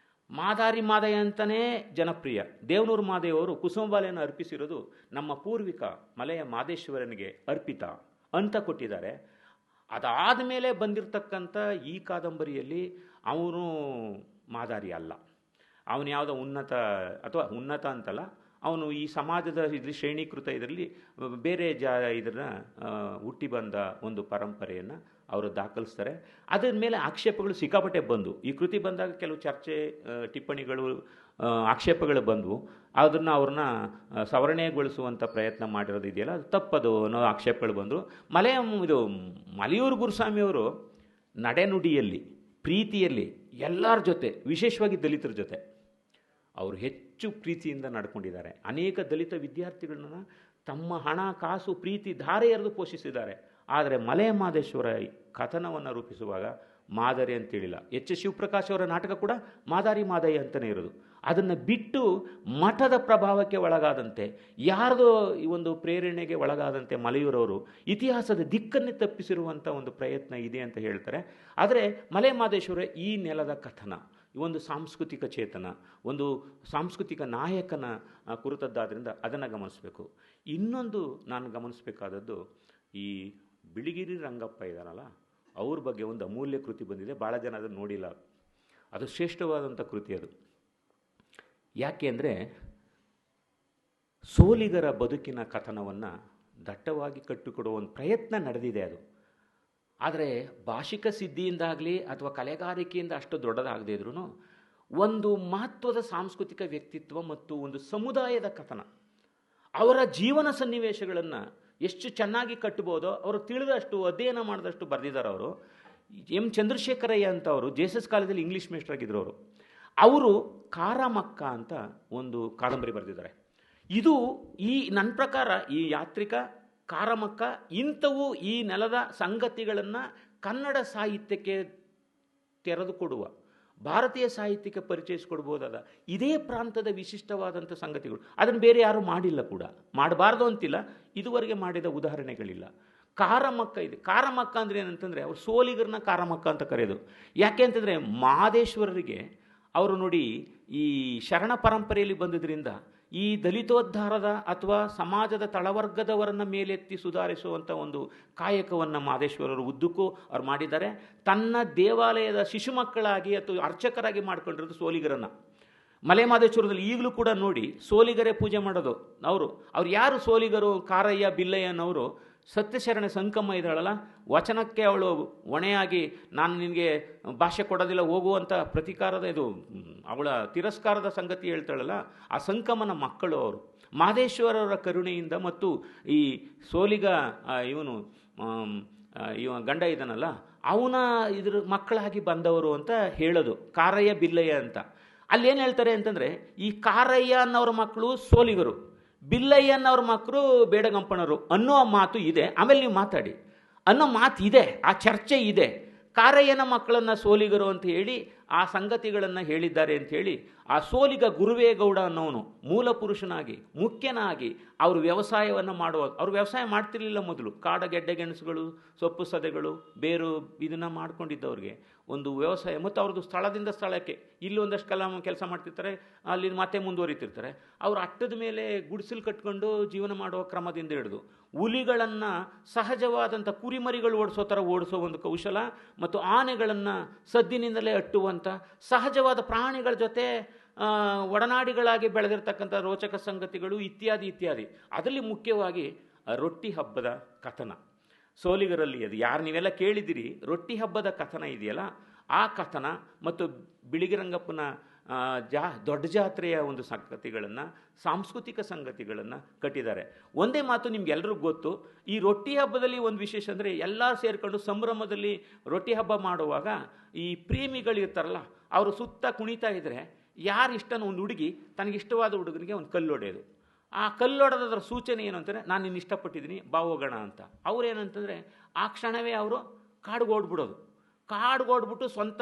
Speaker 1: ಮಾದಯ್ಯ ಅಂತಲೇ ಜನಪ್ರಿಯ. ದೇವನೂರು ಮಾದೇವರು ಕುಸುಮಬಾಲೆಯನ್ನು ಅರ್ಪಿಸಿರೋದು ನಮ್ಮ ಪೂರ್ವಿಕ ಮಲೆಯ ಮಹದೇಶ್ವರನಿಗೆ ಅರ್ಪಿತ ಅಂತ ಕೊಟ್ಟಿದ್ದಾರೆ. ಅದಾದ ಮೇಲೆ ಬಂದಿರತಕ್ಕಂಥ ಈ ಕಾದಂಬರಿಯಲ್ಲಿ ಅವನು ಮಾದಾರಿ ಅಲ್ಲ, ಅವನು ಯಾವುದೋ ಉನ್ನತ ಅಂತಲ್ಲ, ಅವನು ಈ ಸಮಾಜದ ಶ್ರೇಣೀಕೃತ ಇದರಲ್ಲಿ ಬೇರೆ ಇದನ್ನು ಹುಟ್ಟಿ ಬಂದ ಒಂದು ಪರಂಪರೆಯನ್ನು ಅವರು ದಾಖಲಿಸ್ತಾರೆ. ಅದರ ಮೇಲೆ ಆಕ್ಷೇಪಗಳು ಸಿಕ್ಕಾಪಟ್ಟೆ ಬಂದು, ಈ ಕೃತಿ ಬಂದಾಗ ಕೆಲವು ಚರ್ಚೆ, ಟಿಪ್ಪಣಿಗಳು, ಆಕ್ಷೇಪಗಳು ಬಂದವು. ಅವ್ರನ್ನ ಸವರಣೆಗೊಳಿಸುವಂಥ ಪ್ರಯತ್ನ ಮಾಡಿರೋದು ಇದೆಯಲ್ಲ, ಅದು ತಪ್ಪದು ಅನ್ನೋ ಆಕ್ಷೇಪಗಳು ಬಂದರು. ಮಲೆಯೂರು ಗುರುಸ್ವಾಮಿಯವರು ನಡೆನುಡಿಯಲ್ಲಿ, ಪ್ರೀತಿಯಲ್ಲಿ ಎಲ್ಲರ ಜೊತೆ, ವಿಶೇಷವಾಗಿ ದಲಿತರ ಜೊತೆ ಅವರು ಹೆಚ್ಚು ಪ್ರೀತಿಯಿಂದ ನಡ್ಕೊಂಡಿದ್ದಾರೆ. ಅನೇಕ ದಲಿತ ವಿದ್ಯಾರ್ಥಿಗಳನ್ನ ತಮ್ಮ ಹಣ, ಕಾಸು, ಪ್ರೀತಿ ಧಾರೆ ಎರೆದು ಪೋಷಿಸಿದ್ದಾರೆ. ಆದರೆ ಮಲೆಯ ಮಹದೇಶ್ವರ ಕಥನವನ್ನು ರೂಪಿಸುವಾಗ ಮಾದರಿ ಅಂತೇಳಿಲ್ಲ. ಎಚ್ ಶಿವಪ್ರಕಾಶ್ ಅವರ ನಾಟಕ ಕೂಡ ಮಾದಾರಿ ಮಾದಯ್ಯ ಅಂತಲೇ ಇರೋದು. ಅದನ್ನು ಬಿಟ್ಟು ಮಠದ ಪ್ರಭಾವಕ್ಕೆ ಒಳಗಾದಂತೆ, ಯಾರದೋ ಈ ಒಂದು ಪ್ರೇರಣೆಗೆ ಒಳಗಾದಂತೆ ಮಲೆಯೂರವರು ಇತಿಹಾಸದ ದಿಕ್ಕನ್ನೇ ತಪ್ಪಿಸಿರುವಂಥ ಒಂದು ಪ್ರಯತ್ನ ಇದೆ ಅಂತ ಹೇಳ್ತಾರೆ. ಆದರೆ ಮಲೆಯ ಮಹದೇಶ್ವರ ಈ ನೆಲದ ಕಥನ, ಒಂದು ಸಾಂಸ್ಕೃತಿಕ ಚೇತನ, ಒಂದು ಸಾಂಸ್ಕೃತಿಕ ನಾಯಕನ ಕುರಿತದ್ದಾದ್ದರಿಂದ ಅದನ್ನು ಗಮನಿಸಬೇಕು. ಇನ್ನೊಂದು ನಾನು ಗಮನಿಸಬೇಕಾದದ್ದು, ಈ ಬಿಳಿಗಿರಿ ರಂಗಪ್ಪ ಇದ್ದಾರಲ್ಲ, ಅವ್ರ ಬಗ್ಗೆ ಒಂದು ಅಮೂಲ್ಯ ಕೃತಿ ಬಂದಿದೆ. ಭಾಳ ಜನ ಅದನ್ನು ನೋಡಿಲ್ಲ. ಅದು ಶ್ರೇಷ್ಠವಾದಂಥ ಕೃತಿ ಅದು. ಯಾಕೆ ಅಂದರೆ, ಸೋಲಿಗರ ಬದುಕಿನ ಕಥನವನ್ನು ದಟ್ಟವಾಗಿ ಕಟ್ಟಿಕೊಡುವ ಒಂದು ಪ್ರಯತ್ನ ನಡೆದಿದೆ ಅದು. ಆದರೆ ಭಾಷಿಕ ಸಿದ್ಧಿಯಿಂದಾಗಲಿ ಅಥವಾ ಕಲೆಗಾರಿಕೆಯಿಂದ ಅಷ್ಟು ದೊಡ್ಡದಾಗದೇ ಇದ್ರೂ ಒಂದು ಮಹತ್ವದ ಸಾಂಸ್ಕೃತಿಕ ವ್ಯಕ್ತಿತ್ವ ಮತ್ತು ಒಂದು ಸಮುದಾಯದ ಕಥನ, ಅವರ ಜೀವನ ಸನ್ನಿವೇಶಗಳನ್ನು ಎಷ್ಟು ಚೆನ್ನಾಗಿ ಕಟ್ಟಬೋದೋ ಅವರು ತಿಳಿದಷ್ಟು ಅಧ್ಯಯನ ಮಾಡಿದಷ್ಟು ಬರೆದಿದ್ದಾರೆ. ಅವರು ಎಂ ಚಂದ್ರಶೇಖರಯ್ಯ ಅಂತ ಅವರು ಜೆಎಸ್ಎಸ್ ಕಾಲೇಜಲ್ಲಿ ಇಂಗ್ಲೀಷ್ ಮೇಸ್ಟ್ರಾಗಿದ್ದರು. ಅವರು ಕಾರಮಕ್ಕ ಅಂತ ಒಂದು ಕಾದಂಬರಿ ಬರೆದಿದ್ದಾರೆ. ಇದು ನನ್ನ ಪ್ರಕಾರ ಈ ಯಾತ್ರಿಕ, ಕಾರಮಕ್ಕ ಇಂಥವು ಈ ನೆಲದ ಸಂಗತಿಗಳನ್ನು ಕನ್ನಡ ಸಾಹಿತ್ಯಕ್ಕೆ ತೆರೆದುಕೊಡುವ, ಭಾರತೀಯ ಸಾಹಿತ್ಯಕ್ಕೆ ಪರಿಚಯಿಸಿಕೊಡ್ಬೋದಾದ ಇದೇ ಪ್ರಾಂತದ ವಿಶಿಷ್ಟವಾದಂಥ ಸಂಗತಿಗಳು. ಅದನ್ನು ಬೇರೆ ಯಾರೂ ಮಾಡಿಲ್ಲ, ಕೂಡ ಮಾಡಬಾರ್ದು ಅಂತಿಲ್ಲ, ಇದುವರೆಗೆ ಮಾಡಿದ ಉದಾಹರಣೆಗಳಿಲ್ಲ. ಕಾರಮಕ್ಕ ಇದೆ. ಕಾರಮಕ್ಕ ಅಂದರೆ ಏನಂತಂದರೆ ಅವರು ಸೋಲಿಗರನ್ನ ಕಾರಮಕ್ಕ ಅಂತ ಕರೆಯೋದು. ಯಾಕೆ ಅಂತಂದರೆ ಮಹದೇಶ್ವರರಿಗೆ ಅವರು ನೋಡಿ ಈ ಶರಣ ಪರಂಪರೆಯಲ್ಲಿ ಬಂದಿದ್ದರಿಂದ ಈ ದಲಿತೋದ್ಧಾರದ ಅಥವಾ ಸಮಾಜದ ತಳವರ್ಗದವರನ್ನು ಮೇಲೆತ್ತಿ ಸುಧಾರಿಸುವಂಥ ಒಂದು ಕಾಯಕವನ್ನು ಮಹದೇಶ್ವರರು ಉದ್ದಕ್ಕೂ ಅವ್ರು ಮಾಡಿದ್ದಾರೆ. ತನ್ನ ದೇವಾಲಯದ ಶಿಶು ಮಕ್ಕಳಾಗಿ ಅಥವಾ ಅರ್ಚಕರಾಗಿ ಮಾಡ್ಕೊಂಡಿರೋದು ಸೋಲಿಗರನ್ನು. ಮಲೆ ಮಹದೇಶ್ವರದಲ್ಲಿ ಈಗಲೂ ಕೂಡ ನೋಡಿ ಸೋಲಿಗರೇ ಪೂಜೆ ಮಾಡೋದು. ಅವ್ರು ಯಾರು ಸೋಲಿಗರು? ಕಾರಯ್ಯ ಬಿಲ್ಲಯ್ಯನವರು ಸತ್ಯಶರಣ ಸಂಕಮ್ಮ ಇದ್ದಾಳಲ್ಲ, ವಚನಕ್ಕೆ ಅವಳು ಹೊಣೆಯಾಗಿ ನಾನು ನಿನಗೆ ಭಾಷೆ ಕೊಡೋದಿಲ್ಲ ಹೋಗುವಂಥ ಪ್ರತಿಕಾರದ ಇದು ಅವಳ ತಿರಸ್ಕಾರದ ಸಂಗತಿ ಹೇಳ್ತಾಳಲ್ಲ, ಆ ಸಂಕಮ್ಮನ ಮಕ್ಕಳು ಅವರು. ಮಹದೇಶ್ವರರ ಕರುಣೆಯಿಂದ ಮತ್ತು ಈ ಸೋಲಿಗ ಇವ ಗಂಡ ಇದನ್ನಲ್ಲ ಅವನ ಇದ್ರ ಮಕ್ಕಳಾಗಿ ಬಂದವರು ಅಂತ ಹೇಳೋದು ಕಾರಯ್ಯ ಬಿಲ್ಲಯ್ಯ ಅಂತ. ಅಲ್ಲೇನು ಹೇಳ್ತಾರೆ ಅಂತಂದರೆ ಈ ಕಾರಯ್ಯ ಅನ್ನೋರ ಮಕ್ಕಳು ಸೋಲಿಗರು, ಬಿಲ್ಲಯ್ಯನವ್ರ ಮಕ್ಕಳು ಬೇಡಗಂಪಣರು ಅನ್ನೋ ಮಾತು ಇದೆ. ಆಮೇಲೆ ನೀವು ಮಾತಾಡಿ ಅನ್ನೋ ಮಾತು ಇದೆ, ಆ ಚರ್ಚೆ ಇದೆ. ಕಾರಯ್ಯನ ಮಕ್ಕಳನ್ನು ಸೋಲಿಗರು ಅಂತ ಹೇಳಿ ಆ ಸಂಗತಿಗಳನ್ನು ಹೇಳಿದ್ದಾರೆ ಅಂಥೇಳಿ ಆ ಸೋಲಿಗ ಗುರುವೇಗೌಡ ಅನ್ನೋನು ಮೂಲ ಪುರುಷನಾಗಿ ಮುಖ್ಯನಾಗಿ ಅವರು ವ್ಯವಸಾಯವನ್ನು ಮಾಡುವ, ಅವರು ವ್ಯವಸಾಯ ಮಾಡ್ತಿರ್ಲಿಲ್ಲ ಮೊದಲು. ಕಾಡ ಗೆಡ್ಡೆ ಗೆಣಸುಗಳು, ಸೊಪ್ಪು ಸದೆಗಳು, ಬೇರು ಇದನ್ನು ಮಾಡ್ಕೊಂಡಿದ್ದವ್ರಿಗೆ ಒಂದು ವ್ಯವಸಾಯ ಮತ್ತು ಅವ್ರದ್ದು ಸ್ಥಳದಿಂದ ಸ್ಥಳಕ್ಕೆ ಇಲ್ಲಿ ಒಂದಷ್ಟು ಕೆಲಸ ಮಾಡ್ತಿರ್ತಾರೆ, ಅಲ್ಲಿ ಮತ್ತೆ ಮುಂದುವರಿತಿರ್ತಾರೆ. ಅವರು ಅಟ್ಟದ ಮೇಲೆ ಗುಡಿಸಲು ಕಟ್ಕೊಂಡು ಜೀವನ ಮಾಡುವ ಕ್ರಮದಿಂದ ಹಿಡಿದು ಹುಲಿಗಳನ್ನು ಸಹಜವಾದಂಥ ಕುರಿಮರಿಗಳು ಓಡಿಸೋ ಥರ ಓಡಿಸೋ ಒಂದು ಕೌಶಲ ಮತ್ತು ಆನೆಗಳನ್ನು ಸದ್ದಿನಿಂದಲೇ ಅಟ್ಟುವಂಥ ಸಹಜವಾದ ಪ್ರಾಣಿಗಳ ಜೊತೆ ಒಡನಾಡಿಗಳಾಗಿ ಬೆಳೆದಿರ್ತಕ್ಕಂಥ ರೋಚಕ ಸಂಗತಿಗಳು ಇತ್ಯಾದಿ ಇತ್ಯಾದಿ. ಅದರಲ್ಲಿ ಮುಖ್ಯವಾಗಿ ರೊಟ್ಟಿ ಹಬ್ಬದ ಕಥನ ಸೋಲಿಗರಲ್ಲಿ. ಅದು ಯಾರು ನೀವೆಲ್ಲ ಕೇಳಿದಿರಿ, ರೊಟ್ಟಿ ಹಬ್ಬದ ಕಥನ ಇದೆಯಲ್ಲ, ಆ ಕಥನ ಮತ್ತು ಬಿಳಿಗಿರಂಗಪ್ಪನ ದೊಡ್ಡ ಜಾತ್ರೆಯ ಒಂದು ಸಂಗತಿಗಳನ್ನು, ಸಾಂಸ್ಕೃತಿಕ ಸಂಗತಿಗಳನ್ನು ಕಟ್ಟಿದ್ದಾರೆ. ಒಂದೇ ಮಾತು ನಿಮ್ಗೆಲ್ರಿಗೂ ಗೊತ್ತು, ಈ ರೊಟ್ಟಿ ಹಬ್ಬದಲ್ಲಿ ಒಂದು ವಿಶೇಷ ಅಂದರೆ ಎಲ್ಲ ಸೇರಿಕೊಂಡು ಸಂಭ್ರಮದಲ್ಲಿ ರೊಟ್ಟಿ ಹಬ್ಬ ಮಾಡುವಾಗ ಈ ಪ್ರೇಮಿಗಳಿರ್ತಾರಲ್ಲ ಅವರು ಸುತ್ತ ಕುಣಿತಾ ಇದ್ದರೆ ಯಾರು ಇಷ್ಟನೋ ಒಂದು ಹುಡುಗಿ ತನಗಿಷ್ಟವಾದ ಹುಡುಗನಿಗೆ ಒಂದು ಕಲ್ಲು ಹೊಡೆಯೋದು. ಆ ಕಲ್ಲೊಡೆದರ ಸೂಚನೆ ಏನು ಅಂತಂದರೆ ನಾನು ನಿನ್ನ ಇಷ್ಟಪಟ್ಟಿದ್ದೀನಿ ಬಾ ಹೋಗೋಣ ಅಂತ. ಅವ್ರೇನಂತಂದರೆ ಆ ಕ್ಷಣವೇ ಅವರು ಕಾಡ್ಗೋಡ್ಬಿಡೋದು, ಕಾಡ್ಗೋಡ್ಬಿಟ್ಟು ಸ್ವಂತ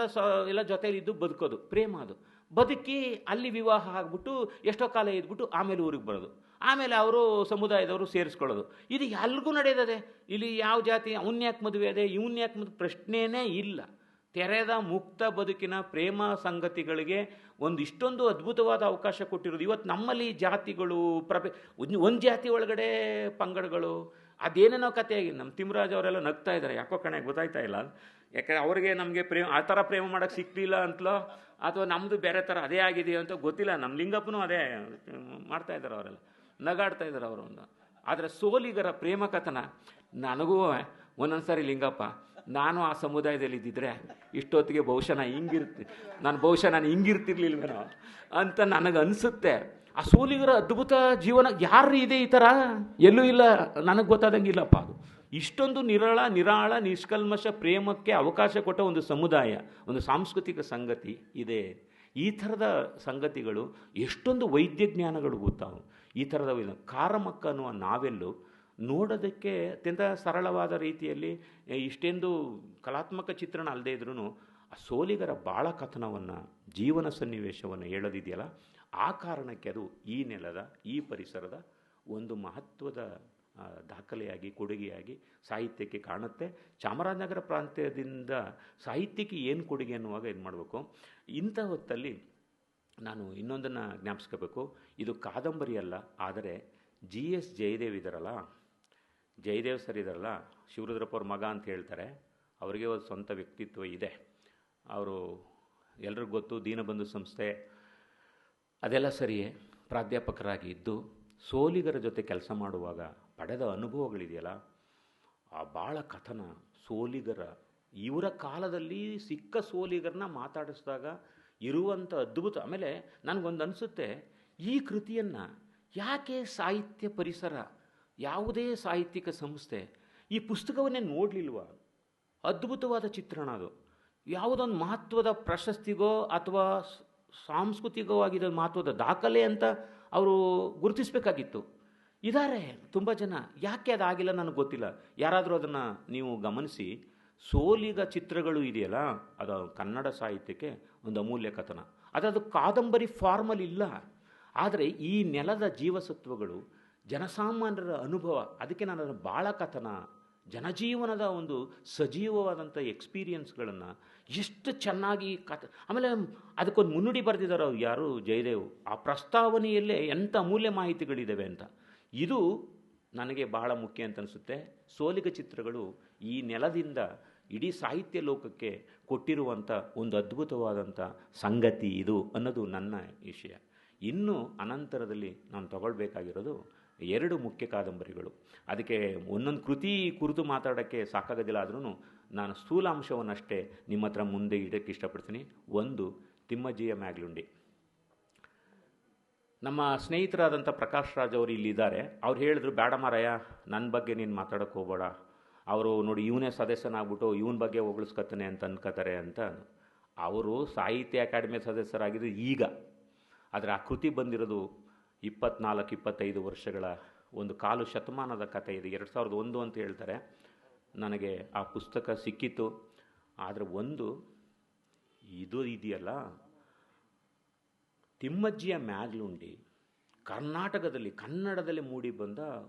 Speaker 1: ಎಲ್ಲ ಜೊತೆಲಿದ್ದು ಬದುಕೋದು, ಪ್ರೇಮ ಅದು. ಬದುಕಿ ಅಲ್ಲಿ ವಿವಾಹ ಆಗಿಬಿಟ್ಟು ಎಷ್ಟೋ ಕಾಲ ಇದ್ಬಿಟ್ಟು ಆಮೇಲೆ ಊರಿಗೆ ಬರೋದು, ಆಮೇಲೆ ಅವರು ಸಮುದಾಯದವರು ಸೇರಿಸ್ಕೊಳ್ಳೋದು. ಇದು ಎಲ್ರಿಗೂ ನಡೆಯೋದೇ. ಇಲ್ಲಿ ಯಾವ ಜಾತಿ ಅವನ್ಯಾಕೆ ಮದುವೆ ಅದೇ ಇವನ್ಯಾಕೆ ಮದುವೆ ಪ್ರಶ್ನೆಯೇ ಇಲ್ಲ. ತೆರೆದ ಮುಕ್ತ ಬದುಕಿನ ಪ್ರೇಮ ಸಂಗತಿಗಳಿಗೆ ಒಂದು ಇಷ್ಟೊಂದು ಅದ್ಭುತವಾದ ಅವಕಾಶ ಕೊಟ್ಟಿರೋದು. ಇವತ್ತು ನಮ್ಮಲ್ಲಿ ಜಾತಿಗಳು ಒಂದು ಜಾತಿ ಒಳಗಡೆ ಪಂಗಡಗಳು ಅದೇನೇನೋ ಕಥೆಯಾಗಿ ನಮ್ಮ ತಿಮ್ಮರಾಜ್ ಅವರೆಲ್ಲ ನಗ್ತಾ ಇದ್ದಾರೆ, ಯಾಕೋ ಕಣೆ ಗೊತ್ತಾಯ್ತಾ ಇಲ್ಲ. ಯಾಕಂದರೆ ಅವ್ರಿಗೆ ನಮಗೆ ಆ ಥರ ಪ್ರೇಮ ಮಾಡೋಕ್ಕೆ ಸಿಕ್ಲಿಲ್ಲ ಅಂತಲೋ ಅಥವಾ ನಮ್ಮದು ಬೇರೆ ಥರ ಅದೇ ಆಗಿದೆಯೋ ಅಂತ ಗೊತ್ತಿಲ್ಲ. ನಮ್ಮ ಲಿಂಗಪ್ಪನೂ ಅದೇ ಮಾಡ್ತಾಯಿದ್ದಾರೆ, ಅವರೆಲ್ಲ ನಗಾಡ್ತಾ ಇದ್ದಾರೆ ಅವರು. ಆದರೆ ಸೋಲಿಗರ ಪ್ರೇಮ ಕಥನ ನನಗೂ ಒಂದೊಂದು ಸಾರಿ ಲಿಂಗಪ್ಪ ನಾನು ಆ ಸಮುದಾಯದಲ್ಲಿ ಇದ್ದಿದ್ರೆ ಇಷ್ಟೊತ್ತಿಗೆ ಬಹುಶಃ ನಾನು ಹಿಂಗಿರ್ತಿರ್ಲಿಲ್ವೇನೋ ಅಂತ ನನಗೆ ಅನಿಸುತ್ತೆ. ಆ ಸೋಲಿಗರ ಅದ್ಭುತ ಜೀವನ ಯಾರು ಇದೆ ಈ ಥರ ಎಲ್ಲೂ ಇಲ್ಲ, ನನಗೆ ಗೊತ್ತಾದಂಗಿಲ್ಲಪ್ಪ. ಅದು ಇಷ್ಟೊಂದು ನಿರಾಳ ನಿಷ್ಕಲ್ಮಶ ಪ್ರೇಮಕ್ಕೆ ಅವಕಾಶ ಕೊಟ್ಟ ಒಂದು ಸಮುದಾಯ, ಒಂದು ಸಾಂಸ್ಕೃತಿಕ ಸಂಗತಿ ಇದೆ. ಈ ಥರದ ಸಂಗತಿಗಳು ಎಷ್ಟೊಂದು ವೈದ್ಯಜ್ಞಾನಗಳು ಗೊತ್ತಾವು. ಈ ಥರದ ಕಾರಮಕ್ಕ ಅನ್ನುವ ನಾವೆಲ್ಲು ನೋಡೋದಕ್ಕೆ ಅತ್ಯಂತ ಸರಳವಾದ ರೀತಿಯಲ್ಲಿ ಇಷ್ಟೊಂದು ಕಲಾತ್ಮಕ ಚಿತ್ರಣ ಅಲ್ಲದೆ ಇದ್ರೂ ಆ ಸೋಲಿಗರ ಬಾಳ ಕಥನವನ್ನು, ಜೀವನ ಸನ್ನಿವೇಶವನ್ನು ಹೇಳೋದಿದೆಯಲ್ಲ, ಆ ಕಾರಣಕ್ಕೆ ಅದು ಈ ನೆಲದ, ಈ ಪರಿಸರದ ಒಂದು ಮಹತ್ವದ ದಾಖಲೆಯಾಗಿ, ಕೊಡುಗೆಯಾಗಿ ಸಾಹಿತ್ಯಕ್ಕೆ ಕಾಣುತ್ತೆ. ಚಾಮರಾಜನಗರ ಪ್ರಾಂತ್ಯದಿಂದ ಸಾಹಿತ್ಯಕ್ಕೆ ಏನು ಕೊಡುಗೆ ಅನ್ನುವಾಗ ಇದು ಮಾಡಬೇಕು. ಇಂಥ ಹೊತ್ತಲ್ಲಿ ನಾನು ಇನ್ನೊಂದನ್ನು ಜ್ಞಾಪಿಸ್ಕೋಬೇಕು. ಇದು ಕಾದಂಬರಿ ಅಲ್ಲ, ಆದರೆ GS ಜಯದೇವ್ ಇದ್ದಾರಲ್ಲ, ಜಯದೇವ್ ಸರ್ ಇದ್ದಾರಲ್ಲ, ಶಿವರುದ್ರಪ್ಪ ಅವ್ರ ಮಗ ಅಂತ ಹೇಳ್ತಾರೆ. ಅವರಿಗೆ ಒಂದು ಸ್ವಂತ ವ್ಯಕ್ತಿತ್ವ ಇದೆ. ಅವರು ಎಲ್ರಿಗೂ ಗೊತ್ತು, ದೀನಬಂಧು ಸಂಸ್ಥೆ ಅದೆಲ್ಲ ಸರಿಯೇ ಪ್ರಾಧ್ಯಾಪಕರಾಗಿ ಇದ್ದು ಸೋಲಿಗರ ಜೊತೆ ಕೆಲಸ ಮಾಡುವಾಗ ಪಡೆದ ಅನುಭವಗಳಿದೆಯಲ್ಲ, ಆ ಭಾಳ ಕಥನ, ಸೋಲಿಗರ ಇವರ ಕಾಲದಲ್ಲಿ ಸಿಕ್ಕ ಸೋಲಿಗರನ್ನ ಮಾತಾಡಿಸಿದಾಗ ಇರುವಂಥ ಅದ್ಭುತ. ಆಮೇಲೆ ನನಗೊಂದು ಅನಿಸುತ್ತೆ, ಈ ಕೃತಿಯನ್ನು ಯಾಕೆ ಸಾಹಿತ್ಯ ಪರಿಸರ, ಯಾವುದೇ ಸಾಹಿತ್ಯಿಕ ಸಂಸ್ಥೆ ಈ ಪುಸ್ತಕವನ್ನೇ ನೋಡಲಿಲ್ವ? ಅದ್ಭುತವಾದ ಚಿತ್ರಣ ಅದು. ಯಾವುದೊಂದು ಮಹತ್ವದ ಪ್ರಶಸ್ತಿಗೋ ಅಥವಾ ಸಾಂಸ್ಕೃತಿಕವಾಗಿದ್ದ ಮಹತ್ವದ ದಾಖಲೆ ಅಂತ ಅವರು ಗುರುತಿಸಬೇಕಾಗಿತ್ತು. ಇದ್ದಾರೆ ತುಂಬ ಜನ, ಯಾಕೆ ಅದಾಗಿಲ್ಲ ನನಗೆ ಗೊತ್ತಿಲ್ಲ. ಯಾರಾದರೂ ಅದನ್ನು ನೀವು ಗಮನಿಸಿ. ಸೋಲಿಗ ಚಿತ್ರಗಳು ಇದೆಯಲ್ಲ, ಅದು ಕನ್ನಡ ಸಾಹಿತ್ಯಕ್ಕೆ ಒಂದು ಅಮೂಲ್ಯ ಕಥನ. ಅದು ಕಾದಂಬರಿ ಫಾರ್ಮಲ್ ಇಲ್ಲ, ಆದರೆ ಈ ನೆಲದ ಜೀವಸತ್ವಗಳು, ಜನಸಾಮಾನ್ಯರ ಅನುಭವ, ಅದಕ್ಕೆ ನಾನು ಅದನ್ನು ಭಾಳ ಕಥನ, ಜನಜೀವನದ ಒಂದು ಸಜೀವವಾದಂಥ ಎಕ್ಸ್ಪೀರಿಯನ್ಸ್ಗಳನ್ನು ಎಷ್ಟು ಚೆನ್ನಾಗಿ ಆಮೇಲೆ ಅದಕ್ಕೊಂದು ಮುನ್ನುಡಿ ಬರೆದಿದ್ದಾರೆ ಅವ್ರು, ಯಾರು, ಜಯದೇವ್. ಆ ಪ್ರಸ್ತಾವನೆಯಲ್ಲೇ ಎಂಥ ಅಮೂಲ್ಯ ಮಾಹಿತಿಗಳಿದ್ದಾವೆ ಅಂತ. ಇದು ನನಗೆ ಬಹಳ ಮುಖ್ಯ ಅಂತ ಅನಿಸುತ್ತೆ. ಸೋಲಿಗ ಚಿತ್ರಗಳು ಈ ನೆಲದಿಂದ ಇಡೀ ಸಾಹಿತ್ಯ ಲೋಕಕ್ಕೆ ಕೊಟ್ಟಿರುವಂಥ ಒಂದು ಅದ್ಭುತವಾದಂಥ ಸಂಗತಿ ಇದು ಅನ್ನೋದು ನನ್ನ ವಿಷಯ. ಇನ್ನು ಅನಂತರದಲ್ಲಿ ನಾನು ತಗೊಳ್ಬೇಕಾಗಿರೋದು 2 ಮುಖ್ಯ ಕಾದಂಬರಿಗಳು. ಅದಕ್ಕೆ ಒಂದೊಂದು ಕೃತಿ ಕುರಿತು ಮಾತಾಡೋಕ್ಕೆ ಸಾಕಾಗೋದಿಲ್ಲ, ಆದ್ರೂ ನಾನು ಸ್ಥೂಲಾಂಶವನ್ನಷ್ಟೇ ನಿಮ್ಮ ಹತ್ರ ಮುಂದೆ ಇಡೋಕ್ಕೆ ಇಷ್ಟಪಡ್ತೀನಿ. ಒಂದು, ತಿಮ್ಮಜ್ಜಿಯ ಮ್ಯಾಗ್ಲುಂಡಿ. ನಮ್ಮ ಸ್ನೇಹಿತರಾದಂಥ ಪ್ರಕಾಶ್ ರಾಜ್ ಅವರು ಇಲ್ಲಿದ್ದಾರೆ. ಅವ್ರು ಹೇಳಿದ್ರು, ಬೇಡ ಮಾರಾಯ, ನನ್ನ ಬಗ್ಗೆ ನೀನು ಮಾತಾಡೋಕ್ಕೆ ಹೋಗಬೇಡ, ಅವರು ನೋಡಿ ಇವನೇ ಸದಸ್ಯನಾಗ್ಬಿಟ್ಟು ಇವನ ಬಗ್ಗೆ ಹೊಗಳಿಸ್ಕೊತಾನೆ ಅಂತ ಅನ್ಕೋತಾರೆ ಅಂತ. ಅವರು ಸಾಹಿತ್ಯ ಅಕಾಡೆಮಿ ಸದಸ್ಯರಾಗಿದ್ದು ಈಗ, ಆದರೆ ಆ ಕೃತಿ ಬಂದಿರೋದು 24-25 ವರ್ಷಗಳ ಒಂದು ಕಾಲು ಶತಮಾನದ ಕಥೆ ಇದೆ. 2001 ಅಂತ ಹೇಳ್ತಾರೆ. ನನಗೆ ಆ ಪುಸ್ತಕ ಸಿಕ್ಕಿತ್ತು. ಆದರೆ ಒಂದು ಇದು ಇದೆಯಲ್ಲ, ತಿಮ್ಮಜ್ಜಿಯ ಮ್ಯಾಗ್ಲುಂಡಿ ಕರ್ನಾಟಕದಲ್ಲಿ, ಕನ್ನಡದಲ್ಲಿ ಮೂಡಿ ಬಂದ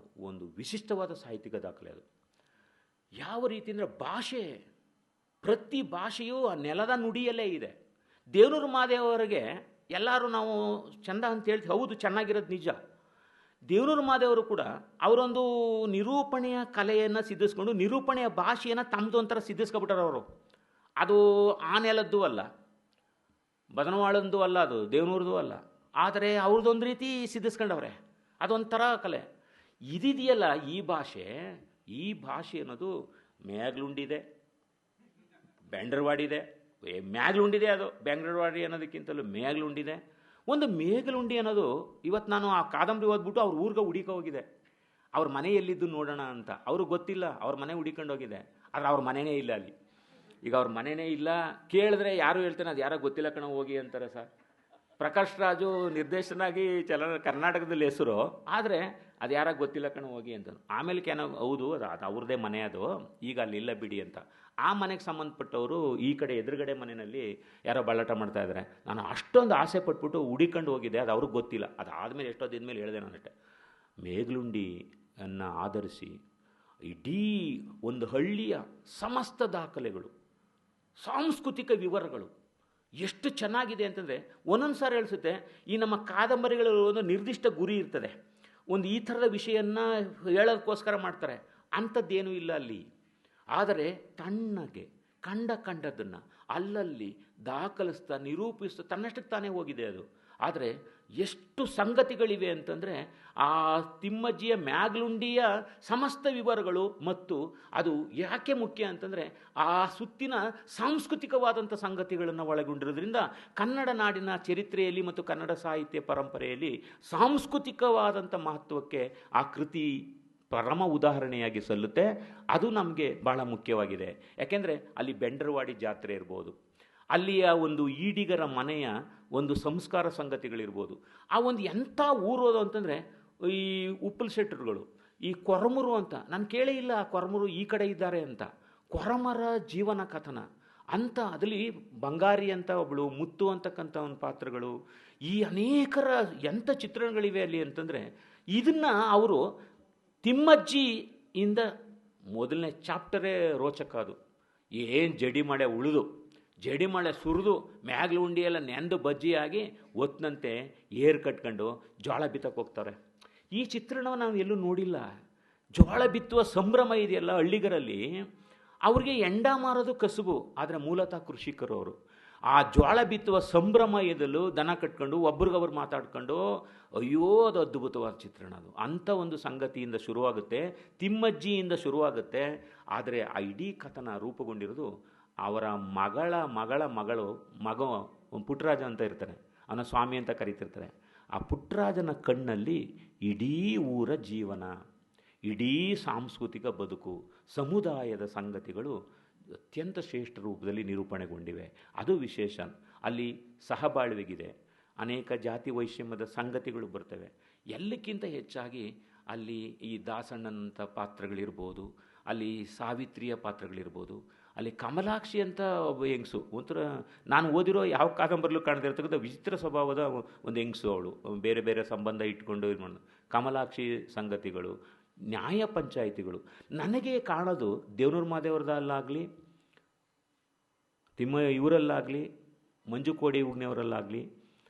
Speaker 1: ಒಂದು ವಿಶಿಷ್ಟವಾದ ಸಾಹಿತ್ಯಿಕ ದಾಖಲೆ. ಅದು ಯಾವ ರೀತಿ ಅಂದರೆ, ಭಾಷೆ, ಪ್ರತಿ ಭಾಷೆಯೂ ಆ ನೆಲದ ನುಡಿಯಲ್ಲೇ ಇದೆ. ದೇವನೂರು ಮಹಾದೇವರಿಗೆ ಎಲ್ಲರೂ ನಾವು ಚಂದ ಅಂತ ಹೇಳ್ತೀವಿ, ಹೌದು, ಚೆನ್ನಾಗಿರೋದು ನಿಜ. ದೇವನೂರು ಮಹಾದೇವರು ಕೂಡ ಅವರೊಂದು ನಿರೂಪಣೆಯ ಕಲೆಯನ್ನು ಸಿದ್ಧಿಸ್ಕೊಂಡು, ನಿರೂಪಣೆಯ ಭಾಷೆಯನ್ನು ತಮ್ಮದು ಒಂಥರ ಸಿದ್ಧಿಸ್ಕೊಬಿಟ್ಟಾರೆ ಅವರು. ಅದು ಆ ನೆಲದ್ದು ಅಲ್ಲ, ಬದನವಾಳಂದು ಅಲ್ಲ, ಅದು ದೇವನೂರದು ಅಲ್ಲ, ಆದರೆ ಅವ್ರದ್ದೊಂದು ರೀತಿ ಸಿದ್ಧಿಸ್ಕೊಂಡವ್ರೆ. ಅದೊಂಥರ ಕಲೆ. ಇದಿದೆಯಲ್ಲ ಈ ಭಾಷೆ ಅನ್ನೋದು ಮ್ಯಾಗ್ಲುಂಡಿದೆ, ಬೆಂಡರವಾಡಿದೆ, ಮ್ಯಾಗ್ಲುಂಡಿದೆ. ಅದು ಬೆಂಗಳೂರುವಾಡಿ ಅನ್ನೋದಕ್ಕಿಂತಲೂ ಮ್ಯಾಗ್ಲುಂಡಿದೆ. ಒಂದು ಮೇಗಲುಂಡಿ ಅನ್ನೋದು, ಇವತ್ತು ನಾನು ಆ ಕಾದಂಬರಿ ಓದ್ಬಿಟ್ಟು ಅವ್ರ ಊರಿಗೆ ಹುಡುಕ ಹೋಗಿದೆ. ಅವ್ರ ಮನೆ ಎಲ್ಲಿದ್ದು ನೋಡೋಣ ಅಂತ. ಅವ್ರಿಗೆ ಗೊತ್ತಿಲ್ಲ, ಅವ್ರ ಮನೆ ಹುಡಿಕೊಂಡು ಹೋಗಿದೆ, ಆದರೆ ಅವ್ರ ಮನೆಯೇ ಇಲ್ಲ ಅಲ್ಲಿ. ಈಗ ಅವ್ರ ಮನೆಯೇ ಇಲ್ಲ. ಕೇಳಿದ್ರೆ ಯಾರು ಹೇಳ್ತಾನೆ, ಅದು ಯಾರೋ ಗೊತ್ತಿಲ್ಲ ಕಣ, ಹೋಗಿ ಅಂತಾರೆ. ಸರ್, ಪ್ರಕಾಶ್ ರಾಜು ನಿರ್ದೇಶನಾಗಿ ಕರ್ನಾಟಕದಲ್ಲಿ ಹೆಸರು, ಆದರೆ ಅದು ಯಾರಾಗ ಗೊತ್ತಿಲ್ಲ ಕಣ, ಹೋಗಿ ಅಂತ. ಆಮೇಲೆ ಹೌದು, ಅದು ಅವ್ರದ್ದೇ ಮನೆ, ಅದು ಈಗ ಅಲ್ಲಿಲ್ಲ ಬಿಡಿ ಅಂತ. ಆ ಮನೆಗೆ ಸಂಬಂಧಪಟ್ಟವರು ಈ ಕಡೆ ಎದುರುಗಡೆ ಮನೆಯಲ್ಲಿ ಯಾರೋ ಬಳ್ಳಾಟ ಮಾಡ್ತಾ ಇದ್ದಾರೆ. ನಾನು ಅಷ್ಟೊಂದು ಆಸೆ ಪಟ್ಬಿಟ್ಟು ಹುಡಿಕೊಂಡು ಹೋಗಿದ್ದೆ, ಅದು ಅವ್ರಿಗೆ ಗೊತ್ತಿಲ್ಲ. ಅದಾದಮೇಲೆ ಎಷ್ಟೋ ದಿನ ಮೇಲೆ ಹೇಳಿದೆ ನಾನಷ್ಟೆ. ಮೇಗ್ಲುಂಡಿಯನ್ನು ಆಧರಿಸಿ ಇಡೀ ಒಂದು ಹಳ್ಳಿಯ ಸಮಸ್ತ ದಾಖಲೆಗಳು, ಸಾಂಸ್ಕೃತಿಕ ವಿವರಗಳು ಎಷ್ಟು ಚೆನ್ನಾಗಿದೆ ಅಂತಂದರೆ, ಒಂದೊಂದು ಸಾರಿ ಹೇಳಿಸುತ್ತೆ, ಈ ನಮ್ಮ ಕಾದಂಬರಿಗಳು ಒಂದು ನಿರ್ದಿಷ್ಟ ಗುರಿ ಇರ್ತದೆ, ಒಂದು ಈ ಥರದ ವಿಷಯವನ್ನು ಹೇಳೋದಕ್ಕೋಸ್ಕರ ಮಾಡ್ತಾರೆ. ಅಂಥದ್ದೇನೂ ಇಲ್ಲ ಅಲ್ಲಿ. ಆದರೆ ತಣ್ಣಗೆ ಕಂಡದ್ದನ್ನು ಅಲ್ಲಲ್ಲಿ ದಾಖಲಿಸ್ತಾ, ನಿರೂಪಿಸ್ತಾ ತನ್ನಷ್ಟಕ್ಕೆ ತಾನೇ ಹೋಗಿದೆ ಅದು. ಆದರೆ ಎಷ್ಟು ಸಂಗತಿಗಳಿವೆ ಅಂತಂದರೆ, ಆ ತಿಮ್ಮಜ್ಜಿಯ ಮ್ಯಾಗ್ಲುಂಡಿಯ ಸಮಸ್ತ ವಿವರಗಳು, ಮತ್ತು ಅದು ಯಾಕೆ ಮುಖ್ಯ ಅಂತಂದರೆ, ಆ ಸುತ್ತಿನ ಸಾಂಸ್ಕೃತಿಕವಾದಂಥ ಸಂಗತಿಗಳನ್ನು ಒಳಗೊಂಡಿರೋದ್ರಿಂದ ಕನ್ನಡ ನಾಡಿನ ಚರಿತ್ರೆಯಲ್ಲಿ ಮತ್ತು ಕನ್ನಡ ಸಾಹಿತ್ಯ ಪರಂಪರೆಯಲ್ಲಿ ಸಾಂಸ್ಕೃತಿಕವಾದಂಥ ಮಹತ್ವಕ್ಕೆ ಆ ಕೃತಿ ಪರಮ ಉದಾಹರಣೆಯಾಗಿ ಸಲ್ಲುತ್ತೆ. ಅದು ನಮಗೆ ಬಹಳ ಮುಖ್ಯವಾಗಿದೆ. ಯಾಕೆಂದರೆ ಅಲ್ಲಿ ಬೆಂಡರವಾಡಿ ಜಾತ್ರೆ ಇರ್ಬೋದು, ಅಲ್ಲಿಯ ಒಂದು ಈಡಿಗರ ಮನೆಯ ಒಂದು ಸಂಸ್ಕಾರ ಸಂಗತಿಗಳಿರ್ಬೋದು. ಆ ಒಂದು ಎಂಥ ಊರೋದು ಅಂತಂದರೆ, ಈ ಉಪ್ಪಲ್ ಶೆಟ್ಟರುಗಳು, ಈ ಕೊರಮರು ಅಂತ, ನಾನು ಕೇಳೇ ಇಲ್ಲ ಆ ಕೊರಮರು ಈ ಕಡೆ ಇದ್ದಾರೆ ಅಂತ. ಕೊರಮರ ಜೀವನ ಕಥನ ಅಂತ, ಅದರಲ್ಲಿ ಬಂಗಾರಿ ಅಂತ ಒಬ್ಬಳು, ಮುತ್ತು ಅಂತಕ್ಕಂಥ ಒಂದು ಪಾತ್ರಗಳು, ಈ ಅನೇಕರ ಎಂಥ ಚಿತ್ರಣಗಳಿವೆ ಅಲ್ಲಿ ಅಂತಂದರೆ, ಇದನ್ನು ಅವರು ತಿಮ್ಮಜ್ಜಿಯಿಂದ ಮೊದಲನೇ ಚಾಪ್ಟರೇ ರೋಚಕ. ಅದು ಏನು ಜಡಿಮಳೆ ಉಳಿದು, ಜಡಿಮಳೆ ಸುರಿದು, ಮ್ಯಾಗ್ಲುಂಡಿಯೆಲ್ಲ ನೆಂದು ಬಜ್ಜಿಯಾಗಿ ಒತ್ತಿನಂತೆ ಏರ್ ಕಟ್ಕೊಂಡು ಜೋಳ ಬಿತ್ತಕ್ಕೆ ಹೋಗ್ತಾರೆ. ಈ ಚಿತ್ರಣವನ್ನು ನಾವು ಎಲ್ಲೂ ನೋಡಿಲ್ಲ. ಜೋಳ ಬಿತ್ತುವ ಸಂಭ್ರಮ ಇದೆಯಲ್ಲ ಹಳ್ಳಿಗರಲ್ಲಿ, ಅವ್ರಿಗೆ ಎಂಡ ಮಾರೋದು ಕಸುಬು, ಆದರೆ ಮೂಲತಃ ಕೃಷಿಕರು ಅವರು. ಆ ಜೋಳ ಬಿತ್ತುವ ಸಂಭ್ರಮ ಎದಲು ದನ ಕಟ್ಕೊಂಡು ಒಬ್ರಿಗೊಬ್ರು ಮಾತಾಡ್ಕೊಂಡು, ಅಯ್ಯೋ ಅದು ಅದ್ಭುತವಾದ ಚಿತ್ರಣ. ಅದು ಅಂಥ ಒಂದು ಸಂಗತಿಯಿಂದ ಶುರುವಾಗುತ್ತೆ, ತಿಮ್ಮಜ್ಜಿಯಿಂದ ಶುರುವಾಗುತ್ತೆ. ಆದರೆ ಆ ಇಡೀ ಕಥನ ರೂಪುಗೊಂಡಿರೋದು ಅವರ ಮಗಳು ಮಗ ಪುಟ್ಟರಾಜ ಅಂತ ಇರ್ತಾನೆ, ಅವನ ಸ್ವಾಮಿ ಅಂತ ಕರೀತಿರ್ತಾರೆ. ಆ ಪುಟ್ಟರಾಜನ ಕಣ್ಣಲ್ಲಿ ಇಡೀ ಊರ ಜೀವನ, ಇಡೀ ಸಾಂಸ್ಕೃತಿಕ ಬದುಕು, ಸಮುದಾಯದ ಸಂಗತಿಗಳು ಅತ್ಯಂತ ಶ್ರೇಷ್ಠ ರೂಪದಲ್ಲಿ ನಿರೂಪಣೆಗೊಂಡಿವೆ. ಅದು ವಿಶೇಷ. ಅಲ್ಲಿ ಸಹಬಾಳ್ವೆಗಿದೆ, ಅನೇಕ ಜಾತಿ ವೈಷಮ್ಯದ ಸಂಗತಿಗಳು ಬರ್ತವೆ. ಎಲ್ಲಕ್ಕಿಂತ ಹೆಚ್ಚಾಗಿ ಅಲ್ಲಿ ಈ ದಾಸಣ್ಣನಂಥ ಪಾತ್ರಗಳಿರ್ಬೋದು, ಅಲ್ಲಿ ಸಾವಿತ್ರಿಯ ಪಾತ್ರಗಳಿರ್ಬೋದು, ಅಲ್ಲಿ ಕಮಲಾಕ್ಷಿ ಅಂತ ಒಬ್ಬ ಹೆಂಗಸು, ಒಂಥರ ನಾನು ಓದಿರೋ ಯಾವ ಕಾದಂಬರಿಲೂ ಕಾಣದಿರ್ತಕ್ಕಂಥ ವಿಚಿತ್ರ ಸ್ವಭಾವದ ಒಂದು ಹೆಂಗಸು ಅವಳು. ಬೇರೆ ಬೇರೆ ಸಂಬಂಧ ಇಟ್ಕೊಂಡು ಇದು ಮಾಡೋದು. ಕಮಲಾಕ್ಷಿ ಸಂಗತಿಗಳು, ನ್ಯಾಯ ಪಂಚಾಯಿತಿಗಳು ನನಗೆ ಕಾಣೋದು ದೇವನೂರು ಮಹಾದೇವರದಲ್ಲಾಗಲಿ, ಇವರಲ್ಲಾಗಲಿ, ಮಂಜು ಕೋಡಿ ಉಗ್ನೆಯವರಲ್ಲಾಗಲಿ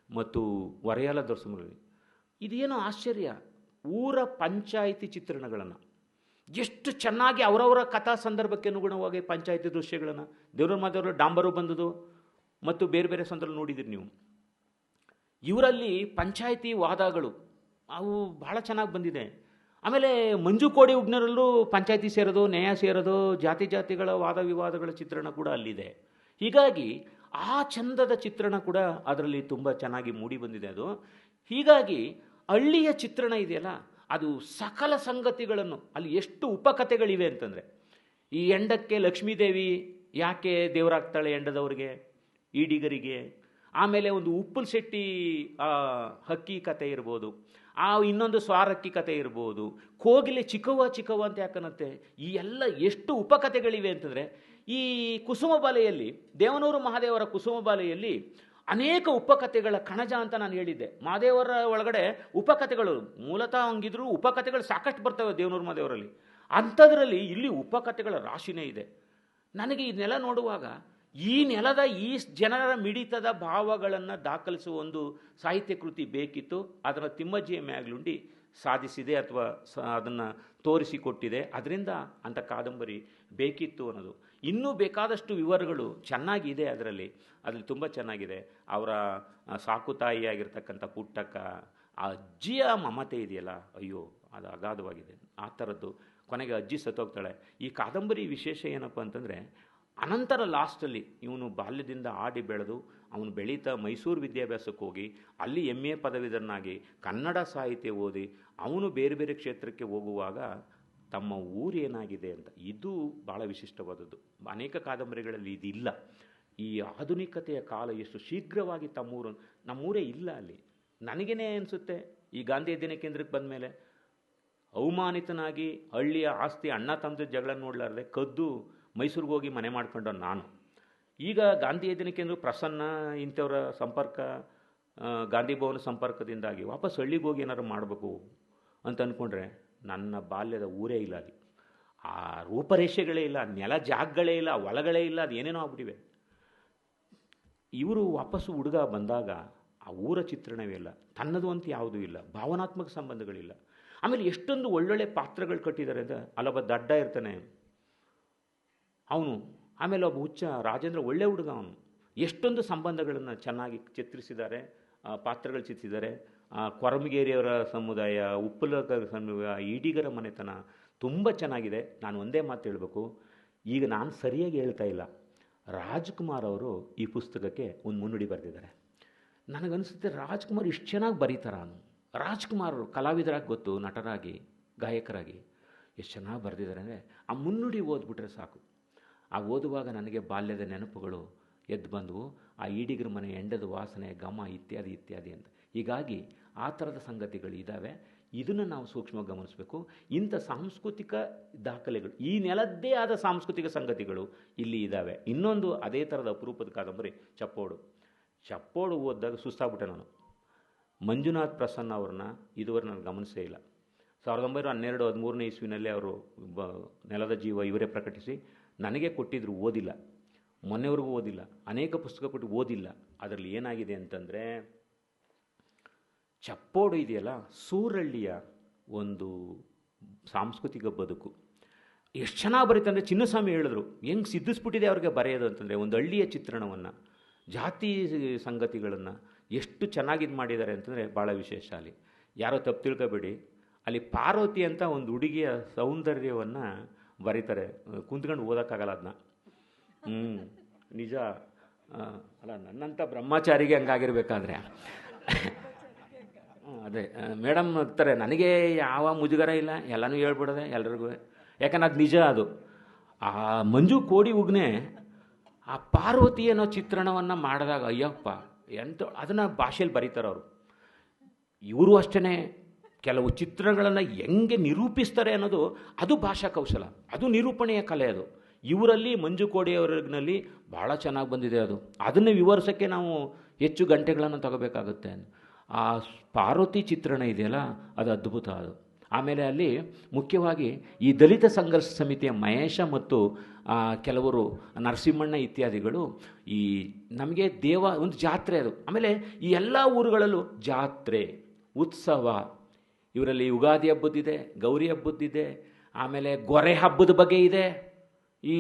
Speaker 1: ಮತ್ತು ವರಯಾಲ ದೊರಸಮರಲ್ಲಿ. ಇದೇನೋ ಆಶ್ಚರ್ಯ, ಊರ ಪಂಚಾಯಿತಿ ಚಿತ್ರಣಗಳನ್ನು ಎಷ್ಟು ಚೆನ್ನಾಗಿ ಅವರವರ ಕಥಾ ಸಂದರ್ಭಕ್ಕೆ ಅನುಗುಣವಾಗಿ ಪಂಚಾಯಿತಿ ದೃಶ್ಯಗಳನ್ನು ದೇವನೂರು ಮಹಾದೇವರ ಡಾಂಬರು ಬಂದದು ಮತ್ತು ಬೇರೆ ಬೇರೆ ಸಂದರ್ಭ ನೋಡಿದಿರಿ ನೀವು. ಇವರಲ್ಲಿ ಪಂಚಾಯಿತಿ ವಾದಗಳು ಅವು ಬಹಳ ಚೆನ್ನಾಗಿ ಬಂದಿದೆ. ಆಮೇಲೆ ಮಂಜು ಕೋಡಿ ಉಗ್ನರಲ್ಲೂ ಪಂಚಾಯಿತಿ ಸೇರೋದು, ನ್ಯಾಯ ಸೇರೋದು, ಜಾತಿಗಳ ವಾದ ವಿವಾದಗಳ ಚಿತ್ರಣ ಕೂಡ ಅಲ್ಲಿದೆ. ಹೀಗಾಗಿ ಆ ಚಂದದ ಚಿತ್ರಣ ಕೂಡ ಅದರಲ್ಲಿ ತುಂಬ ಚೆನ್ನಾಗಿ ಮೂಡಿ ಬಂದಿದೆ ಅದು. ಹೀಗಾಗಿ ಹಳ್ಳಿಯ ಚಿತ್ರಣ ಇದೆಯಲ್ಲ, ಅದು ಸಕಲ ಸಂಗತಿಗಳನ್ನು, ಅಲ್ಲಿ ಎಷ್ಟು ಉಪಕಥೆಗಳಿವೆ ಅಂತಂದರೆ, ಈ ಎಂಡಕ್ಕೆ ಲಕ್ಷ್ಮೀದೇವಿ ಯಾಕೆ ದೇವರಾಗ್ತಾಳೆ ಎಂಡದವ್ರಿಗೆ, ಈಡಿಗರಿಗೆ. ಆಮೇಲೆ ಒಂದು ಉಪ್ಪುಲ್ ಶೆಟ್ಟಿ ಹಕ್ಕಿ ಕತೆ ಇರ್ಬೋದು, ಇನ್ನೊಂದು ಸ್ವಾರಕ್ಕಿ ಕತೆ ಇರ್ಬೋದು, ಕೋಗಿಲೆ ಚಿಕ್ಕವ್ವ ಅಂತ ಯಾಕನ್ನತ್ತೆ. ಈ ಎಲ್ಲ ಎಷ್ಟು ಉಪಕಥೆಗಳಿವೆ ಅಂತಂದರೆ, ಈ ಕುಸುಮಬಾಲೆಯಲ್ಲಿ, ದೇವನೂರು ಮಹಾದೇವರ ಕುಸುಮಬಾಲೆಯಲ್ಲಿ ಅನೇಕ ಉಪಕಥೆಗಳ ಕಣಜ ಅಂತ ನಾನು ಹೇಳಿದ್ದೆ. ಮಹಾದೇವರ ಒಳಗಡೆ ಉಪಕಥೆಗಳು ಮೂಲತಃ ಹಂಗಿದ್ರು ಉಪಕಥೆಗಳು ಸಾಕಷ್ಟು ಬರ್ತವೆ ದೇವನೂರು ಮಹಾದೇವರಲ್ಲಿ. ಅಂಥದ್ರಲ್ಲಿ ಇಲ್ಲಿ ಉಪಕಥೆಗಳ ರಾಶಿನೇ ಇದೆ. ನನಗೆ ಈ ನೆಲ ನೋಡುವಾಗ ಈ ನೆಲದ ಈ ಜನರ ಮಿಡಿತದ ಭಾವಗಳನ್ನು ದಾಖಲಿಸುವ ಒಂದು ಸಾಹಿತ್ಯ ಕೃತಿ ಬೇಕಿತ್ತು. ಅದನ್ನು ತಿಮ್ಮಜ್ಜಿಯ ಮ್ಯಾಗ್ಲುಂಡಿ ಸಾಧಿಸಿದೆ ಅಥವಾ ಅದನ್ನು ತೋರಿಸಿಕೊಟ್ಟಿದೆ. ಅದರಿಂದ ಅಂಥ ಕಾದಂಬರಿ ಬೇಕಿತ್ತು ಅನ್ನೋದು. ಇನ್ನೂ ಬೇಕಾದಷ್ಟು ವಿವರಗಳು ಚೆನ್ನಾಗಿದೆ ಅದರಲ್ಲಿ ತುಂಬ ಚೆನ್ನಾಗಿದೆ. ಅವರ ಸಾಕು ತಾಯಿಯಾಗಿರ್ತಕ್ಕಂಥ ಪುಟ್ಟಕ್ಕ, ಆ ಅಜ್ಜಿಯ ಮಮತೆ ಇದೆಯಲ್ಲ, ಅಯ್ಯೋ ಅದು ಅಗಾಧವಾಗಿದೆ. ಆ ಥರದ್ದು ಕೊನೆಗೆ ಅಜ್ಜಿ ಸತ್ತೋಗ್ತಾಳೆ. ಈ ಕಾದಂಬರಿ ವಿಶೇಷ ಏನಪ್ಪ ಅಂತಂದರೆ, ಅನಂತರ ಲಾಸ್ಟಲ್ಲಿ ಇವನು ಬಾಲ್ಯದಿಂದ ಆಡಿ ಬೆಳೆದು ಅವನು ಬೆಳೀತಾ ಮೈಸೂರು ವಿದ್ಯಾಭ್ಯಾಸಕ್ಕೆ ಹೋಗಿ ಅಲ್ಲಿ MA ಪದವೀಧರನಾಗಿ ಕನ್ನಡ ಸಾಹಿತ್ಯ ಓದಿ ಅವನು ಬೇರೆ ಬೇರೆ ಕ್ಷೇತ್ರಕ್ಕೆ ಹೋಗುವಾಗ ತಮ್ಮ ಊರು ಏನಾಗಿದೆ ಅಂತ, ಇದು ಭಾಳ ವಿಶಿಷ್ಟವಾದದ್ದು. ಅನೇಕ ಕಾದಂಬರಿಗಳಲ್ಲಿ ಇದಿಲ್ಲ. ಈ ಆಧುನಿಕತೆಯ ಕಾಲ ಎಷ್ಟು ಶೀಘ್ರವಾಗಿ ನಮ್ಮೂರೇ ಇಲ್ಲ ಅಲ್ಲಿ. ನನಗೇನೆ ಅನಿಸುತ್ತೆ, ಈ ಗಾಂಧಿ ಅಧ್ಯಯನ ಕೇಂದ್ರಕ್ಕೆ ಬಂದ ಮೇಲೆ ಅವಮಾನಿತನಾಗಿ ಹಳ್ಳಿಯ ಆಸ್ತಿ ಅಣ್ಣ ತಮ್ಮದ ಜಗಳ ನೋಡಲಾರ್ದೆ ಕದ್ದು ಮೈಸೂರಿಗೆ ಹೋಗಿ ಮನೆ ಮಾಡ್ಕೊಂಡು ನಾನು. ಈಗ ಗಾಂಧಿ ಅಧ್ಯಯನ ಕೇಂದ್ರ ಪ್ರಸನ್ನ ಇಂಥವರ ಸಂಪರ್ಕ, ಗಾಂಧಿ ಭವನ ಸಂಪರ್ಕದಿಂದಾಗಿ ವಾಪಸ್ ಹಳ್ಳಿಗೆ ಹೋಗಿ ಏನಾರು ಮಾಡಬೇಕು ಅಂತ ಅಂದ್ಕೊಂಡ್ರೆ ನನ್ನ ಬಾಲ್ಯದ ಊರೇ ಇಲ್ಲ ಅಲ್ಲಿ. ಆ ರೂಪರೇಷೆಗಳೇ ಇಲ್ಲ, ನೆಲ ಜಾಗಗಳೇ ಇಲ್ಲ, ಹೊಲಗಳೇ ಇಲ್ಲ, ಅದು ಏನೇನೋ ಆಗ್ಬಿಟ್ಟಿವೆ. ಇವರು ವಾಪಸ್ಸು ಹುಡುಗ ಬಂದಾಗ ಆ ಊರ ಚಿತ್ರಣವೇ ಇಲ್ಲ, ತನ್ನದು ಅಂತ ಯಾವುದೂ ಇಲ್ಲ, ಭಾವನಾತ್ಮಕ ಸಂಬಂಧಗಳಿಲ್ಲ. ಆಮೇಲೆ ಎಷ್ಟೊಂದು ಒಳ್ಳೊಳ್ಳೆ ಪಾತ್ರಗಳು ಕಟ್ಟಿದ್ದಾರೆ ಅಂದರೆ, ಅಲ್ಲೊಬ್ಬ ದಡ್ಡ ಇರ್ತಾನೆ ಅವನು, ಆಮೇಲೆ ಒಬ್ಬ ಹುಚ್ಚ ರಾಜೇಂದ್ರ ಒಳ್ಳೆ ಹುಡುಗ ಅವನು. ಎಷ್ಟೊಂದು ಸಂಬಂಧಗಳನ್ನು ಚೆನ್ನಾಗಿ ಚಿತ್ರಿಸಿದ್ದಾರೆ, ಪಾತ್ರಗಳು ಚಿತ್ರಿಸಿದ್ದಾರೆ. ಕೊರಮಗೇರಿಯವರ ಸಮುದಾಯ, ಉಪ್ಪಲಕರ ಸಮುದಾಯ, ಈಡಿಗರ ಮನೆತನ ತುಂಬ ಚೆನ್ನಾಗಿದೆ. ನಾನು ಒಂದೇ ಮಾತು ಹೇಳಬೇಕು, ಈಗ ನಾನು ಸರಿಯಾಗಿ ಹೇಳ್ತಾ ಇಲ್ಲ, ರಾಜ್ಕುಮಾರ್ ಅವರು ಈ ಪುಸ್ತಕಕ್ಕೆ ಒಂದು ಮುನ್ನುಡಿ ಬರೆದಿದ್ದಾರೆ. ನನಗನ್ನಿಸುತ್ತೆ ರಾಜ್ಕುಮಾರ್ ಇಷ್ಟು ಚೆನ್ನಾಗಿ ಬರೀತಾರ. ರಾಜ್ಕುಮಾರ್ ಕಲಾವಿದರಾಗಿ ಗೊತ್ತು, ನಟರಾಗಿ, ಗಾಯಕರಾಗಿ ಎಷ್ಟು ಚೆನ್ನಾಗಿ ಬರೆದಿದ್ದಾರೆ ಅಂದರೆ ಆ ಮುನ್ನುಡಿ ಓದ್ಬಿಟ್ರೆ ಸಾಕು. ಆ ಓದುವಾಗ ನನಗೆ ಬಾಲ್ಯದ ನೆನಪುಗಳು ಎದ್ದು ಬಂದವು. ಆ ಈಡಿಗರ ಮನೆ ಎಂಡದ ವಾಸನೆ, ಘಮ ಇತ್ಯಾದಿ ಇತ್ಯಾದಿ ಅಂತ. ಹೀಗಾಗಿ ಆ ಥರದ ಸಂಗತಿಗಳು ಇದ್ದಾವೆ. ಇದನ್ನು ನಾವು ಸೂಕ್ಷ್ಮವಾಗಿ ಗಮನಿಸಬೇಕು. ಇಂಥ ಸಾಂಸ್ಕೃತಿಕ ದಾಖಲೆಗಳು, ಈ ನೆಲದ್ದೇ ಆದ ಸಾಂಸ್ಕೃತಿಕ ಸಂಗತಿಗಳು ಇಲ್ಲಿ ಇದ್ದಾವೆ. ಇನ್ನೊಂದು ಅದೇ ಥರದ ಅಪರೂಪದ ಕಾದಂಬರಿ ಚಪ್ಪೋಡು ಓದಿದಾಗ ಸುಸ್ತಾಗ್ಬಿಟ್ಟೆ ನಾನು. ಮಂಜುನಾಥ್ ಪ್ರಸನ್ನ ಅವ್ರನ್ನ ಇದುವರೆ ನಾನು ಗಮನಿಸೇ ಇಲ್ಲ. 1912-13 ಇಸ್ವಿನಲ್ಲಿ ಅವರು ನೆಲದ ಜೀವ ಇವರೇ ಪ್ರಕಟಿಸಿ ನನಗೆ ಕೊಟ್ಟಿದ್ರು, ಓದಿಲ್ಲ, ಮೊನ್ನೆವರೆಗೂ ಓದಿಲ್ಲ. ಅನೇಕ ಪುಸ್ತಕ ಕೊಟ್ಟು ಓದಿಲ್ಲ. ಅದರಲ್ಲಿ ಏನಾಗಿದೆ ಅಂತಂದರೆ, ಚಪ್ಪೋಡು ಇದೆಯಲ್ಲ, ಸೂರಳ್ಳಿಯ ಒಂದು ಸಾಂಸ್ಕೃತಿಕ ಬದುಕು ಎಷ್ಟು ಚೆನ್ನಾಗಿ ಬರೀತಂದರೆ, ಚಿನ್ನಸ್ವಾಮಿ ಹೇಳಿದ್ರು ಹೆಂಗೆ ಸಿದ್ಧಿಸ್ಬಿಟ್ಟಿದೆ ಅವ್ರಿಗೆ ಬರೆಯೋದು ಅಂತಂದರೆ, ಒಂದು ಹಳ್ಳಿಯ ಚಿತ್ರಣವನ್ನು ಜಾತಿ ಸಂಗತಿಗಳನ್ನು ಎಷ್ಟು ಚೆನ್ನಾಗಿದ್ದು ಮಾಡಿದ್ದಾರೆ ಅಂತಂದರೆ ಭಾಳ ವಿಶೇಷ. ಅಲ್ಲಿ ಯಾರೋ ತಪ್ಪು ತಿಳ್ಕೊಬೇಡಿ, ಅಲ್ಲಿ ಪಾರ್ವತಿ ಅಂತ ಒಂದು ಹುಡುಗಿಯ ಸೌಂದರ್ಯವನ್ನು ಬರೀತಾರೆ. ಕುಂತ್ಕೊಂಡು ಓದೋಕ್ಕಾಗಲ್ಲ ಅದನ್ನ. ನಿಜ ಅಲ್ಲ, ನನ್ನಂಥ ಬ್ರಹ್ಮಚಾರಿಗೆ ಹಂಗಾಗಿರ್ಬೇಕಾದ್ರೆ ಅದೇ ಮೇಡಮ್ ಅಂತಾರೆ, ನನಗೆ ಯಾವ ಮುಜುಗರ ಇಲ್ಲ, ಎಲ್ಲನೂ ಹೇಳ್ಬಿಡೋದೆ ಎಲ್ರಿಗೂ. ಯಾಕಂದ್ರೆ ಅದು ನಿಜ. ಅದು ಆ ಮಂಜು ಕೋಡಿ ಉಗ್ನೆ ಆ ಪಾರ್ವತಿ ಅನ್ನೋ ಚಿತ್ರಣವನ್ನು ಮಾಡಿದಾಗ ಅಯ್ಯಪ್ಪ ಎಂತ ಅದನ್ನು ಭಾಷೆಯಲ್ಲಿ ಬರೀತಾರೆ ಅವರು. ಇವರು ಅಷ್ಟೇ ಕೆಲವು ಚಿತ್ರಗಳನ್ನು ಹೆಂಗೆ ನಿರೂಪಿಸ್ತಾರೆ ಅನ್ನೋದು ಅದು ಭಾಷಾ ಕೌಶಲ, ಅದು ನಿರೂಪಣೆಯ ಕಲೆ. ಅದು ಇವರಲ್ಲಿ ಮಂಜು ಕೋಡಿಯವರಿನಲ್ಲಿ ಭಾಳ ಚೆನ್ನಾಗಿ ಬಂದಿದೆ. ಅದನ್ನು ವಿವರಿಸೋಕ್ಕೆ ನಾವು ಹೆಚ್ಚು ಗಂಟೆಗಳನ್ನು ತಗೋಬೇಕಾಗುತ್ತೆ. ಆ ಪಾರ್ವತಿ ಚಿತ್ರಣ ಇದೆಯಲ್ಲ, ಅದು ಅದ್ಭುತ. ಅದು ಆಮೇಲೆ ಅಲ್ಲಿ ಮುಖ್ಯವಾಗಿ ಈ ದಲಿತ ಸಂಘರ್ಷ ಸಮಿತಿಯ ಮಹೇಶ ಮತ್ತು ಕೆಲವರು ನರಸಿಂಹಣ್ಣ ಇತ್ಯಾದಿಗಳು ಈ ನಮಗೆ ಒಂದು ಜಾತ್ರೆ ಅದು. ಆಮೇಲೆ ಈ ಎಲ್ಲ ಊರುಗಳಲ್ಲೂ ಜಾತ್ರೆ, ಉತ್ಸವ, ಇವರಲ್ಲಿ ಯುಗಾದಿ ಹಬ್ಬದ್ದಿದೆ, ಗೌರಿ ಹಬ್ಬದ್ದಿದೆ, ಆಮೇಲೆ ಗೊರೆ ಹಬ್ಬದ ಬಗ್ಗೆ ಇದೆ. ಈ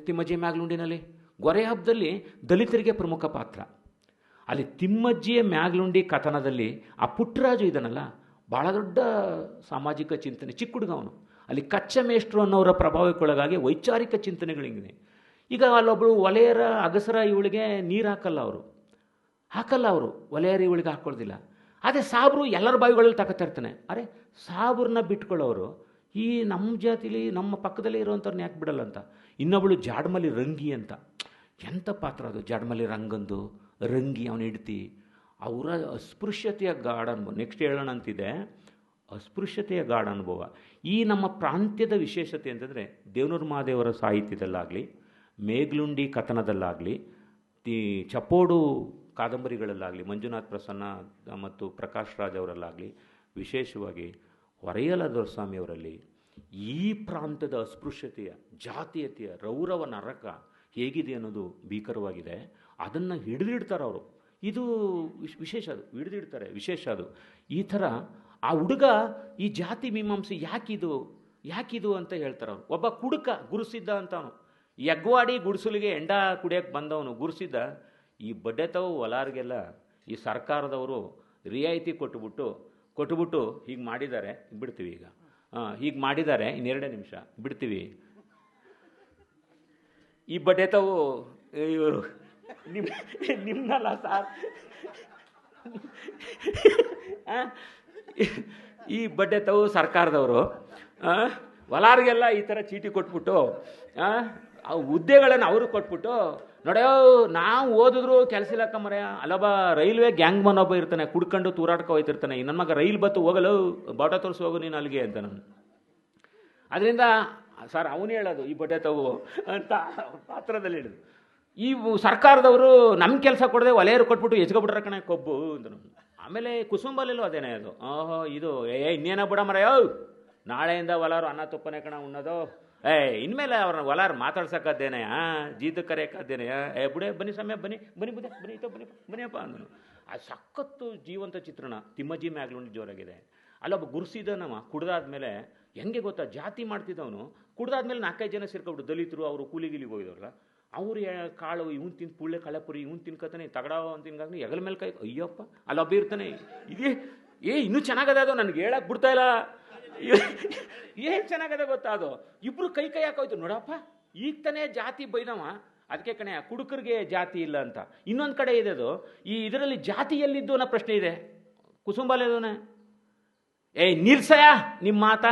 Speaker 1: ತಿಮ್ಮಜ್ಜಿ ಮ್ಯಾಗ್ಲುಂಡಿನಲ್ಲಿ ಗೊರೆ ಹಬ್ಬದಲ್ಲಿ ದಲಿತರಿಗೆ ಪ್ರಮುಖ ಪಾತ್ರ. ಅಲ್ಲಿ ತಿಮ್ಮಜ್ಜಿಯ ಮ್ಯಾಗ್ಲುಂಡಿ ಕಥನದಲ್ಲಿ ಆ ಪುಟ್ಟರಾಜು ಇದನ್ನಲ್ಲ, ಭಾಳ ದೊಡ್ಡ ಸಾಮಾಜಿಕ ಚಿಂತನೆ, ಚಿಕ್ಕ ಹುಡುಗ ಅವನು. ಅಲ್ಲಿ ಕಚ್ಚ ಮೇಷ್ಟ್ರು ಅನ್ನೋರ ಪ್ರಭಾವಕ್ಕೊಳಗಾಗಿ ವೈಚಾರಿಕ ಚಿಂತನೆಗಳಿಂಗಿದೆ. ಈಗ ಅಲ್ಲೊಬ್ಬಳು ಒಲೆಯರ ಅಗಸರ ಇವಳಿಗೆ ನೀರು ಹಾಕಲ್ಲ ಅವರು ಒಲೆಯರ ಇವಳಿಗೆ ಹಾಕ್ಕೊಳ್ಳೋದಿಲ್ಲ. ಅದೇ ಸಾಬ್ರು ಎಲ್ಲರ ಬಾವಿಗಳಲ್ಲಿ ತಗೋತಾ ಇರ್ತಾನೆ. ಅರೆ ಸಾಬ್ರನ್ನ ಬಿಟ್ಕೊಳ್ಳೋರು ಈ ನಮ್ಮ ಜಾತಿಲಿ ನಮ್ಮ ಪಕ್ಕದಲ್ಲೇ ಇರೋವಂಥವ್ರನ್ನ ಯಾಕೆ ಬಿಡಲ್ಲ ಅಂತ. ಇನ್ನೊಬ್ಬಳು ಜಾಡ್ಮಲಿ ರಂಗಿ ಅಂತ, ಎಂಥ ಪಾತ್ರ ಅದು. ಜಾಡ್ಮಲಿ ರಂಗಂದು ರಂಗಿ ಅವನ ಹೆಂಡತಿ, ಅವರ ಅಸ್ಪೃಶ್ಯತೆಯ ಗಾಢ ಅನುಭವ. ನೆಕ್ಸ್ಟ್ ಹೇಳೋಣ ಅಂತಿದೆ, ಅಸ್ಪೃಶ್ಯತೆಯ ಗಾಢ ಅನುಭವ. ಈ ನಮ್ಮ ಪ್ರಾಂತ್ಯದ ವಿಶೇಷತೆ ಅಂತಂದರೆ ದೇವನೂರು ಮಹಾದೇವರ ಸಾಹಿತ್ಯದಲ್ಲಾಗಲಿ, ಮೇಗ್ಲುಂಡಿ ಕಥನದಲ್ಲಾಗಲಿ, ಚಪೋಡು ಕಾದಂಬರಿಗಳಲ್ಲಾಗಲಿ, ಮಂಜುನಾಥ್ ಪ್ರಸನ್ನ ಮತ್ತು ಪ್ರಕಾಶ್ ರಾಜ್ ಅವರಲ್ಲಾಗಲಿ, ವಿಶೇಷವಾಗಿ ಹೊರೆಯಲ ದೊರೆಸ್ವಾಮಿಯವರಲ್ಲಿ ಈ ಪ್ರಾಂತದ ಅಸ್ಪೃಶ್ಯತೆಯ, ಜಾತೀಯತೆಯ ರೌರವ ನರಕ ಹೇಗಿದೆ ಅನ್ನೋದು ಭೀಕರವಾಗಿದೆ. ಅದನ್ನು ಹಿಡಿದಿಡ್ತಾರೆ ಅವರು. ಇದು ವಿಶೇಷ, ಅದು ಹಿಡಿದಿಡ್ತಾರೆ, ವಿಶೇಷ ಅದು. ಈ ಥರ ಆ ಹುಡುಗ ಈ ಜಾತಿ ಮೀಮಾಂಸೆ ಯಾಕಿದು ಅಂತ ಹೇಳ್ತಾರೆ ಅವರು. ಒಬ್ಬ ಕುಡುಕ ಗುರುಸಿದ್ದ ಅಂತ ಅವನು, ಯಗ್ವಾಡಿ ಗುಡಿಸಲಿಗೆ ಎಂಡ ಕುಡಿಯೋಕ್ಕೆ ಬಂದವನು ಗುರುಸಿದ್ದ. ಈ ಬಡ್ಡೆತವು ಹೊಲಾರಿಗೆಲ್ಲ ಈ ಸರ್ಕಾರದವರು ರಿಯಾಯಿತಿ ಕೊಟ್ಟುಬಿಟ್ಟು ಹೀಗೆ ಮಾಡಿದ್ದಾರೆ, ಬಿಡ್ತೀವಿ ಈಗ, ಹೀಗೆ ಮಾಡಿದ್ದಾರೆ, ಇನ್ನೆರಡೇ ನಿಮಿಷ ಬಿಡ್ತೀವಿ. ಈ ಬಡ್ಡೆತವು ಇವರು ನಿಮ್ಮಲ್ಲ ಸಾರ್, ಈ ಬಡ್ಡೆತವು ಸರ್ಕಾರದವರು ಹೊಲಾರಿಗೆಲ್ಲ ಈ ಥರ ಚೀಟಿ ಕೊಟ್ಬಿಟ್ಟು ಹುದ್ದೆಗಳನ್ನು ಅವರು ಕೊಟ್ಬಿಟ್ಟು, ನೋಡ್ಯೋ ನಾವು ಓದಿದ್ರು ಕೆಲಸ ಇಲ್ಲಕ್ಕ ಮರೆಯ, ಅಲ್ಲೊಬ್ಬ ರೈಲ್ವೆ ಗ್ಯಾಂಗ್ ಮನ್ ಒಬ್ಬ ಇರ್ತಾನೆ, ಕುಡ್ಕೊಂಡು ತೂರಾಡ್ಕೊ ಹೋಯ್ತಿರ್ತಾನೆ, ನನ್ನ ಮಗ ರೈಲ್ ಬತ್ತು ಹೋಗಲು ಬಾಟ ತೋರಿಸಿ ಹೋಗು ನೀನು ಅಲ್ಲಿಗೆ ಅಂತ. ನಾನು ಅದರಿಂದ ಸರ್ ಅವನು ಹೇಳೋದು ಈ ಬಟ್ಟೆ ತಗೋ ಅಂತ ಪಾತ್ರದಲ್ಲಿ ಹೇಳಿದ್ರು. ಈ ಸರ್ಕಾರದವರು ನಮ್ಮ ಕೆಲಸ ಕೊಡದೆ ಒಲೆಯರು ಕೊಟ್ಬಿಟ್ಟು ಎಚ್ಕೊಬಿಟ್ರೆ ಕಣೆ ಕೊಬ್ಬು ಅಂತ. ಆಮೇಲೆ ಕುಸುಂಬಲ್ಲೂ ಅದೇನೇ ಅದು, ಇದು ಇನ್ನೇನೋ ಬಿಡ ಮರೆಯ, ನಾಳೆಯಿಂದ ಹೊಲಾರು ಅನ್ನ ತುಪ್ಪನೆ ಕಣ ಉಣ್ಣೋದು, ಇನ್ಮೇಲೆ ಅವ್ರನ್ನ ಹೊಲಾರು ಮಾತಾಡ್ಸೋಕ್ಕದ್ದೇನೆ, ಜೀತ ಕರೆಯೋಕ್ಕದ್ದೇನೆ, ಬುಡೆ ಬನ್ನಿ ಸಮಯ ಬನ್ನಿ ಬನ್ನಿಯಪ್ಪ ಅಂದನು. ಆ ಸಖತ್ತು ಜೀವಂತ ಚಿತ್ರಣ ತಿಮ್ಮಜ್ಜಿ ಮ್ಯಾಗ್ಲುಂಡಿ ಜೋರಾಗಿದೆ. ಅಲ್ಲೊಬ್ಬ ಗುರುಸಿದನವ ಕುಡ್ದಾದ್ಮೇಲೆ ಹೆಂಗೆ ಗೊತ್ತಾ, ಜಾತಿ ಮಾಡ್ತಿದ್ದವನು ಕುಡ್ದಾದ್ಮೇಲೆ 4-5 ಜನ ಸೇರ್ಕೊಬಿಟ್ಟು ದಲಿತರು, ಅವರು ಕೂಲಿಗಿಲಿಗೆ ಹೋಗಿದವ್ರಲ್ಲ, ಅವ್ರು ಕಾಳು ಇವನು ತಿಂದು ಪುಳ್ಳೆ ಕಳೆಪುರಿ ಇವನು ತಿನ್ಕತಾನೆ, ತಗಡ ಅಂತ ತಿನ್ಕಾಗ್ನಿ ಎಗಲ ಮೇಲೆ ಕೈ, ಅಯ್ಯಪ್ಪ ಅಲ್ಲೊಬ್ಬ ಇರ್ತಾನೆ, ಇದೇ ಇನ್ನೂ ಚೆನ್ನಾಗದ ಅದು, ನನಗೆ ಹೇಳಕ್ಕೆ ಬಿಡ್ತಾ ಇಲ್ಲ, ಏನು ಚೆನ್ನಾಗದೆ ಗೊತ್ತಾ ಅದು. ಇಬ್ರು ಕೈ ಹಾಕೋಯ್ತು, ನೋಡಪ್ಪ ಈಗ ತಾನೇ ಜಾತಿ ಬೈದವ, ಅದಕ್ಕೆ ಕಣೆ ಕುಡುಕರಿಗೆ ಜಾತಿ ಇಲ್ಲ ಅಂತ. ಇನ್ನೊಂದು ಕಡೆ ಇದೆ ಅದು, ಈ ಇದರಲ್ಲಿ ಜಾತಿ ಎಲ್ಲಿದ್ದು ಅನ್ನೋ ಪ್ರಶ್ನೆ ಇದೆ. ಕುಸುಂಬಲೇದೋನೆ ನಿಲ್ಸಯ ನಿಮ್ಮ ಮಾತ,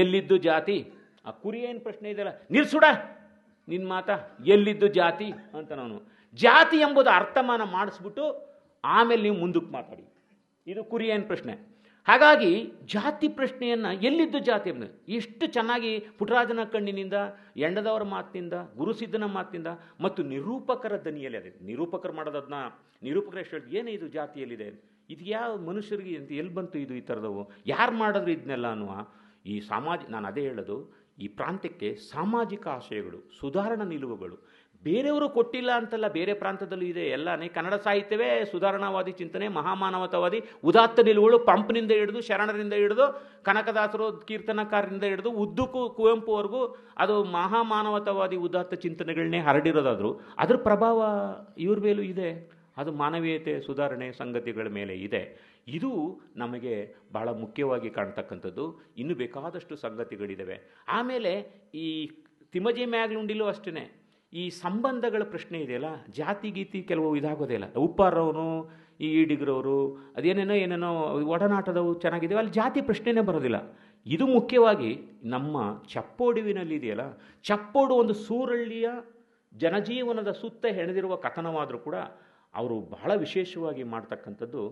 Speaker 1: ಎಲ್ಲಿದ್ದು ಜಾತಿ, ಆ ಕುರಿ ಏನು ಪ್ರಶ್ನೆ ಇದೆಯಲ್ಲ, ನಿಲ್ಸುಡ ನಿನ್ನ ಮಾತ, ಎಲ್ಲಿದ್ದು ಜಾತಿ ಅಂತ. ನಾನು ಜಾತಿ ಎಂಬುದು ಅರ್ಥಮಾನ ಮಾಡಿಸ್ಬಿಟ್ಟು ಆಮೇಲೆ ನೀವು ಮುಂದಕ್ಕೆ ಮಾತಾಡಿ, ಇದು ಕುರಿ ಏನು ಪ್ರಶ್ನೆ. ಹಾಗಾಗಿ ಜಾತಿ ಪ್ರಶ್ನೆಯನ್ನು, ಎಲ್ಲಿದ್ದು ಜಾತಿ ಎಂಬುದು ಎಷ್ಟು ಚೆನ್ನಾಗಿ ಪುಟ್ಟರಾಜನ ಕಣ್ಣಿನಿಂದ, ಎಂಡದವರ ಮಾತಿನಿಂದ, ಗುರುಸಿದ್ದನ ಮಾತಿನಿಂದ ಮತ್ತು ನಿರೂಪಕರ ದನಿಯಲ್ಲಿ ಅದೇ ನಿರೂಪಕರು ಮಾಡೋದನ್ನ, ನಿರೂಪಕರು ಎಷ್ಟು ಹೇಳಿ ಏನೇ ಇದು ಜಾತಿಯಲ್ಲಿದೆ, ಇದು ಯಾವ ಮನುಷ್ಯರಿಗೆ ಅಂತ ಎಲ್ಲಿ ಬಂತು ಇದು, ಈ ಥರದವು ಯಾರು ಮಾಡಿದ್ರು ಇದನ್ನೆಲ್ಲ ಅನ್ನುವ ಈ ನಾನು ಅದೇ ಹೇಳೋದು, ಈ ಪ್ರಾಂತ್ಯಕ್ಕೆ ಸಾಮಾಜಿಕ ಆಶಯಗಳು, ಸುಧಾರಣಾ ನಿಲುವುಗಳು, ಬೇರೆಯವರು ಕೊಟ್ಟಿಲ್ಲ ಅಂತಲ್ಲ, ಬೇರೆ ಪ್ರಾಂತದಲ್ಲೂ ಇದೆ ಎಲ್ಲ. ಕನ್ನಡ ಸಾಹಿತ್ಯವೇ ಸುಧಾರಣಾವಾದಿ ಚಿಂತನೆ, ಮಹಾಮಾನವತಾವಾದಿ, ಉದಾತ್ತ ನಿಲುವುಗಳು, ಪಂಪ್ನಿಂದ ಹಿಡಿದು ಶರಣರಿಂದ ಹಿಡಿದು ಕನಕದಾಸರು ಕೀರ್ತನಕಾರರಿಂದ ಹಿಡಿದು ಉದ್ದಕ್ಕೂ ಕುವೆಂಪುವರೆಗೂ ಅದು ಮಹಾಮಾನವತಾವಾದಿ ಉದಾತ್ತ ಚಿಂತನೆಗಳನ್ನೇ ಹರಡಿರೋದಾದರೂ ಅದರ ಪ್ರಭಾವ ಇವ್ರ ಮೇಲೂ ಇದೆ. ಅದು ಮಾನವೀಯತೆ ಸುಧಾರಣೆ ಸಂಗತಿಗಳ ಮೇಲೆ ಇದೆ. ಇದು ನಮಗೆ ಬಹಳ ಮುಖ್ಯವಾಗಿ ಕಾಣ್ತಕ್ಕಂಥದ್ದು. ಇನ್ನೂ ಬೇಕಾದಷ್ಟು ಸಂಗತಿಗಳಿದ್ದಾವೆ. ಆಮೇಲೆ ಈ ತಿಮ್ಮಜಿ ಮ್ಯಾಗ್ಲುಂಡಿಲೂ ಅಷ್ಟೇ ಈ ಸಂಬಂಧಗಳ ಪ್ರಶ್ನೆ ಇದೆಯಲ್ಲ, ಜಾತಿ ಗೀತಿ ಕೆಲವು ಇದಾಗೋದೇ ಇಲ್ಲ. ಉಪ್ಪಾರವನು ಈ ಈಡಿಗ್ರವರು ಏನೇನೋ ಒಡನಾಟದವು ಚೆನ್ನಾಗಿದ್ದಾವೆ, ಅಲ್ಲಿ ಜಾತಿ ಪ್ರಶ್ನೆನೇ ಬರೋದಿಲ್ಲ. ಇದು ಮುಖ್ಯವಾಗಿ ನಮ್ಮ ಚಪ್ಪೋಡುವಿನಲ್ಲಿ ಇದೆಯಲ್ಲ, ಚಪ್ಪೋಡು ಒಂದು ಸೂರಳ್ಳಿಯ ಜನಜೀವನದ ಸುತ್ತ ಹೆಣೆದಿರುವ ಕಥನವಾದರೂ ಕೂಡ ಅವರು ಬಹಳ ವಿಶೇಷವಾಗಿ ಮಾಡ್ತಕ್ಕಂಥದ್ದು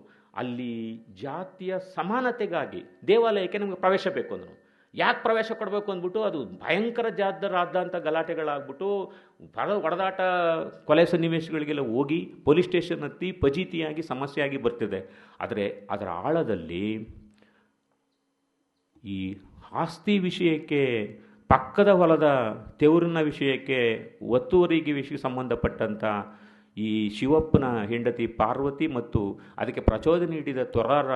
Speaker 1: ಅಲ್ಲಿ ಜಾತಿಯ ಸಮಾನತೆಗಾಗಿ ದೇವಾಲಯಕ್ಕೆ ನಮಗೆ ಪ್ರವೇಶ ಬೇಕು ಅಂದರು. ಯಾಕೆ ಪ್ರವೇಶ ಕೊಡಬೇಕು ಅಂದ್ಬಿಟ್ಟು ಅದು ಭಯಂಕರ ಜಾತರಾದಂಥ ಗಲಾಟೆಗಳಾಗ್ಬಿಟ್ಟು ಹೊಡೆದಾಟ ಕೊಲೆ ಸನ್ನಿವೇಶಗಳಿಗೆಲ್ಲ ಹೋಗಿ ಪೊಲೀಸ್ ಸ್ಟೇಷನ್ ಹತ್ತಿ ಫಜೀತಿಯಾಗಿ ಸಮಸ್ಯೆಯಾಗಿ ಬರ್ತಿದೆ. ಆದರೆ ಅದರ ಆಳದಲ್ಲಿ ಈ ಆಸ್ತಿ ವಿಷಯಕ್ಕೆ, ಪಕ್ಕದ ಹೊಲದ ತೆವರಿನ ವಿಷಯಕ್ಕೆ, ಒತ್ತುವರಿಗೆ ವಿಷಯಕ್ಕೆ ಸಂಬಂಧಪಟ್ಟಂಥ ಈ ಶಿವಪ್ಪನ ಹೆಂಡತಿ ಪಾರ್ವತಿ ಮತ್ತು ಅದಕ್ಕೆ ಪ್ರಚೋದನೆ ನೀಡಿದ ತೊರಾರ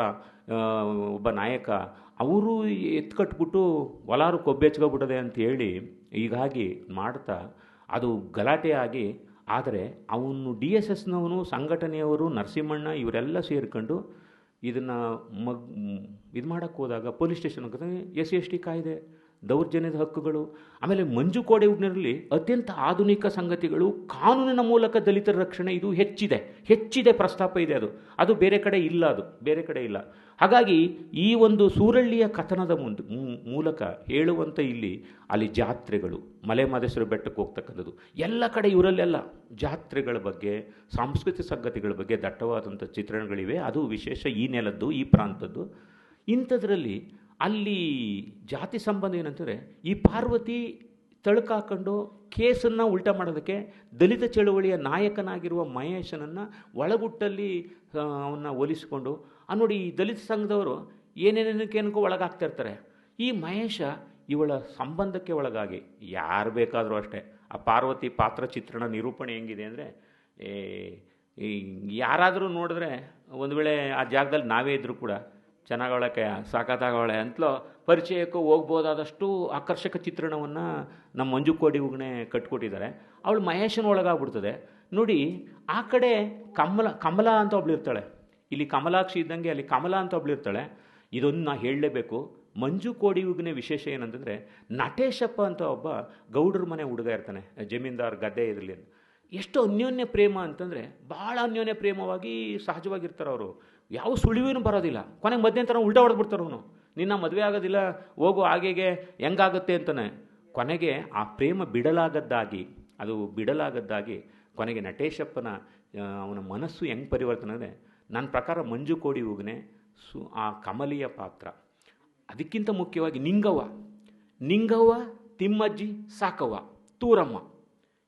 Speaker 1: ಒಬ್ಬ ನಾಯಕ, ಅವರು ಎತ್ಕಟ್ಬಿಟ್ಟು ಹೊಲಾರು ಕೊಬ್ಬೆಚ್ಕೊಬಿಟ್ಟದೆ ಅಂತ ಹೇಳಿ ಹೀಗಾಗಿ ಮಾಡ್ತಾ ಅದು ಗಲಾಟೆಯಾಗಿ, ಆದರೆ ಅವನು DSSನವನು, ಸಂಘಟನೆಯವರು, ನರಸಿಂಹಣ್ಣ ಇವರೆಲ್ಲ ಸೇರಿಕೊಂಡು ಇದನ್ನು ಇದು ಮಾಡೋಕ್ಕೆ ಹೋದಾಗ ಪೊಲೀಸ್ ಸ್ಟೇಷನ್ SC/ST ಕಾಯ್ದೆ, ದೌರ್ಜನ್ಯದ ಹಕ್ಕುಗಳು, ಆಮೇಲೆ ಮಂಜು ಕೋಡೆಯಲ್ಲಿ ಅತ್ಯಂತ ಆಧುನಿಕ ಸಂಗತಿಗಳು, ಕಾನೂನಿನ ಮೂಲಕ ದಲಿತರ ರಕ್ಷಣೆ, ಇದು ಹೆಚ್ಚಿದೆ ಪ್ರಸ್ತಾಪ ಇದೆ. ಅದು ಬೇರೆ ಕಡೆ ಇಲ್ಲ, ಅದು ಬೇರೆ ಕಡೆ ಇಲ್ಲ. ಹಾಗಾಗಿ ಈ ಒಂದು ಸೂರಳ್ಳಿಯ ಕಥನದ ಮೂಲಕ ಹೇಳುವಂಥ ಅಲ್ಲಿ ಜಾತ್ರೆಗಳು, ಮಲೆ ಮಹದೇಶ್ವರ ಬೆಟ್ಟಕ್ಕೆ ಹೋಗ್ತಕ್ಕಂಥದ್ದು ಎಲ್ಲ ಕಡೆ ಇವರಲ್ಲೆಲ್ಲ ಜಾತ್ರೆಗಳ ಬಗ್ಗೆ, ಸಾಂಸ್ಕೃತಿಕ ಸಂಗತಿಗಳ ಬಗ್ಗೆ ದಟ್ಟವಾದಂಥ ಚಿತ್ರಣಗಳಿವೆ. ಅದು ವಿಶೇಷ ಈ ನೆಲದ್ದು, ಈ ಪ್ರಾಂತದ್ದು. ಇಂಥದ್ರಲ್ಲಿ ಅಲ್ಲಿ ಜಾತಿ ಸಂಬಂಧ ಏನಂತಾರೆ, ಈ ಪಾರ್ವತಿ ತಳುಕಾಕೊಂಡು ಕೇಸನ್ನು ಉಲ್ಟಾ ಮಾಡೋದಕ್ಕೆ ದಲಿತ ಚಳುವಳಿಯ ನಾಯಕನಾಗಿರುವ ಮಹೇಶನನ್ನು ಒಳಗುಟ್ಟಲ್ಲಿ ಅವನ್ನ ಹೋಲಿಸಿಕೊಂಡು ನೋಡಿ, ಈ ದಲಿತ ಸಂಘದವರು ಏನೇನಕ್ಕೇನಕ್ಕೂ ಒಳಗಾಗ್ತಾ ಇರ್ತಾರೆ. ಈ ಮಹೇಶ ಇವಳ ಸಂಬಂಧಕ್ಕೆ ಒಳಗಾಗಿ ಯಾರು ಬೇಕಾದರೂ ಅಷ್ಟೇ. ಆ ಪಾರ್ವತಿ ಪಾತ್ರ ಚಿತ್ರಣ ನಿರೂಪಣೆ ಹೆಂಗಿದೆ ಅಂದರೆ, ಯಾರಾದರೂ ನೋಡಿದ್ರೆ ಒಂದು ವೇಳೆ ಆ ಜಾಗದಲ್ಲಿ ನಾವೇ ಇದ್ದರೂ ಕೂಡ ಚೆನ್ನಾಗವಳಕ್ಕೆ ಸಾಕತ್ತಾಗವಳೆ ಅಂತಲೋ ಪರಿಚಯಕ್ಕೂ ಹೋಗ್ಬೋದಾದಷ್ಟು ಆಕರ್ಷಕ ಚಿತ್ರಣವನ್ನು ನಮ್ಮ ಮಂಜು ಕೋಡಿವುಗನೆ ಕಟ್ಕೊಟ್ಟಿದ್ದಾರೆ. ಅವಳು ಮಹೇಶನ ಒಳಗಾಗ್ಬಿಡ್ತದೆ ನೋಡಿ. ಆ ಕಡೆ ಕಮಲಾ ಅಂತ ಒಬ್ಳಿರ್ತಾಳೆ, ಇಲ್ಲಿ ಕಮಲಾಕ್ಷಿ ಇದ್ದಂಗೆ ಅಲ್ಲಿ ಕಮಲಾ ಅಂತ ಒಬ್ಳಿರ್ತಾಳೆ. ಇದೊಂದು ನಾ ಹೇಳಲೇಬೇಕು. ಮಂಜು ಕೋಡಿವುಗನೆ ವಿಶೇಷ ಏನಂತಂದರೆ, ನಟೇಶಪ್ಪ ಅಂತ ಒಬ್ಬ ಗೌಡ್ರ ಮನೆ ಹುಡುಗ ಇರ್ತಾನೆ, ಜಮೀನ್ದಾರ್ ಗದ್ದೆ ಇರಲಿ. ಎಷ್ಟು ಅನ್ಯೋನ್ಯ ಪ್ರೇಮ ಅಂತಂದರೆ ಭಾಳ ಅನ್ಯೋನ್ಯ ಪ್ರೇಮವಾಗಿ ಸಹಜವಾಗಿರ್ತಾರೆ ಅವರು. ಯಾವ ಸುಳಿವೇನು ಬರೋದಿಲ್ಲ. ಕೊನೆಗೆ ಮಧ್ಯಂತರ ಉಲ್ಟಾ ಹೊಡೆದ್ಬಿಡ್ತಾರೆ. ಅವನು ನಿನ್ನ ಮದುವೆ ಆಗೋದಿಲ್ಲ, ಹೋಗು ಹಾಗೆಗೆ ಹೆಂಗಾಗುತ್ತೆ ಅಂತಾನೆ. ಕೊನೆಗೆ ಆ ಪ್ರೇಮ ಬಿಡಲಾಗದ್ದಾಗಿ ಕೊನೆಗೆ ನಟೇಶಪ್ಪನ ಅವನ ಮನಸ್ಸು ಹೆಂಗೆ ಪರಿವರ್ತನೆ ಅಂದರೆ, ನನ್ನ ಪ್ರಕಾರ ಮಂಜು ಕೋಡಿವುಗನೆ ಆ ಕಮಲಿಯ ಪಾತ್ರ. ಅದಕ್ಕಿಂತ ಮುಖ್ಯವಾಗಿ ನಿಂಗವ್ವ, ತಿಮ್ಮಜ್ಜಿ, ಸಾಕವ್ವ, ತೂರಮ್ಮ,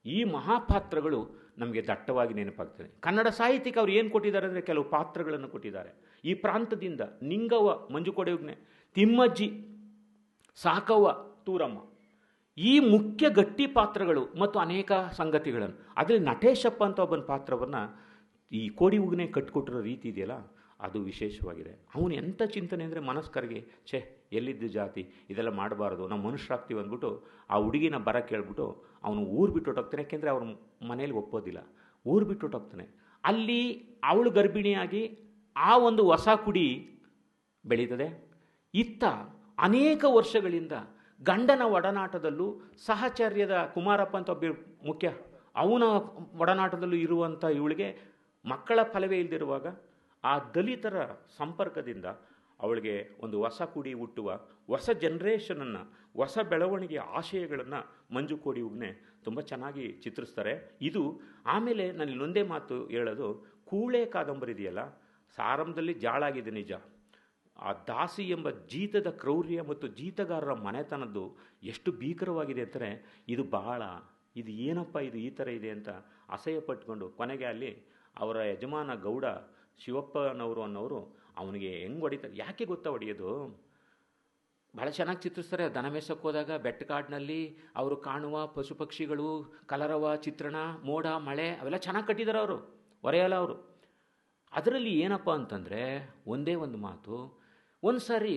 Speaker 1: ಈ ಮಹಾಪಾತ್ರಗಳು ನಮಗೆ ದಟ್ಟವಾಗಿ ನೆನಪಾಗ್ತದೆ. ಕನ್ನಡ ಸಾಹಿತ್ಯಕ್ಕೆ ಅವ್ರು ಏನು ಕೊಟ್ಟಿದ್ದಾರೆ ಅಂದರೆ, ಕೆಲವು ಪಾತ್ರಗಳನ್ನು ಕೊಟ್ಟಿದ್ದಾರೆ. ಈ ಪ್ರಾಂತದಿಂದ ನಿಂಗವ್ವ ಮಂಜು ಕೋಡಿವುಗನೆ, ತಿಮ್ಮಜ್ಜಿ, ಸಾಕವ್ವ, ತೂರಮ್ಮ, ಈ ಮುಖ್ಯ ಗಟ್ಟಿ ಪಾತ್ರಗಳು ಮತ್ತು ಅನೇಕ ಸಂಗತಿಗಳನ್ನು. ಅದರಲ್ಲಿ ನಟೇಶಪ್ಪ ಅಂತ ಒಬ್ಬನ ಪಾತ್ರವನ್ನು ಈ ಕೋಡಿವುಗನೆ ಕಟ್ಟಿಕೊಟ್ಟಿರೋ ರೀತಿ ಇದೆಯಲ್ಲ, ಅದು ವಿಶೇಷವಾಗಿದೆ. ಅವನು ಎಂಥ ಚಿಂತನೆ ಅಂದರೆ, ಮನಸ್ಕರಿಗೆ ಎಲ್ಲಿದ್ದು ಜಾತಿ ಇದೆಲ್ಲ ಮಾಡಬಾರ್ದು, ನಾವು ಮನುಷ್ಯರಾಗ್ತೀವಿ ಅಂದ್ಬಿಟ್ಟು ಆ ಹುಡುಗಿನ ಬರ ಕೇಳ್ಬಿಟ್ಟು ಅವನು ಊರು ಬಿಟ್ಟು ಹೊಟ್ಟೋಗ್ತಾನೆ. ಯಾಕೆಂದರೆ ಅವ್ರ ಮನೇಲಿ ಒಪ್ಪೋದಿಲ್ಲ. ಊರು ಬಿಟ್ಟು ಹೊಟ್ಟೋಗ್ತಾನೆ. ಅಲ್ಲಿ ಅವಳು ಗರ್ಭಿಣಿಯಾಗಿ ಆ ಒಂದು ಹೊಸ ಕುಡಿ ಬೆಳೀತದೆ. ಇತ್ತ ಅನೇಕ ವರ್ಷಗಳಿಂದ ಗಂಡನ ಒಡನಾಟದಲ್ಲೂ ಸಹಚರ್ಯದ ಕುಮಾರಪ್ಪ ಅಂತ ಒಬ್ಬ ಮುಖ್ಯ, ಅವನ ಒಡನಾಟದಲ್ಲೂ ಇರುವಂಥ ಇವಳಿಗೆ ಮಕ್ಕಳ ಫಲವೇ ಇಲ್ಲದಿರುವಾಗ ಆ ದಲಿತರ ಸಂಪರ್ಕದಿಂದ ಅವಳಿಗೆ ಒಂದು ಹೊಸ ಕುಡಿ ಹುಟ್ಟುವ, ಹೊಸ ಜನ್ರೇಷನನ್ನು, ಹೊಸ ಬೆಳವಣಿಗೆಯ ಆಶಯಗಳನ್ನು ಮಂಜು ಕೋಡಿವುಗನೆ ತುಂಬ ಚೆನ್ನಾಗಿ ಚಿತ್ರಿಸ್ತಾರೆ. ಇದು ಆಮೇಲೆ ನಾನು ಇಲ್ಲೊಂದೇ ಮಾತು ಹೇಳೋದು, ಕೂಳೆ ಕಾದಂಬರಿ ಇದೆಯಲ್ಲ, ಸಾರಂಭದಲ್ಲಿ ಜಾಳಾಗಿದೆ ನಿಜ. ಆ ದಾಸಿ ಎಂಬ ಜೀತದ ಕ್ರೌರ್ಯ ಮತ್ತು ಜೀತಗಾರರ ಮನೆತನದ್ದು ಎಷ್ಟು ಭೀಕರವಾಗಿದೆ ಅಂತಾರೆ. ಇದು ಏನಪ್ಪ ಇದು ಈ ಥರ ಇದೆ ಅಂತ ಅಸಹ್ಯ ಪಟ್ಕೊಂಡು ಕೊನೆಗೆ ಅಲ್ಲಿ ಅವರ ಯಜಮಾನ ಗೌಡ ಶಿವಪ್ಪನವರು ಅನ್ನೋರು ಅವನಿಗೆ ಹೆಂಗೆ ಹೊಡಿತಾರೆ. ಯಾಕೆ ಗೊತ್ತಾ ಹೊಡೆಯೋದು? ಭಾಳ ಚೆನ್ನಾಗಿ ಚಿತ್ರಿಸ್ತಾರೆ. ದನ ಮೇಯ್ಸೋಕ್ಕೆ ಹೋದಾಗ ಬೆಟ್ಟಕಾಡಿನಲ್ಲಿ ಅವರು ಕಾಣುವ ಪಶು ಪಕ್ಷಿಗಳು, ಕಲರವ ಚಿತ್ರಣ, ಮೋಡ ಮಳೆ ಅವೆಲ್ಲ ಚೆನ್ನಾಗಿ ಕಟ್ಟಿದ್ದಾರೆ ಅವರು, ಒರೆಯಲ್ಲ ಅವರು. ಅದರಲ್ಲಿ ಏನಪ್ಪ ಅಂತಂದರೆ ಒಂದೇ ಒಂದು ಮಾತು. ಒಂದು ಸಾರಿ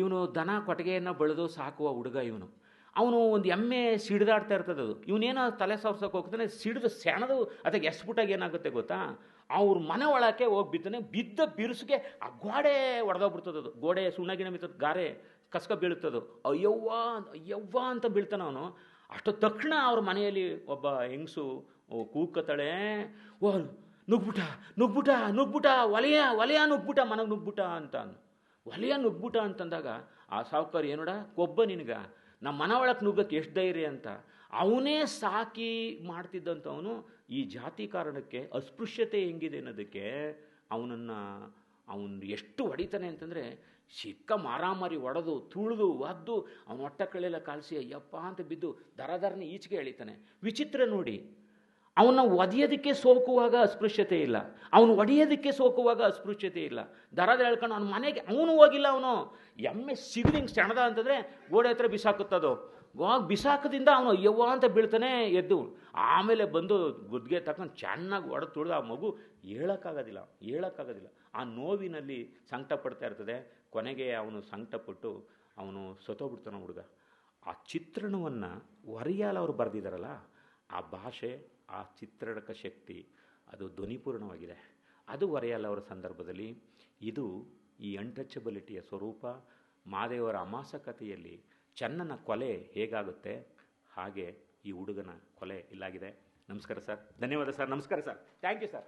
Speaker 1: ಇವನು ದನ ಕೊಟ್ಟಿಗೆಯನ್ನು ಬೆಳೆದು ಸಾಕುವ ಹುಡುಗ ಇವನು. ಅವನು ಒಂದು ಎಮ್ಮೆ ಸಿಡಿದಾಡ್ತಾ ಇರ್ತದೆ. ಅದು ಇವನೇನೋ ತಲೆ ಸಾರ್ಸೋಕೆ ಹೋಗ್ತಾನೆ, ಸಿಡಿದು ಸೆಣದು ಅದಕ್ಕೆ ಎಸ್ಬಿಟ್ಟಾಗ ಏನಾಗುತ್ತೆ ಗೊತ್ತಾ, ಅವ್ರ ಮನೆ ಒಳಕ್ಕೆ ಹೋಗಿ ಬಿದ್ದಾನೆ. ಬಿದ್ದ ಬಿರುಸಿಗೆ ಆ ಗೋಡೆ ಒಡೆದೋಗ್ಬಿಡ್ತದೆ. ಅದು ಗೋಡೆ ಸುಣ್ಣಗಿನ ಮಿತ್ತದ ಗಾರೆ ಕಸ್ಕ ಬೀಳ್ತದು. ಅಯ್ಯವ್ವ ಅಯ್ಯವ್ವ ಅಂತ ಬೀಳ್ತಾನೆ ಅವನು. ಅಷ್ಟು ತಕ್ಷಣ ಅವ್ರ ಮನೆಯಲ್ಲಿ ಒಬ್ಬ ಹೆಂಗಸು ಕೂಗ್ಕತ್ತಾಳೆ, ಓ ನುಗ್ಬಿಟ ನುಗ್ಬಿಟ ನುಗ್ಬಿಟ, ಒಲೆಯ ನುಗ್ಬಿಟ, ಮನೆಗೆ ನುಗ್ಬಿಟ ಅಂತ. ಒಲೆಯ ನುಗ್ಬಿಟ ಅಂತಂದಾಗ ಆ ಸಾವುಕಾರ ಏನೋಡ ಕೊಬ್ಬ ನಿನಗ, ನಮ್ಮ ಮನೆ ಒಳಗೆ ನುಗ್ಗಕ್ಕೆ ಎಷ್ಟು ಧೈರ್ಯ ಅಂತ. ಅವನೇ ಸಾಕಿ ಮಾಡ್ತಿದ್ದಂಥವನು ಈ ಜಾತಿ ಕಾರಣಕ್ಕೆ ಅಸ್ಪೃಶ್ಯತೆ ಹೆಂಗಿದೆ ಅನ್ನೋದಕ್ಕೆ ಅವನು ಎಷ್ಟು ಹೊಡಿತಾನೆ ಅಂತಂದರೆ, ಸಿಕ್ಕ ಮಾರಾಮಾರಿ ಹೊಡೆದು ತುಳಿದು ಒದ್ದು ಅವನ ಹೊಟ್ಟೆ ಕಳೆಲ್ಲ ಕಾಲಿಸಿ ಅಯ್ಯಪ್ಪ ಅಂತ ಬಿದ್ದು ದರದರನೆ ಈಚೆಗೆ ಎಳಿತಾನೆ. ವಿಚಿತ್ರ ನೋಡಿ, ಅವನ್ನ ಒದೆಯೋದಕ್ಕೆ ಸೋಕುವಾಗ ಅಸ್ಪೃಶ್ಯತೆ ಇಲ್ಲ, ಅವನು ಒಡೆಯೋದಕ್ಕೆ ಸೋಕುವಾಗ ಅಸ್ಪೃಶ್ಯತೆ ಇಲ್ಲ. ದರದ ಹೇಳ್ಕೊಂಡು ಅವನ ಮನೆಗೆ ಅವನು ಹೋಗಿಲ್ಲ. ಅವನು ಎಮ್ಮೆ ಸಿಗದು ಹಿಂಗೆ ಸೆಣದ ಅಂತಂದರೆ ಗೋಡೆ ಹತ್ರ ಬಿಸಾಕುತ್ತದು. ಬಿಸಾಕದಿಂದ ಅವನು ಅಯ್ಯವ್ವ ಅಂತ ಬೀಳ್ತಾನೆ ಎದ್ದು. ಆಮೇಲೆ ಬಂದು ಗುದ್ಗೆ ತಗೊಂಡು ಚೆನ್ನಾಗಿ ಹೊಡೆದು ತುಳಿದು ಆ ಮಗು ಹೇಳೋಕ್ಕಾಗೋದಿಲ್ಲ. ಆ ನೋವಿನಲ್ಲಿ ಸಂಕಟ ಪಡ್ತಾ ಇರ್ತದೆ. ಕೊನೆಗೆ ಅವನು ಸಂಕಟಪಟ್ಟು ಅವನು ಸತ್ತೋಗ್ಬಿಡ್ತಾನೆ ಹುಡುಗ. ಆ ಚಿತ್ರಣವನ್ನು ಒರಿಯಾಲ್ ಅವರು ಬರೆದಿದ್ದಾರಲ್ಲ, ಆ ಭಾಷೆ, ಆ ಚಿತ್ರಣಕ ಶಕ್ತಿ, ಅದು ಧ್ವನಿಪೂರ್ಣವಾಗಿದೆ. ಅದು ಒರಿಯಾಲ್ ಅವರ ಸಂದರ್ಭದಲ್ಲಿ. ಇದು ಈ ಅನ್ಟಚಬಿಲಿಟಿಯ ಸ್ವರೂಪ. ಮಾದೇವರ ಅಮಾಸಕತೆಯಲ್ಲಿ ಚೆನ್ನನ ಕೊಲೆ ಹೇಗಾಗುತ್ತೆ ಹಾಗೆ ಈ ಹುಡುಗನ ಕೊಲೆ ಇಲ್ಲಾಗಿದೆ. ನಮಸ್ಕಾರ ಸರ್, ಧನ್ಯವಾದ ಸರ್, ನಮಸ್ಕಾರ ಸರ್, ಥ್ಯಾಂಕ್ ಯು ಸರ್.